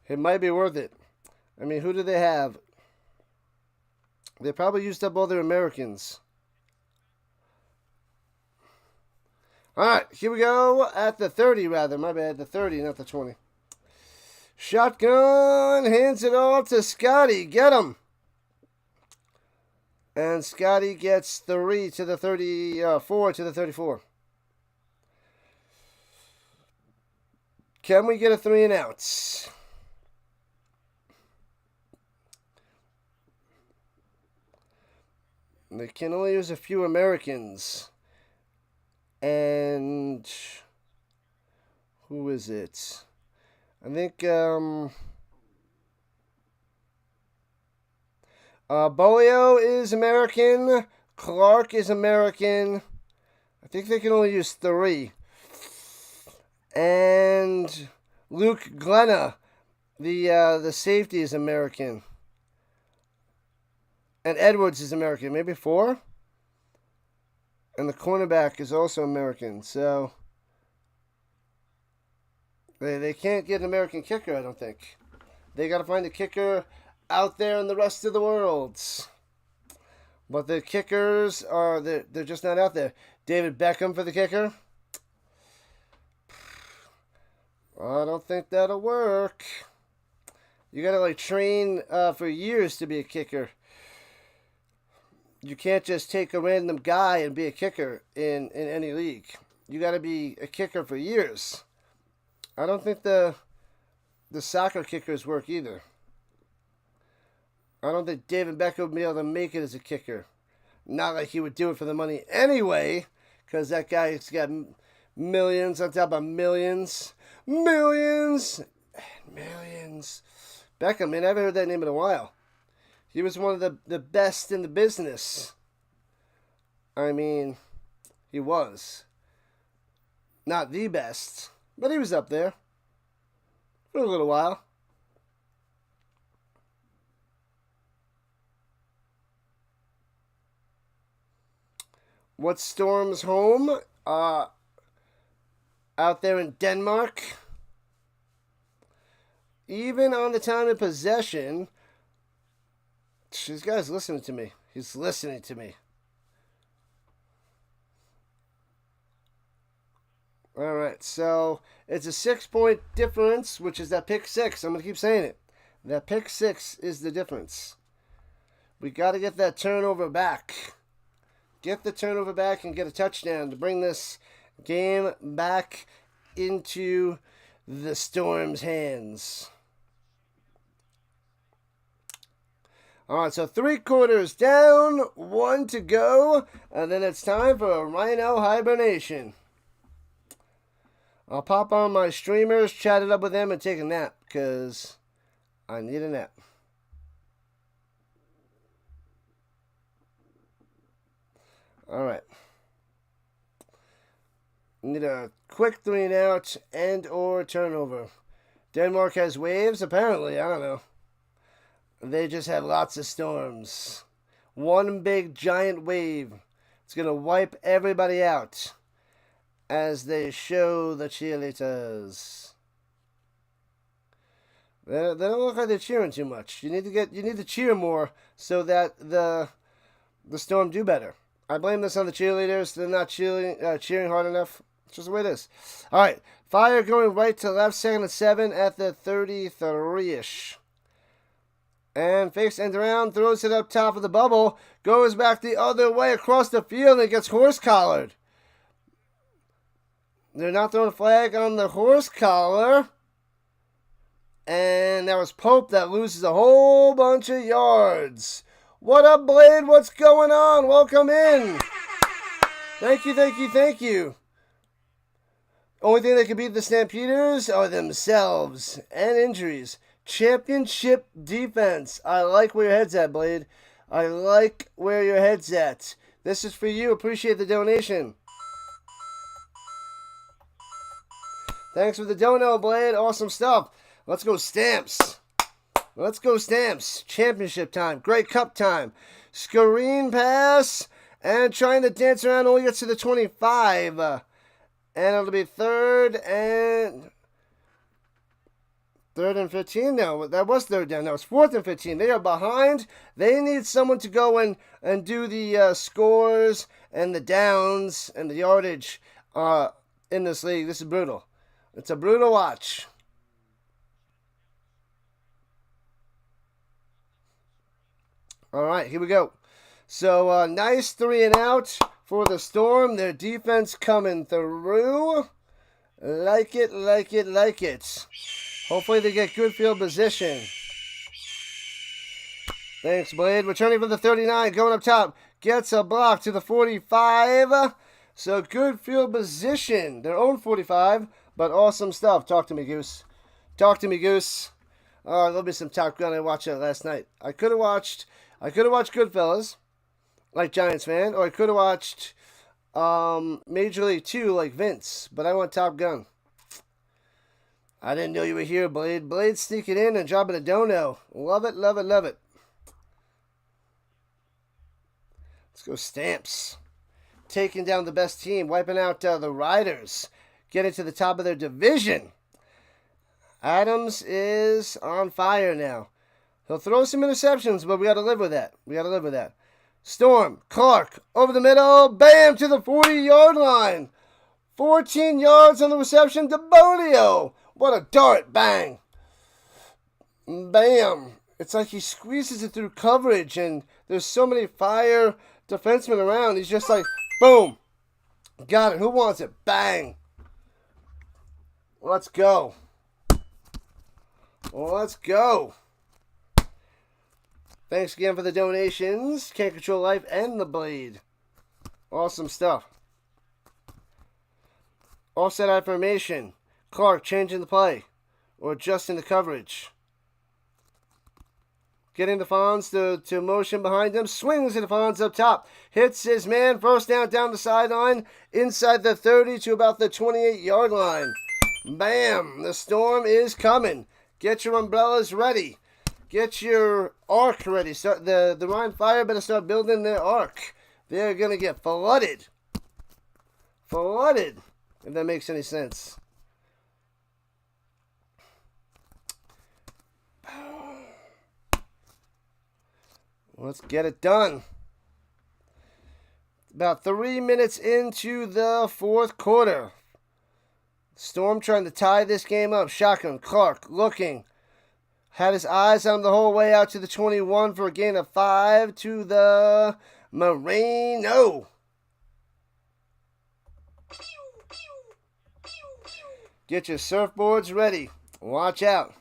it might be worth it. I mean, who do they have? They probably used up all their Americans. All right, here we go at the 30, rather. My bad, the 30, not the 20. Shotgun, hands it all to Scotty. Get him. And Scotty gets 3 to the 4 to the 34. Can we get a 3 and outs? They can only use a few Americans. And who is it? I think Bolio is American. Clark is American. I think they can only use 3. And Luke Glenna, the safety, is American. And Edwards is American. Maybe 4? And the cornerback is also American. So they can't get an American kicker, I don't think. They got to find a kicker out there in the rest of the world. But the kickers are, they're just not out there. David Beckham for the kicker. I don't think that'll work. You got to train for years to be a kicker. You can't just take a random guy and be a kicker in any league. You got to be a kicker for years. I don't think the soccer kickers work either. I don't think David Beckham would be able to make it as a kicker. Not like he would do it for the money anyway, because that guy's got millions on top of millions. Millions! Millions. Beckham, man, I haven't heard that name in a while. He was one of the best in the business. I mean, he was. Not the best, but he was up there for a little while. What's Storm's home? Out there in Denmark. Even on the time of possession, this guy's listening to me. He's listening to me. All right, so it's a 6-point difference, which is that pick six. I'm going to keep saying it. That pick six is the difference. We got to get that turnover back. Get the turnover back and get a touchdown to bring this game back into the Storm's hands. All right, so 3 quarters down, 1 to go, and then it's time for a Rhino hibernation. I'll pop on my streamers, chat it up with them, and take a nap, because I need a nap. All right. Need a quick 3-and-out and or turnover. Denmark has waves, apparently. I don't know. They just have lots of storms. One big giant wave. It's going to wipe everybody out as they show the cheerleaders. They don't look like they're cheering too much. You need to cheer more so that the Storm do better. I blame this on the cheerleaders. They're not cheering hard enough. It's just the way it is. All right, Fire going right to left, 2nd and 7 at the 33-ish. And fakes end around, throws it up top of the bubble, goes back the other way across the field and gets horse collared. They're not throwing a flag on the horse collar. And that was Pope that loses a whole bunch of yards. What up, Blade? What's going on? Welcome in. Thank you, thank you, thank you. Only thing that can beat the Stampeders are themselves and injuries. Championship defense. I like where your head's at, Blade. I like where your head's at. This is for you. Appreciate the donation. Thanks for the dono, Blade. Awesome stuff. Let's go Stamps. Let's go Stamps. Championship time. Great Cup time. Screen pass. And trying to dance around. Only gets to the 25. And it'll be 3rd and 15. No, that was 3rd down. That was 4th and 15. They are behind. They need someone to go in and do the scores and the downs and the yardage in this league. This is brutal. It's a brutal watch. All right, here we go. So, nice 3-and-out for the Storm. Their defense coming through. Like it, like it, like it. Hopefully they get good field position. Thanks, Blade. Returning from the 39, going up top. Gets a block to the 45. So, good field position. Their own 45. But awesome stuff. Talk to me, Goose. Talk to me, Goose. There'll be some Top Gun. I watched that last night. I could have watched Goodfellas, like Giants fan, or I could have watched Major League 2, like Vince. But I want Top Gun. I didn't know you were here, Blade. Blade sneaking in and dropping a dono. Love it, love it, love it. Let's go Stamps. Taking down the best team, wiping out the Riders. Getting to the top of their division. Adams is on fire now. He'll throw some interceptions, but we got to live with that. We got to live with that. Storm, Clark, over the middle. Bam, to the 40-yard line. 14 yards on the reception to Bonio. What a dart. Bang. Bam. It's like he squeezes it through coverage, and there's so many Fire defensemen around. He's just like, boom. Got it. Who wants it? Bang. Let's go. Let's go. Thanks again for the donations. Can't Control Life and the Blade. Awesome stuff. Offset affirmation. Clark changing the play. Or adjusting the coverage. Getting the Fonz to motion behind him. Swings it to Fonz up top. Hits his man. First down the sideline. Inside the 30 to about the 28-yard line. Bam! The Storm is coming. Get your umbrellas ready. Get your arc ready. Start the Rhein Fire better start building their arc. They're going to get flooded. Flooded, if that makes any sense. Let's get it done. About 3 minutes into the fourth quarter. Storm trying to tie this game up. Shotgun. Clark looking. Had his eyes on the whole way out to the 21 for a gain of 5 to the Moreno. Get your surfboards ready. Watch out.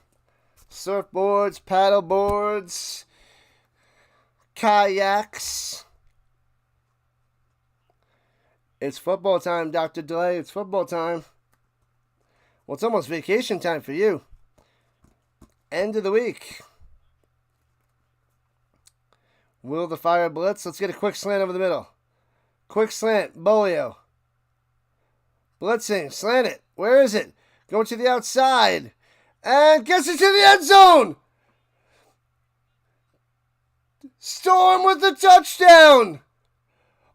Surfboards, paddle boards, kayaks. It's football time, Dr. Delay. It's football time. Well, it's almost vacation time for you. End of the week. Will the Fire blitz? Let's get a quick slant over the middle. Quick slant. Bolio. Blitzing. Slant it. Where is it? Going to the outside. And gets it to the end zone. Storm with the touchdown.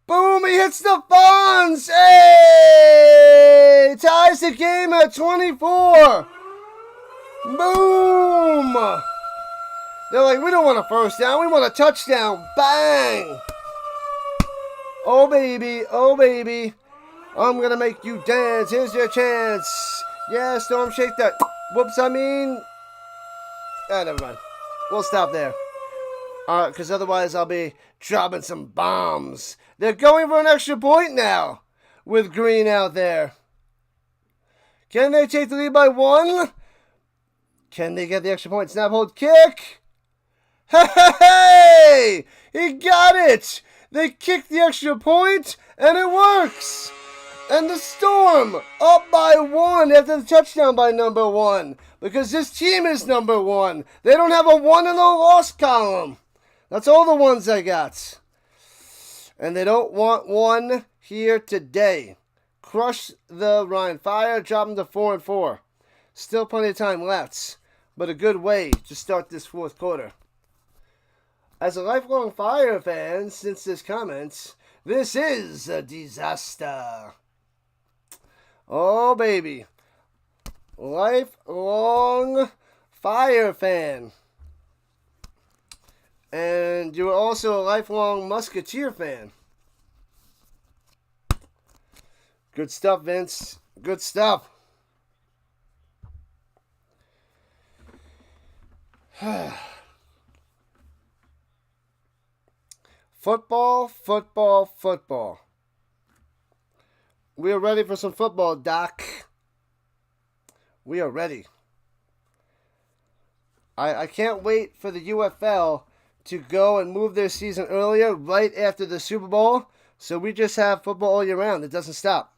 Boom, he hits the Fonz. Hey! Ties the game at 24. Boom. They're like, we don't want a first down. We want a touchdown. Bang. Oh, baby. Oh, baby. I'm going to make you dance. Here's your chance. Yeah, Storm, shake that. Whoops, never mind. We'll stop there. Because otherwise I'll be dropping some bombs. They're going for an extra point now with Green out there. Can they take the lead by 1? Can they get the extra point? Snap, hold, kick. Hey! He got it! They kicked the extra point, and it works! And the Storm up by 1 after the touchdown by number 1. Because this team is number 1. They don't have a 1 in the loss column. That's all the ones I got. And they don't want 1 here today. Crush the Rhein Fire. Drop them to 4-4. Still plenty of time left. But a good way to start this fourth quarter. As a lifelong Fire fan, since this comment, this is a disaster. Oh, baby. Lifelong Fire fan. And you're also a lifelong Musketeer fan. Good stuff, Vince. Good stuff. Football, football, football. We are ready for some football, Doc. We are ready. I can't wait for the UFL to go and move their season earlier, right after the Super Bowl. So we just have football all year round. It doesn't stop.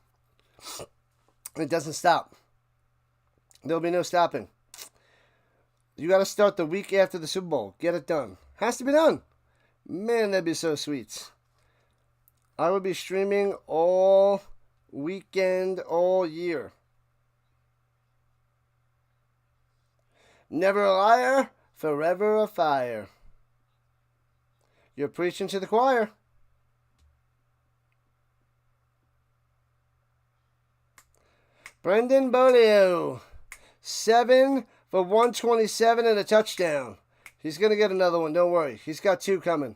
It doesn't stop. There'll be no stopping. You got to start the week after the Super Bowl. Get it done. Has to be done. Man, that'd be so sweet. I would be streaming all weekend, all year. Never a liar, forever a fire. You're preaching to the choir. Brendan Bolio, 7 for 127 and a touchdown. He's going to get another one, don't worry. He's got 2 coming.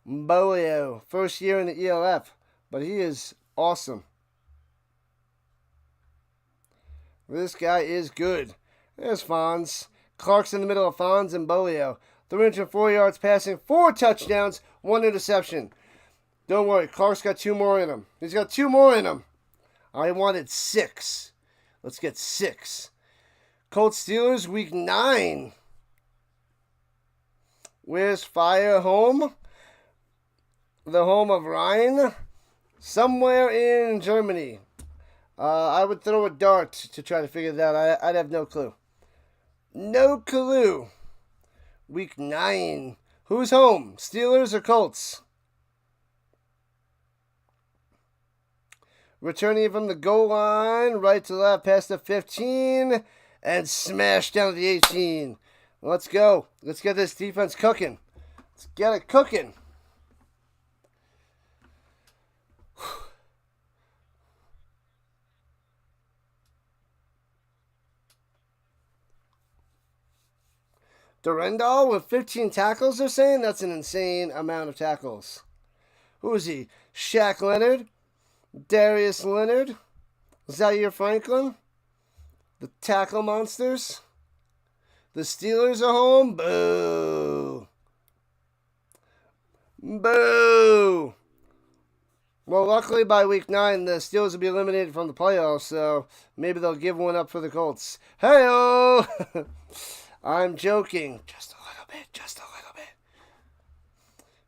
Bolio, first year in the ELF, but he is awesome. This guy is good. There's Fonz. Clark's in the middle of Fonz and Bolio. 304 yards passing, 4 touchdowns, 1 interception. Don't worry, Clark's got 2 more in him. He's got 2 more in him. I wanted 6. Let's get 6. Colts Steelers week 9. Where's Fire home? The home of Rhein? Somewhere in Germany. I would throw a dart to try to figure that out. I'd have no clue. No clue. Week 9. Who's home? Steelers or Colts? Returning from the goal line, right to left, past the 15, and smash down to the 18. Let's go. Let's get this defense cooking. Let's get it cooking. Durandal with 15 tackles, they're saying? That's an insane amount of tackles. Who is he? Shaq Leonard, Darius Leonard, Zaire Franklin, the tackle monsters. The Steelers are home. Boo. Boo. Well, luckily by week 9, the Steelers will be eliminated from the playoffs, so maybe they'll give one up for the Colts. Hey-oh! I'm joking. Just a little bit, just a little bit.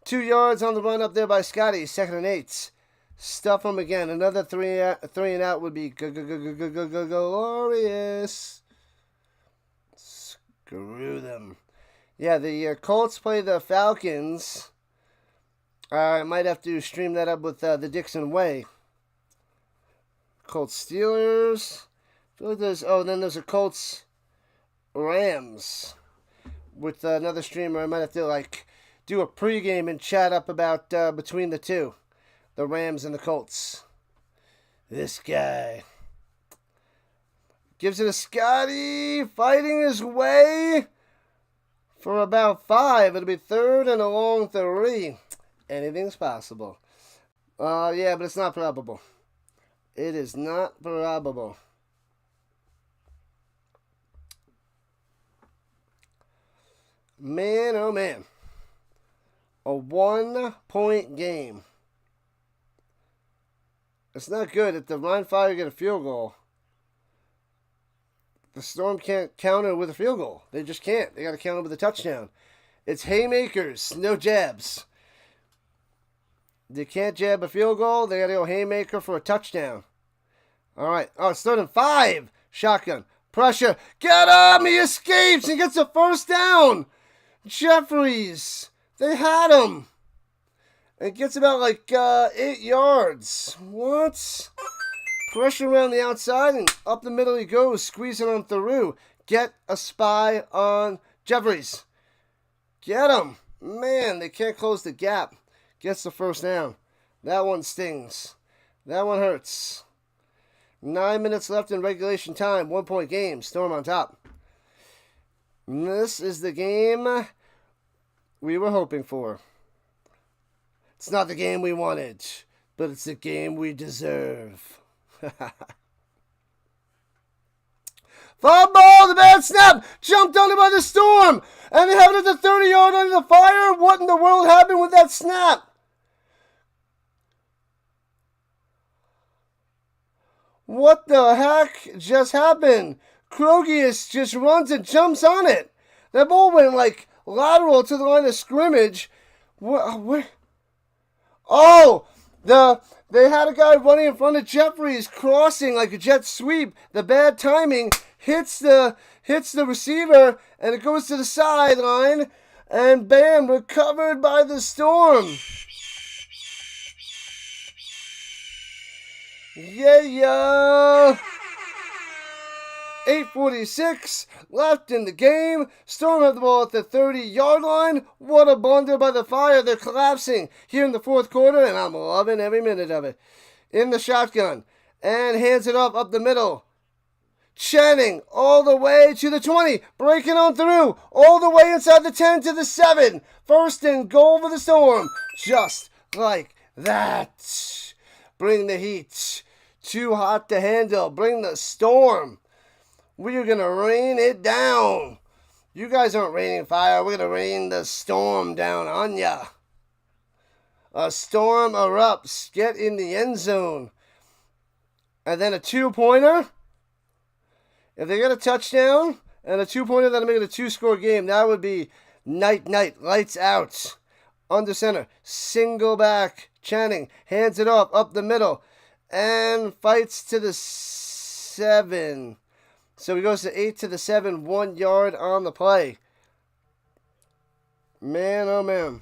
2 yards on the run up there by Scotty, 2nd and 8. Stuff them again. Another three and out would be glorious. Screw them. Yeah, the Colts play the Falcons. I might have to stream that up with the Dixon Way. Colts Steelers. Then there's a Colts Rams with another streamer. I might have to do a pregame and chat up about between the two, the Rams and the Colts. This guy gives it to Scotty, fighting his way for about 5. It'll be 3rd and a long 3. Anything's possible. Yeah, but it's not probable. It is not probable. Man, oh man. A 1-point game. It's not good. If the Rhein Fire get a field goal, the Storm can't counter with a field goal. They just can't. They got to counter with a touchdown. It's haymakers, no jabs. They can't jab a field goal. They got to go haymaker for a touchdown. All right. Oh, it's 3rd and 5. Shotgun. Pressure. Get him! He escapes and gets a first down. Jeffries. They had him. It gets about 8 yards. What? Pressure around the outside and up the middle he goes, squeezing on through. Get a spy on Jeffries. Get him. Man, they can't close the gap. Gets the first down. That one stings. That one hurts. 9 minutes left in regulation time. 1-point game. Storm on top. And this is the game we were hoping for. It's not the game we wanted, but it's the game we deserve. Fumble! The bad snap! Jumped under by the Storm! And they have it at the 30-yard under the Fire? What in the world happened with that snap? What the heck just happened? Krogius just runs and jumps on it. That ball went lateral to the line of scrimmage. Where? Oh, they had a guy running in front of Jeffries, crossing like a jet sweep. The bad timing hits the receiver, and it goes to the sideline, and bam, recovered by the Storm. Yeah. 8:46 left in the game. Storm have the ball at the 30-yard line. What a blunder by the Fire. They're collapsing here in the 4th quarter, and I'm loving every minute of it. In the shotgun, and hands it up the middle. Channing all the way to the 20, breaking on through, all the way inside the 10 to the 7. 1st and goal for the Storm. Just like that. Bring the heat. Too hot to handle. Bring the Storm. We are going to rain it down. You guys aren't raining fire. We're going to rain the Storm down on ya. A storm erupts. Get in the end zone. And then a 2-pointer. If they get a touchdown and a 2-pointer, that'll make it a 2-score game. That would be night. Lights out. Under center. Single back. Channing hands it off up the middle. And fights to the 7. So he goes to 8 to the 7, 1 yard on the play. Man, oh man.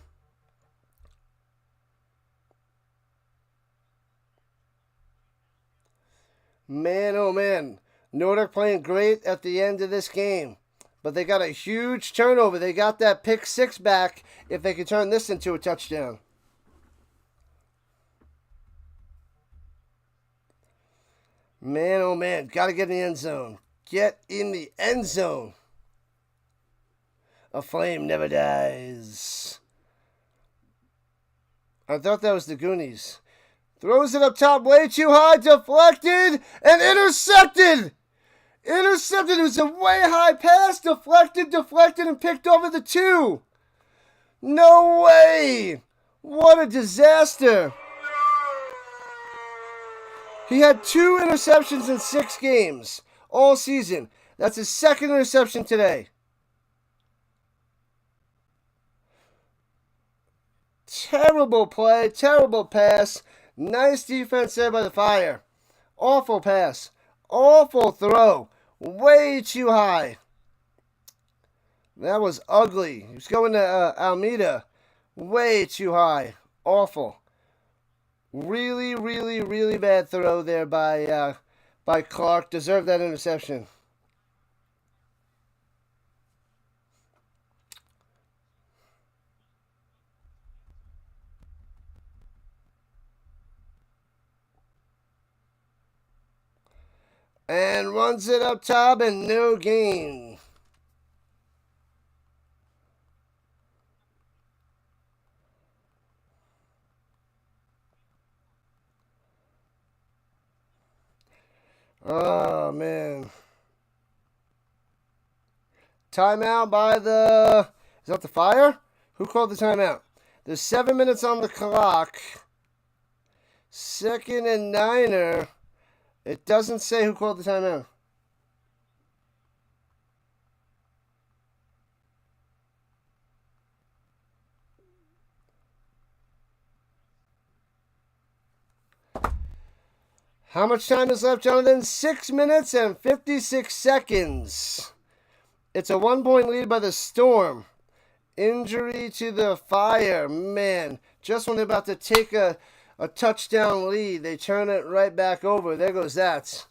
Man, oh man. Nordic playing great at the end of this game. But they got a huge turnover. They got that pick 6 back if they could turn this into a touchdown. Man, oh man. Got to get in the end zone. Get in the end zone. A flame never dies. I thought that was the Goonies. Throws it up top way too high. Deflected and intercepted. Intercepted. It was a way high pass. Deflected, and picked over the 2. No way. What a disaster. He had 2 interceptions in 6 games all season. That's his 2nd interception today. Terrible play, terrible pass. Nice defense there by the Fire. Awful pass. Awful throw. Way too high. That was ugly. He was going to Almeida. Way too high. Awful. Really, really, really bad throw there by Clark. Deserved that interception. And runs it up top and no gain. Oh, man. Timeout by the... Is that the Fire? Who called the timeout? There's 7 minutes on the clock. 2nd and 9er. It doesn't say who called the timeout. How much time is left, Jonathan? 6 minutes and 56 seconds. It's a 1-point lead by the Storm. Injury to the Fire. Man, just when they're about to take a touchdown lead, they turn it right back over. There goes that.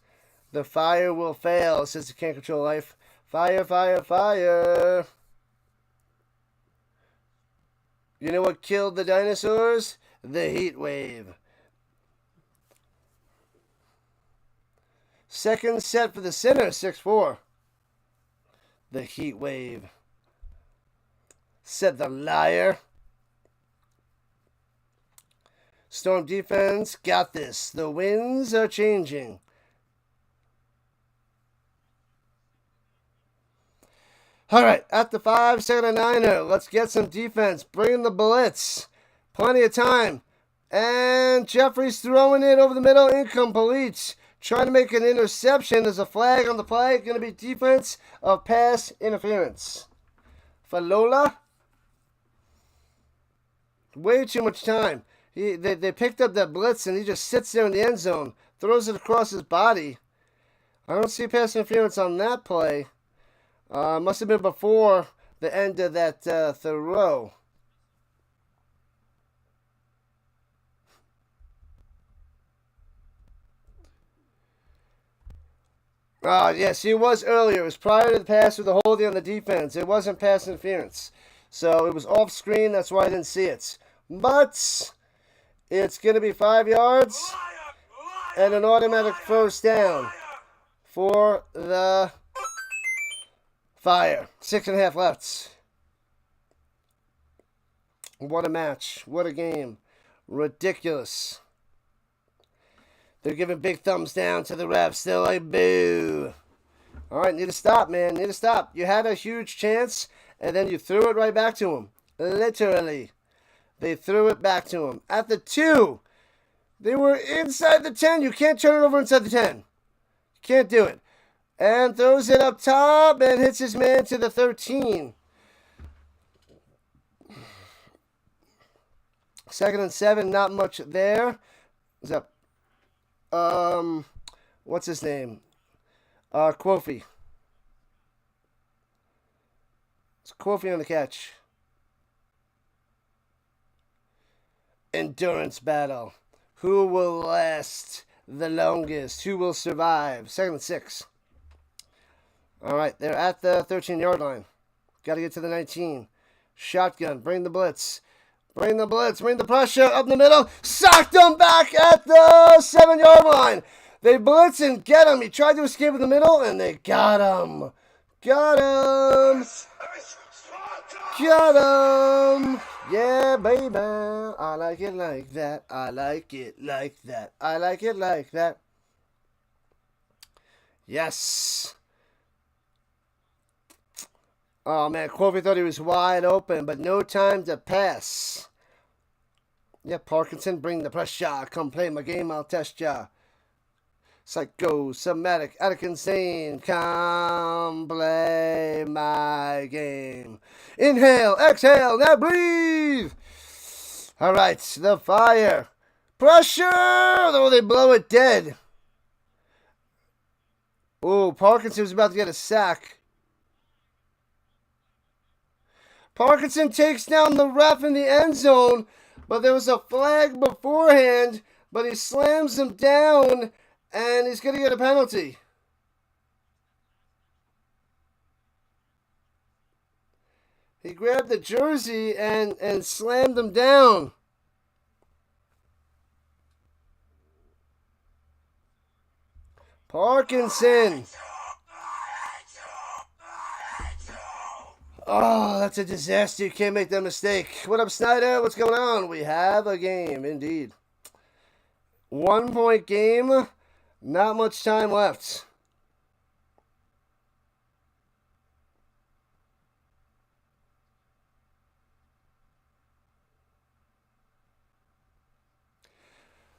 The Fire will fail, says the Can't Control Life. Fire, fire, fire. You know what killed the dinosaurs? The heat wave. Second set for the center, 6-4. The heat wave. Said the liar. Storm defense got this. The winds are changing. All right, at the 5, 2nd and 9er. Let's get some defense. Bring the blitz. Plenty of time. And Jeffrey's throwing it over the middle. Incomplete. Trying to make an interception. There's a flag on the play. Going to be defense of pass interference. Falola. Way too much time. They picked up that blitz and he just sits there in the end zone. Throws it across his body. I don't see pass interference on that play. Must have been before the end of that throw. Yes, he was earlier. It was prior to the pass with the holding on the defense. It wasn't pass interference. So it was off screen. That's why I didn't see it. But it's going to be 5 yards and an automatic first down for the Fire. 6.5 left. What a match. What a game. Ridiculous. They're giving big thumbs down to the refs. They're like, boo. All right, need to stop, man. Need to stop. You had a huge chance, and then you threw it right back to him. Literally. They threw it back to him. At the 2, they were inside the 10. You can't turn it over inside the 10. You can't do it. And throws it up top and hits his man to the 13. 2nd and 7, not much there. Is that what's his name? Quofi. It's Quofi on the catch. Endurance battle. Who will last the longest? Who will survive? 2nd and 6. All right, they're at the 13-yard line. Got to get to the 19. Shotgun. Bring the blitz. Bring the blitz. Bring the pressure up the middle. Socked him back at the 7-yard line. They blitz and get him. He tried to escape in the middle, and they got him. Got him. Got him! Yeah, baby. I like it like that. I like it like that. I like it like that. Yes. Oh, man. Corby thought he was wide open, but no time to pass. Yeah, Parkinson, bring the pressure. Come play my game, I'll test ya. Psycho, somatic, addict, insane. Come play my game. Inhale, exhale, now breathe. All right, the fire. Pressure! Oh, they blow it dead. Oh, Parkinson was about to get a sack. Parkinson takes down the ref in the end zone, but there was a flag beforehand, but he slams him down, and he's going to get a penalty. He grabbed the jersey and slammed him down. Parkinson. Oh, that's a disaster. You can't make that mistake. What up, Snyder? What's going on? We have a game, indeed. 1 point game. Not much time left.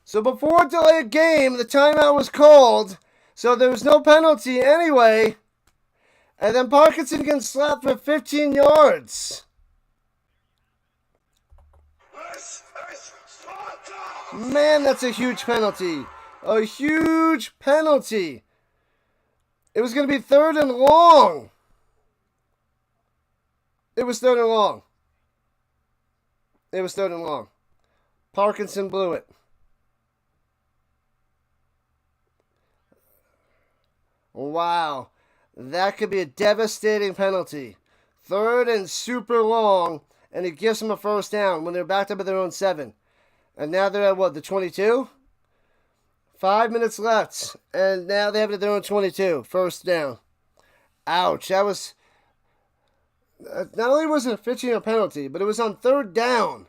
So before delayed game, the timeout was called, so there was no penalty anyway. And then Parkinson gets slapped for 15 yards. Man, that's a huge penalty. A huge penalty. It was going to be 3rd and long. It was 3rd and long. It was 3rd and long. Parkinson blew it. Wow. That could be a devastating penalty. 3rd and super long, and it gives them a first down when they're backed up at their own 7. And now they're at what, the 22? 5 minutes left, and now they have it at their own 22. First down. Ouch. That was... Not only was it a 15-yard penalty, but it was on 3rd down.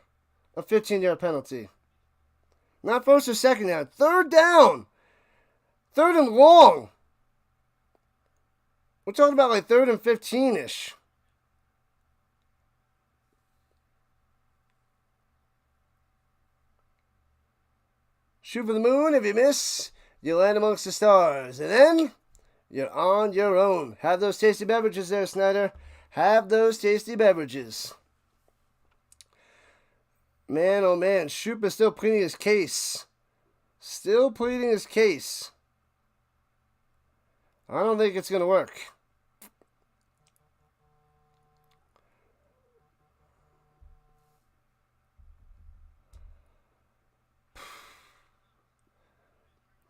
A 15-yard penalty. Not first or second down. 3rd down. 3rd and long. We're talking about like 3rd and 15-ish. Shoot for the moon. If you miss, you land amongst the stars. And then, you're on your own. Have those tasty beverages there, Snyder. Have those tasty beverages. Man, oh man. Shoop is still pleading his case. Still pleading his case. I don't think it's going to work.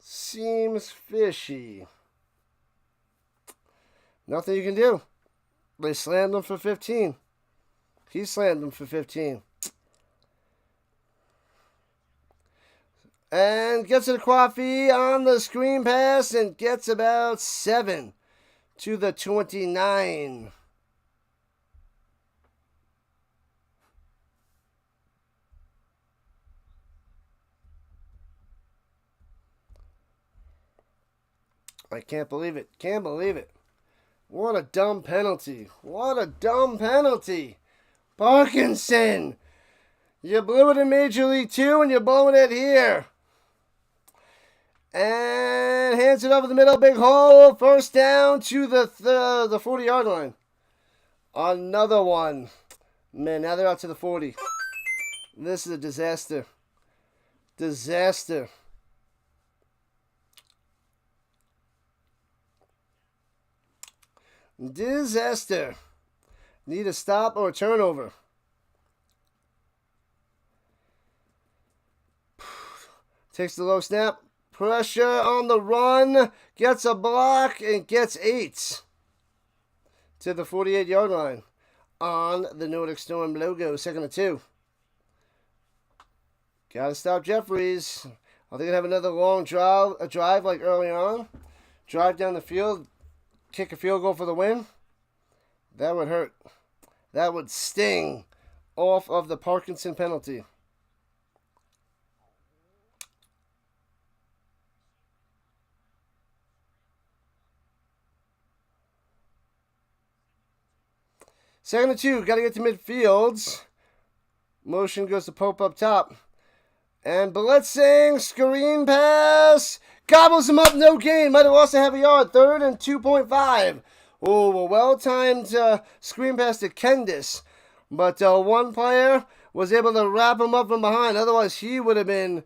Seems fishy. Nothing you can do. They slammed him for 15. He slammed him for 15. And gets it a coffee on the screen pass and gets about 7 to the 29. I can't believe it. Can't believe it. What a dumb penalty. What a dumb penalty. Parkinson. You blew it in Major League 2 and you're blowing it here. And hands it over the middle. Big hole. First down to the 40-yard line. Another one. Man, now they're out to the 40. This is a disaster. Disaster. Disaster. Need a stop or a turnover. Takes the low snap. Pressure on the run. Gets a block and gets 8 to the 48-yard line on the Nordic Storm logo. 2nd and 2. Gotta stop Jeffries. Are they gonna have another long drive like early on? Drive down the field. Kick a field goal for the win. That would hurt. That would sting off of the Parkinson penalty. Second and 2, got to get to midfields. Motion goes to Pope up top. And blitzing, screen pass, gobbles him up, no gain. Might have lost a half a yard. Third and 2.5. Oh, a well-timed screen pass to Kendis. But one player was able to wrap him up from behind. Otherwise, he would have had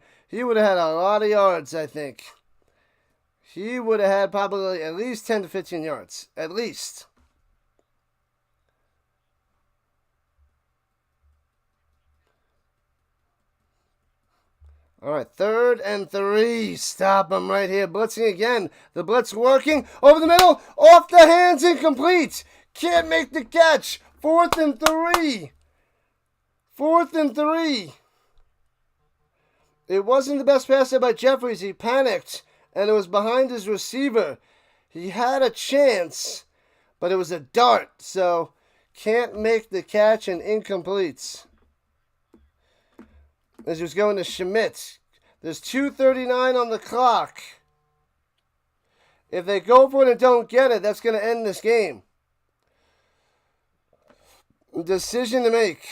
a lot of yards, I think. He would have had probably at least 10 to 15 yards. At least. All right, third and 3. Stop him right here. Blitzing again. The blitz working. Over the middle. Off the hands. Incomplete. Can't make the catch. 4th and 3. 4th and 3. It wasn't the best pass there by Jeffries. He panicked, and it was behind his receiver. He had a chance, but it was a dart, so can't make the catch and incomplete. As he was going to Schmidt. There's 2:39 on the clock. If they go for it and don't get it, that's going to end this game. Decision to make.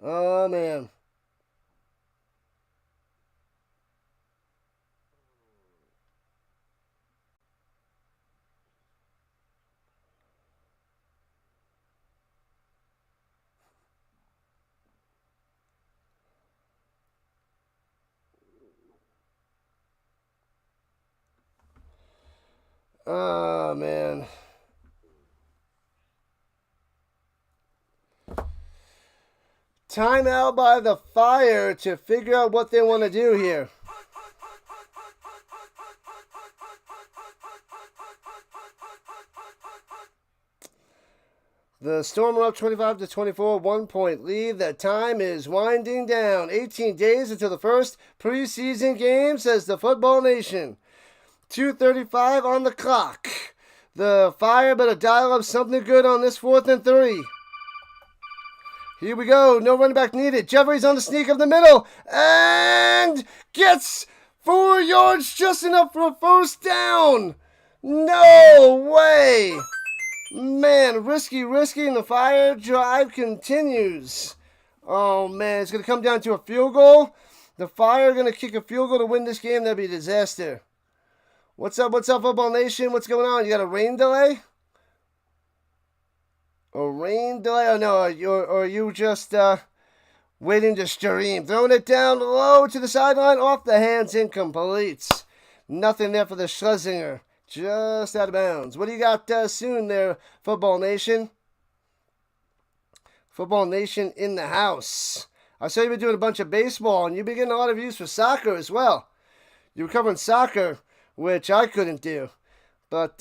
Oh, man. Oh, man. Timeout by the Fire to figure out what they want to do here. The Storm are up 25-24, 1-point lead. The time is winding down. 18 days until the first preseason game, says the Football Nation. 2:35 on the clock. The Fire better dial up something good on this 4th and 3. Here we go. No running back needed. Jeffries on the sneak of the middle. And gets 4 yards, just enough for a first down. No way. Man, risky, and the Fire drive continues. Oh, man, it's going to come down to a field goal. The Fire are going to kick a field goal to win this game. That'd be a disaster. What's up, Football Nation? What's going on? You got a rain delay? A rain delay? Oh, no, are you just waiting to stream? Throwing it down low to the sideline, off the hands, incomplete. Nothing there for the Schlesinger. Just out of bounds. What do you got soon there, Football Nation? Football Nation in the house. I saw you've been doing a bunch of baseball, and you've been getting a lot of views for soccer as well. You were covering soccer, which I couldn't do. But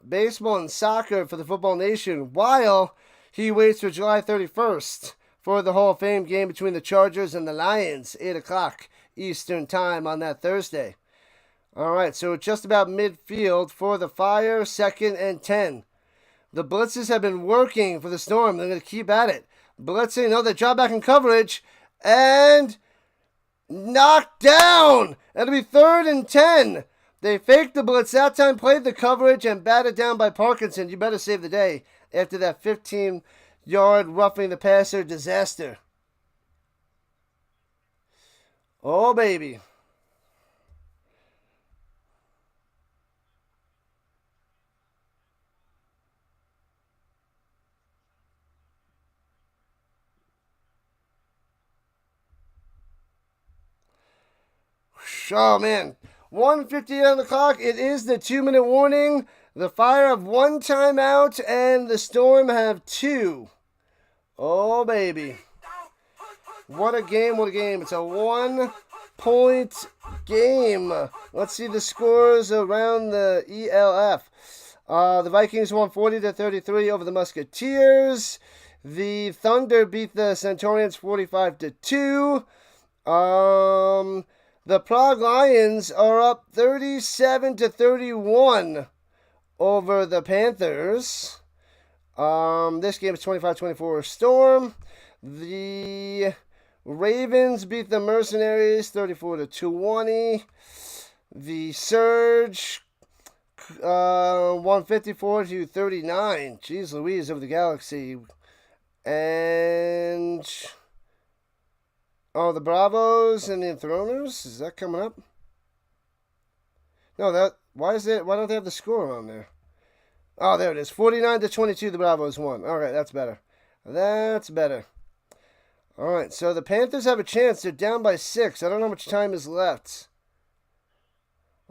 baseball and soccer for the Football Nation, while he waits for July 31st for the Hall of Fame game between the Chargers and the Lions, 8 o'clock Eastern Time on that Thursday. All right, so just about midfield for the Fire, 2nd and 10. The blitzes have been working for the Storm. They're going to keep at it. Blitzing, they drop back in coverage, and knocked down. It'll be 3rd and 10. They faked the blitz that time, played the coverage, and batted down by Parkinson. You better save the day after that 15-yard roughing the passer disaster. Oh, baby. Oh, man. 1:58 on the clock. It is the 2-minute warning. The Fire have 1 timeout, and the Storm have 2. Oh, baby. What a game, what a game. It's a 1-point game. Let's see the scores around the ELF. The Vikings won 40-33 over the Musketeers. The Thunder beat the Centaurians 45-2. The Prague Lions are up 37-31 over the Panthers. This game is 25-24 Storm. The Ravens beat the Mercenaries 34-20. The Surge 154-39. Jeez Louise over the Galaxy. And the Bravos and the Enthroners, is that coming up? No, why don't they have the score on there? Oh, there it is. 49-22, the Bravos won. All right, that's better. That's better. All right, so the Panthers have a chance. They're down by 6. I don't know how much time is left.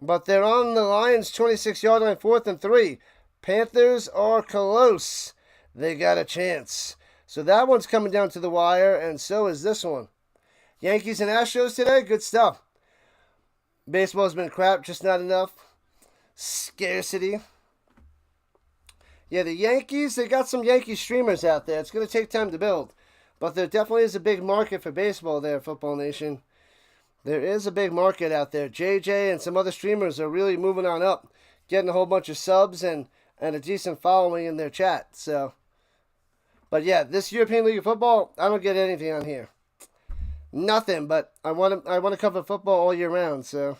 But they're on the Lions' 26-yard line, 4th and 3. Panthers are close. They got a chance. So that one's coming down to the wire, and so is this one. Yankees and Astros today, good stuff. Baseball's been crap, just not enough. Scarcity. Yeah, the Yankees, they got some Yankee streamers out there. It's going to take time to build. But there definitely is a big market for baseball there, Football Nation. There is a big market out there. JJ and some other streamers are really moving on up, getting a whole bunch of subs and a decent following in their chat. So, but yeah, this European League of Football, I don't get anything on here. Nothing, but I want to cover football all year round, so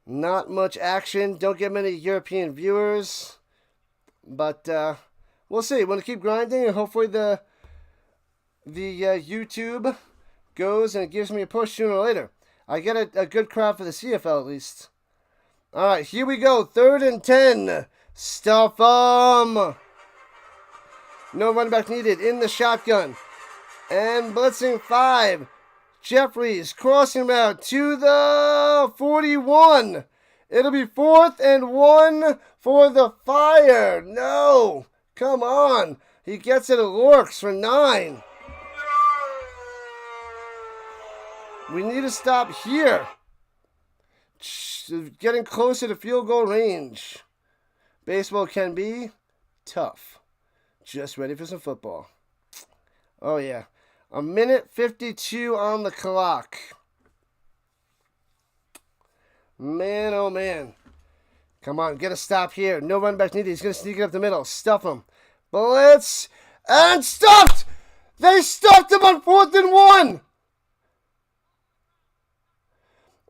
not much action. Don't get many European viewers, but we'll see. Want to keep grinding, and hopefully the YouTube goes and it gives me a push sooner or later. I get a good crowd for the CFL at least. All right, here we go. 3rd and 10. Stuff 'em. No running back needed in the shotgun. And blitzing 5. Jeffries crossing route to the 41. It'll be 4th and 1 for the Fire. No. Come on. He gets it at Lorks for 9. We need to stop here. Getting closer to field goal range. Baseball can be tough. Just ready for some football. Oh, yeah. 1:52 on the clock. Man, oh, man. Come on, get a stop here. No running back needed. He's going to sneak it up the middle. Stuff him. Blitz. And stuffed! They stuffed him on 4th and 1.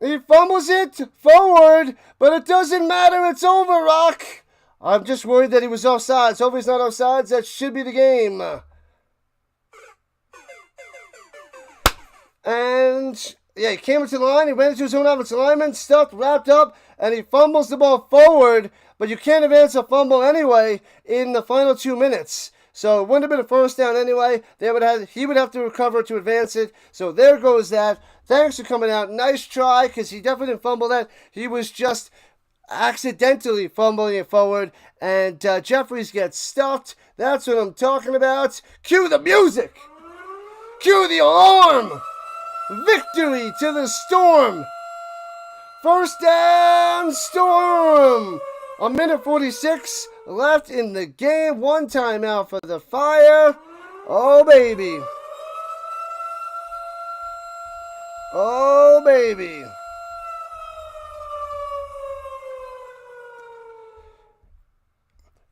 He fumbles it forward, but it doesn't matter. It's over, Rock. I'm just worried that he was offsides. Hopefully he's not offsides. That should be the game. And, yeah, he came into the line. He ran into his own offensive lineman, stuffed, wrapped up, and he fumbles the ball forward. But you can't advance a fumble anyway in the final 2 minutes. So it wouldn't have been a first down anyway. He would have to recover to advance it. So there goes that. Thanks for coming out. Nice try, because he definitely didn't fumble that. He was just accidentally fumbling it forward. And Jeffries gets stuffed. That's what I'm talking about. Cue the music. Cue the alarm. Victory to the Storm. First down, Storm. 1:46 left in the game. 1 timeout for the Fire. Oh, baby. Oh, baby.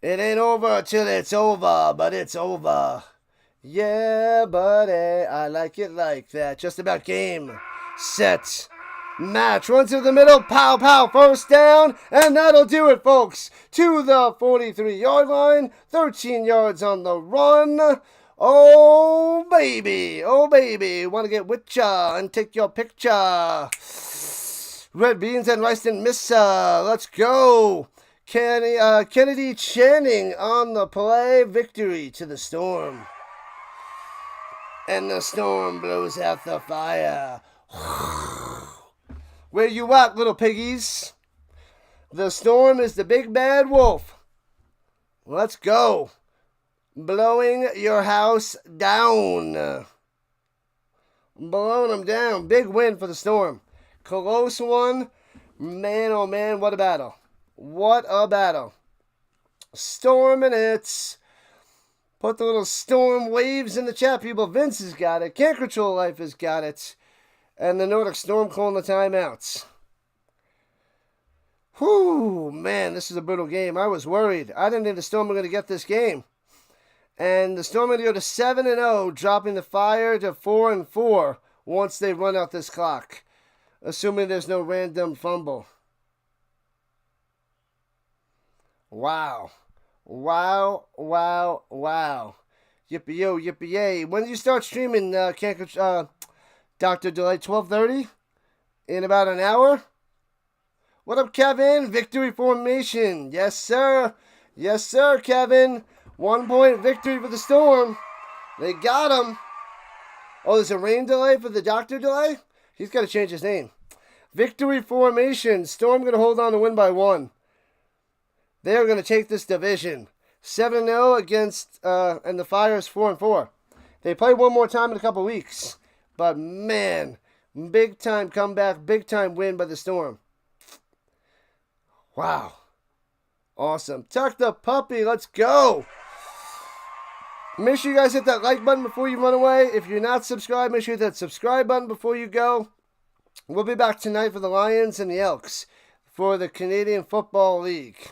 It ain't over till it's over, but it's over. Yeah, buddy, I like it like that. Just about game, set, match. Run to the middle, pow, pow, first down. And that'll do it, folks. To the 43-yard line, 13 yards on the run. Oh, baby. Oh, baby. Want to get with ya and take your picture. Red beans and rice and missa. Let's go. Kennedy Channing on the play. Victory to the Storm. And the Storm blows out the Fire. Where you at, little piggies? The Storm is the big bad wolf. Let's go. Blowing your house down. Blowing them down. Big win for the Storm. Close one. Man, oh man, what a battle. What a battle. Storming it. Put the little Storm waves in the chat, people. Vince has got it. Can't Control Life has got it. And the Nordic Storm calling the timeouts. Whew, man, this is a brutal game. I was worried. I didn't think the Storm were going to get this game. And the Storm are going to go to 7-0, dropping the Fire to 4-4 once they run out this clock, assuming there's no random fumble. Wow. Wow, wow, wow. Yippee-yo, yippee-yay. When do you start streaming, Dr. Delay? 12:30? In about an hour? What up, Kevin? Victory formation. Yes, sir. Yes, sir, Kevin. 1-point victory for the Storm. They got him. Oh, there's a rain delay for the Dr. Delay? He's got to change his name. Victory formation. Storm going to hold on to win by 1. They're going to take this division. 7-0 against, and the Fire is 4-4. They play one more time in a couple weeks. But, man, big time comeback, big time win by the Storm. Wow. Awesome. Tuck the puppy. Let's go. Make sure you guys hit that like button before you run away. If you're not subscribed, make sure you hit that subscribe button before you go. We'll be back tonight for the Lions and the Elks for the Canadian Football League.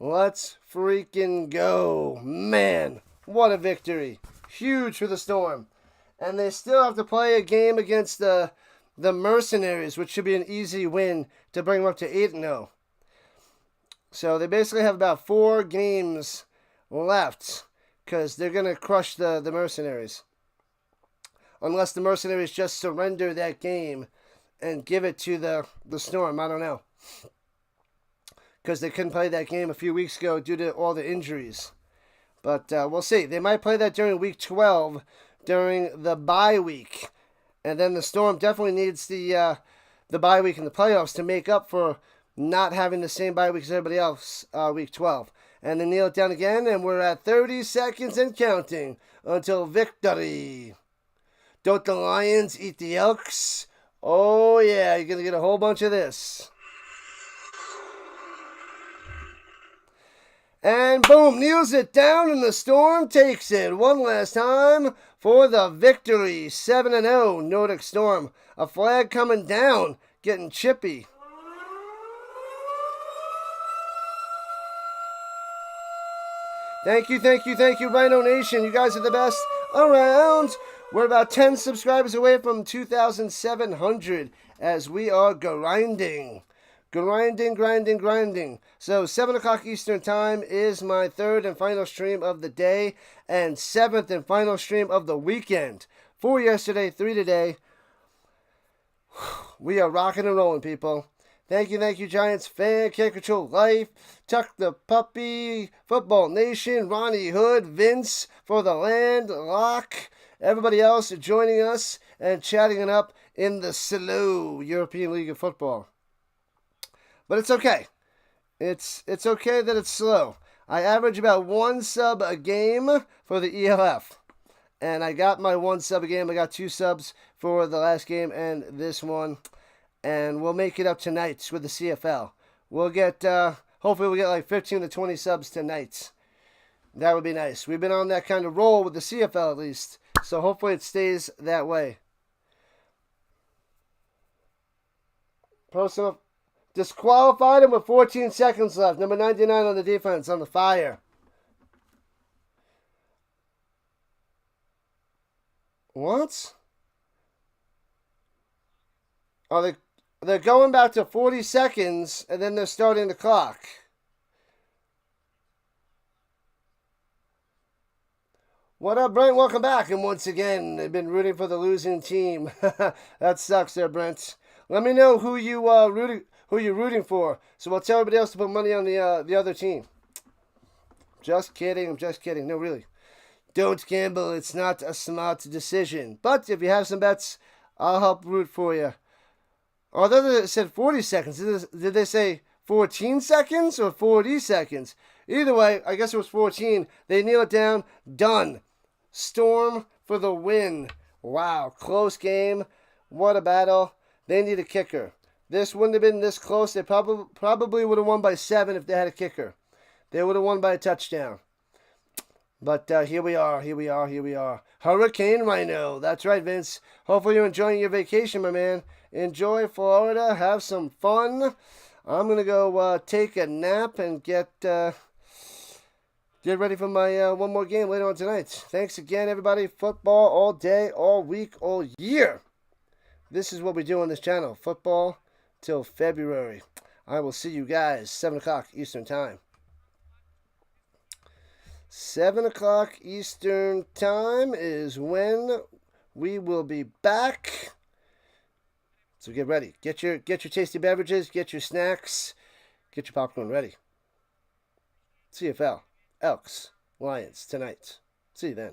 Let's freaking go. Man, what a victory. Huge for the Storm. And they still have to play a game against the Mercenaries, which should be an easy win to bring them up to 8-0. So they basically have about 4 games left because they're going to crush the Mercenaries. Unless the Mercenaries just surrender that game and give it to the Storm. I don't know. Because they couldn't play that game a few weeks ago due to all the injuries. But we'll see. They might play that during week 12, during the bye week. And then the Storm definitely needs the bye week in the playoffs to make up for not having the same bye week as everybody else, week 12. And then kneel it down again, and we're at 30 seconds and counting until victory. Don't the Lions eat the Elks? Oh, yeah, you're going to get a whole bunch of this. And boom, kneels it down, and the Storm takes it one last time for the victory. 7-0, Nordic Storm. A flag coming down, getting chippy. Thank you, Rhino Nation. You guys are the best around. We're about 10 subscribers away from 2,700 as we are grinding. Grinding. So 7 o'clock Eastern Time is my 3rd and final stream of the day and 7th and final stream of the weekend. 4 yesterday, 3 today. We are rocking and rolling, people. Thank you, Giants fan, Can't Control Life, Tuck the Puppy, Football Nation, Ronnie Hood, Vince for the Land, Lock, everybody else joining us and chatting it up in the slow European League of Football. But it's okay. It's okay that it's slow. I average about 1 sub a game for the ELF. And I got my 1 sub a game. I got 2 subs for the last game and this one. And we'll make it up tonight with the CFL. We'll get, hopefully we'll get like 15 to 20 subs tonight. That would be nice. We've been on that kind of roll with the CFL at least. So hopefully it stays that way. Personal disqualified him with 14 seconds left. Number 99 on the defense on the Fire. What? Oh, they're going back to 40 seconds, and then they're starting the clock. What up, Brent? Welcome back. And once again, they've been rooting for the losing team. That sucks there, Brent. Let me know who you're rooting for, so I'll tell everybody else to put money on the other team. Just kidding. I'm just kidding. No, really. Don't gamble. It's not a smart decision. But if you have some bets, I'll help root for you. Although they said 40 seconds, did they say 14 seconds or 40 seconds? Either way, I guess it was 14. They kneel it down. Done. Storm for the win. Wow, close game. What a battle. They need a kicker. This wouldn't have been this close. They probably would have won by 7 if they had a kicker. They would have won by a touchdown. But here we are. Hurricane Rhino. That's right, Vince. Hopefully you're enjoying your vacation, my man. Enjoy Florida. Have some fun. I'm going to go take a nap and get ready for my one more game later on tonight. Thanks again, everybody. Football all day, all week, all year. This is what we do on this channel. Football till February. I will see you guys 7 o'clock Eastern Time. 7 o'clock Eastern Time is when we will be back. So get ready. Get your tasty beverages. Get your snacks. Get your popcorn ready. CFL, Elks, Lions tonight. See you then.